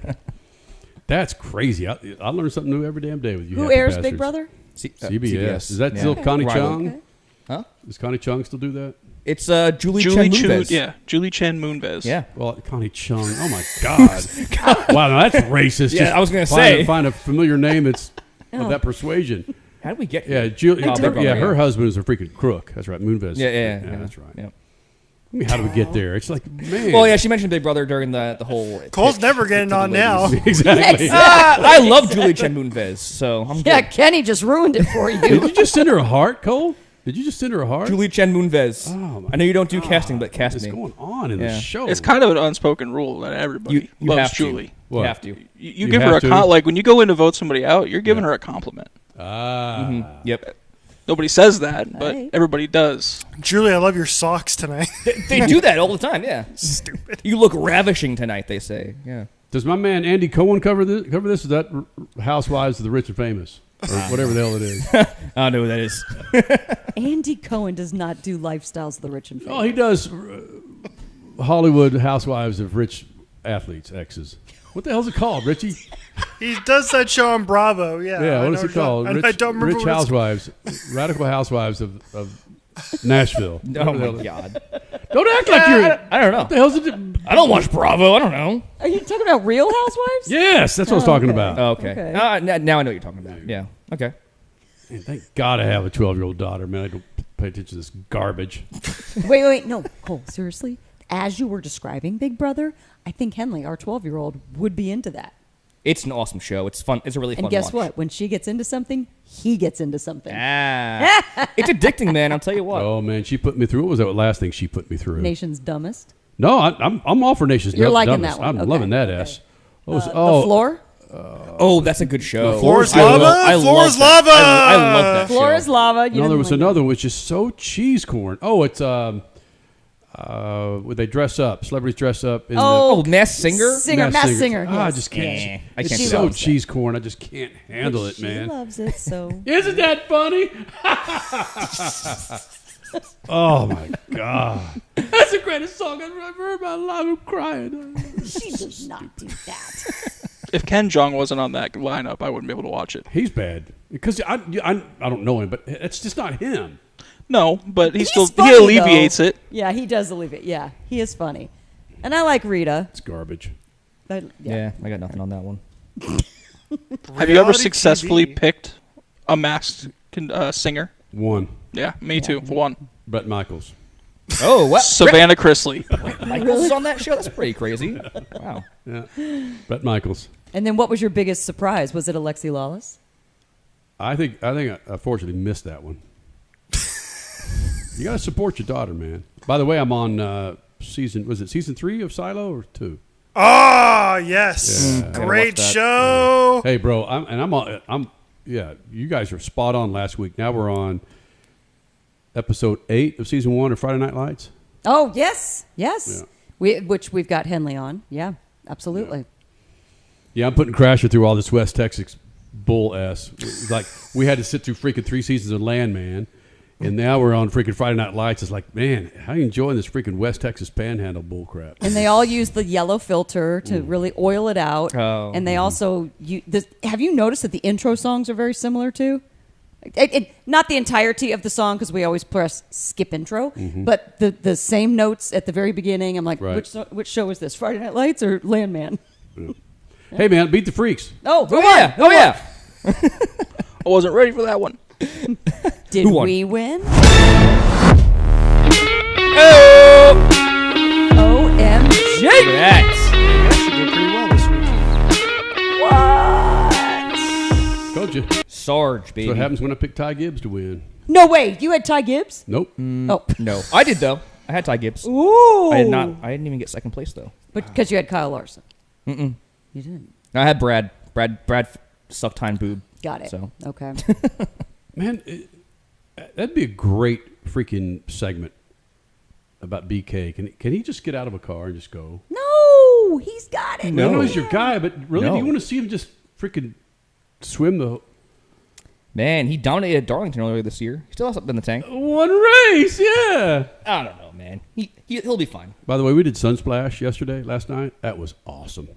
That's crazy. I learn something new every damn day with you. Who happy airs bastards. Big Brother? CBS. Is that Yeah. still Connie Riley. Chung? Okay. Huh? Does Connie Chung still do that? It's Julie Chen Moonves. Yeah, Julie Chen Moonves. Yeah. Well, Connie Chung. Oh my God! Wow, now that's racist. Yeah, Just I was gonna say. find a familiar name that's Oh. of that persuasion. How did we get here? Yeah, Julie. Oh, Big Brother, yeah, her yeah. husband is a freaking crook. That's right, Moonves. Yeah, that's right. Yeah. I mean, how do we get there? It's like, man. Well, yeah, she mentioned Big Brother during the whole. Cole's never getting on now. Exactly. I love Julie Chen Moonves, so I'm Yeah, good. Kenny just ruined it for Did you. you just send her a heart, Cole? Did you just send her a heart? Julie Chen Moonves. Oh, my I know you don't do casting, but cast What's me. going on in Yeah. the show? It's kind of an unspoken rule that everybody You loves have to. Julie. What? You have to. You give her have a to? like when you go in to vote somebody out, you're giving her a compliment. Yep. Nobody says that, but Hey. everybody does. Julie, I love your socks tonight. They do that all the time. Yeah. Stupid. You look ravishing tonight. They say. Yeah. Does my man Andy Cohen cover this? Is that Housewives of the Rich and Famous? Or whatever the hell it is. I don't know who that is. Andy Cohen does not do Lifestyles of the Rich and Famous. Oh, he does Hollywood Housewives of Rich athletes, exes. What the hell's it called, Richie? He does that show on Bravo. Yeah. Yeah, what is it called? I don't remember Rich what Housewives, Radical Housewives of Nashville. Oh my God! Don't act like you're. I don't know. What the hell's it? I don't watch Bravo. I don't know. Are you talking about Real Housewives? Yes, that's what I was talking about. Oh, okay. Now I know what you're talking about. Yeah. Okay. Man, thank God I have a 12-year-old daughter, man. I don't pay attention to this garbage. Wait. No, Cole, seriously? As you were describing Big Brother, I think Henley, our 12-year-old, would be into that. It's an awesome show. It's fun. It's a really fun And guess watch. what? When she gets into something, he gets into something. It's addicting, man. I'll tell you what. Oh, man, she put me through. What was that last thing she put me through? Nation's Dumbest. No, I'm all for Nation's You're liking Dumbest. that one. I'm Okay. loving that ass. The Floor? Oh, that's a good show. The Floor is Lava? I Floor love is that. Lava! I love that Floor show. is Lava. No, there was another one which is so cheese corn. Oh, it's where they dress up. Celebrities dress up. In Masked Singer? Masked Singer. I Yes. just can't. I can't It's do so that. cheese corn. I just can't handle it, She man. loves it, so. Isn't that funny? Oh my God. That's the greatest song I've ever heard in my life. I'm crying. She does not do that. If Ken Jeong wasn't on that lineup, I wouldn't be able to watch it. He's bad. Because I don't know him, but it's just not him. No, but he funny, alleviates though. it. Yeah, he does alleviate. Yeah, he is funny. And I like Rita. It's garbage. Yeah, I got nothing on that one. Have you ever Reality successfully TV. picked a masked singer? One. Yeah, me too. One. Brett Michaels. Oh, what? Savannah Chrisley. Michaels is on that show? That's pretty crazy. Wow. Yeah. Brett Michaels. And then what was your biggest surprise? Was it Alexi Lawless? I think I unfortunately missed that one. You got to support your daughter, man. By the way, I'm on season 3 of Silo or 2? Oh, yes. Yeah. Great show. Hey, bro, I'm you guys are spot on last week. Now we're on episode 8 of season 1 of Friday Night Lights. Oh, yes. Yeah. Which we've got Henley on. Yeah, absolutely. Yeah, I'm putting Crasher through all this West Texas bull ass. Like, we had to sit through freaking 3 seasons of Landman, and now we're on freaking Friday Night Lights. It's like, man, how are you enjoying this freaking West Texas panhandle bull crap? And they all use the yellow filter to really oil it out. Oh. And they also have you noticed that the intro songs are very similar too? Not the entirety of the song because we always press skip intro, but the same notes at the very beginning. I'm like, Right. which show is this? Friday Night Lights or Landman? Yeah. Hey, man, beat the freaks. Oh, who won? Yeah. Oh, yeah. I wasn't ready for that one. Did Who won? we win? OMG! Yes. She did pretty well this week. What? Told you. Sarge, That's baby. what happens when I pick Ty Gibbs to win. No way. You had Ty Gibbs? Nope. Oh, No. I did, though. I had Ty Gibbs. ooh! I did not. I didn't even get second place, though. But because you had Kyle Larson. Mm-mm. You didn't. I had Brad sucked time boob. Got it. So. Okay. Man, that'd be a great freaking segment about BK. Can he just get out of a car and just go? No, he's got it. I know he's your guy, but really, No. do you want to see him just freaking swim the Man, he dominated Darlington earlier this year. He still has something in the tank. one race? Yeah. I don't know, man. He'll be fine. By the way, we did Sunsplash last night. That was awesome.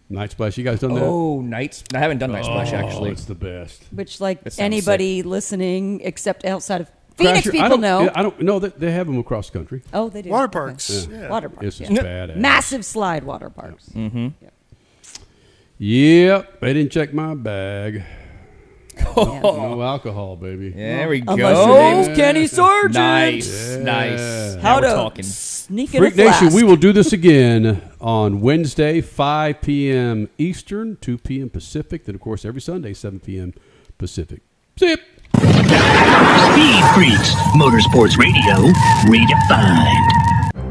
Night Splash, you guys done that? Oh, Nights. I haven't done Night Splash, actually. It's the best. Which, like, That sounds anybody listening, except outside of Phoenix Crasher, people know. I don't know that they have them across the country. Oh, they do. Water Okay. parks. Yeah. Yeah. Water parks. This is yeah. badass. Massive slide water parks. Mm-hmm. Yep, they didn't check my bag. No alcohol, baby. There we go. Unless your name's Kenny Sargent. Nice. Yeah. Nice. How Now we're to talking. sneak in Freak a flask. Nation, we will do this again on Wednesday, 5 p.m. Eastern, 2 p.m. Pacific. Then, of course, every Sunday, 7 p.m. Pacific. Zip. Speed Freaks, Motorsports Radio, redefined.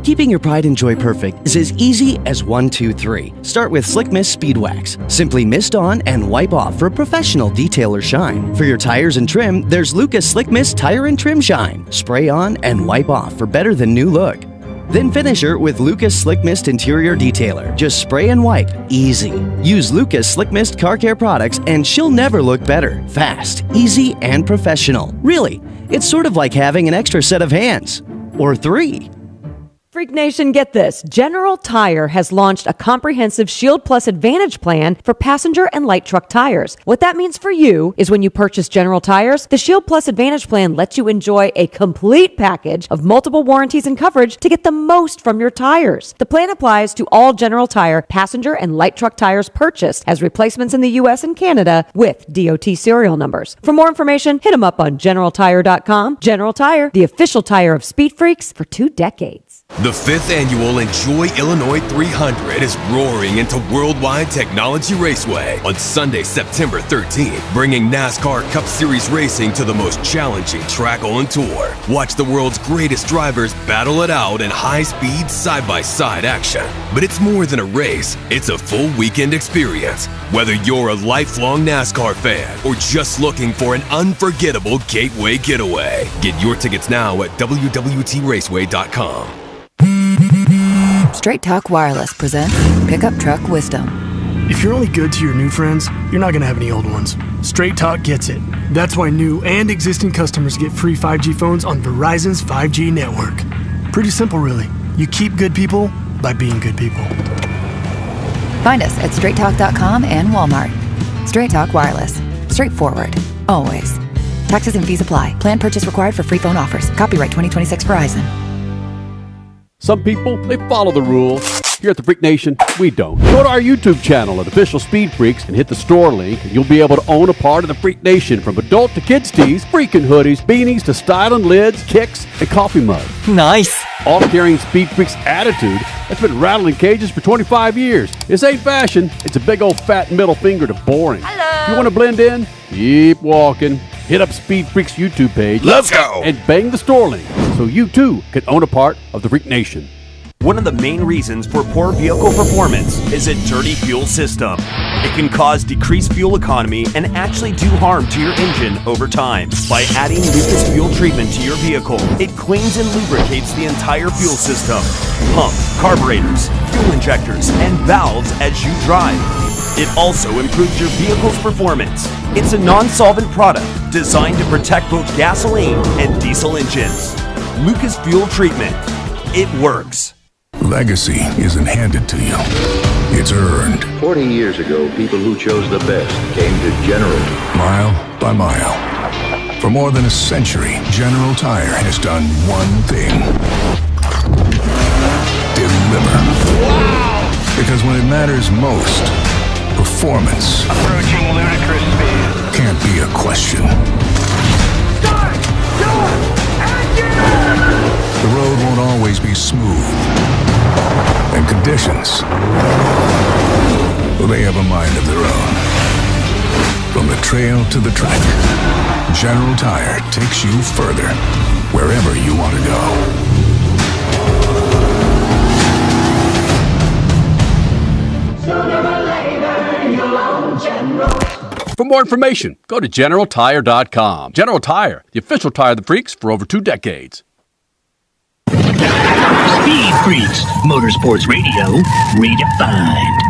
Keeping your pride and joy perfect is as easy as 1, 2, 3. Start with Slick Mist Speed Wax. Simply mist on and wipe off for a professional detailer shine. For your tires and trim, there's Lucas Slick Mist Tire and Trim Shine. Spray on and wipe off for better than new look. Then finish her with Lucas Slick Mist Interior Detailer. Just spray and wipe. Easy. Use Lucas Slick Mist Car Care products and she'll never look better. Fast, easy, and professional. Really, it's sort of like having an extra set of hands. Or 3. Freak Nation, get this. General Tire has launched a comprehensive Shield Plus Advantage plan for passenger and light truck tires. What that means for you is when you purchase General Tires, the Shield Plus Advantage plan lets you enjoy a complete package of multiple warranties and coverage to get the most from your tires. The plan applies to all General Tire passenger and light truck tires purchased as replacements in the U.S. and Canada with DOT serial numbers. For more information, hit them up on GeneralTire.com. General Tire, the official tire of SpeedFreaks for 2 decades. The 5th annual Enjoy Illinois 300 is roaring into Worldwide Technology Raceway on Sunday, September 13th, bringing NASCAR Cup Series racing to the most challenging track on tour. Watch the world's greatest drivers battle it out in high-speed, side-by-side action. But it's more than a race, it's a full weekend experience. Whether you're a lifelong NASCAR fan or just looking for an unforgettable gateway getaway, get your tickets now at WWTRaceway.com. Straight Talk Wireless presents Pickup Truck Wisdom. If you're only good to your new friends, you're not going to have any old ones. Straight Talk gets it. That's why new and existing customers get free 5G phones on Verizon's 5G network. Pretty simple, really. You keep good people by being good people. Find us at straighttalk.com and Walmart. Straight Talk Wireless. Straightforward. Always. Taxes and fees apply. Plan purchase required for free phone offers. Copyright 2026 Verizon. Some people, they follow the rules. Here at the Freak Nation, we don't. Go to our YouTube channel at Official Speed Freaks and hit the store link, and you'll be able to own a part of the Freak Nation, from adult to kids tees, freaking hoodies, beanies to styling lids, kicks, and coffee mugs. Nice. All carrying Speed Freaks attitude that's been rattling cages for 25 years. This ain't fashion. It's a big old fat middle finger to boring. Hello. You want to blend in? Keep walking. Hit up Speed Freaks YouTube page. Let's go. And bang the store link so you too can own a part of the Freak Nation. One of the main reasons for poor vehicle performance is a dirty fuel system. It can cause decreased fuel economy and actually do harm to your engine over time. By adding Lucas Fuel Treatment to your vehicle, it cleans and lubricates the entire fuel system, pump, carburetors, fuel injectors, and valves as you drive. It also improves your vehicle's performance. It's a non-solvent product designed to protect both gasoline and diesel engines. Lucas Fuel Treatment. It works. Legacy isn't handed to you. It's earned. 40 years ago, people who chose the best came to General. Mile by mile. For more than a century, General Tire has done one thing. Deliver. Wow! Because when it matters most, performance approaching ludicrous speed can't be a question. Start your engine! The road won't always be smooth. And conditions, well, they have a mind of their own. From the trail to the track, General Tire takes you further, wherever you want to go. Sooner or later, you'll own General. For more information, go to GeneralTire.com. General Tire, the official tire of the freaks for over 2 decades. Speed Freaks, Motorsports Radio, redefined.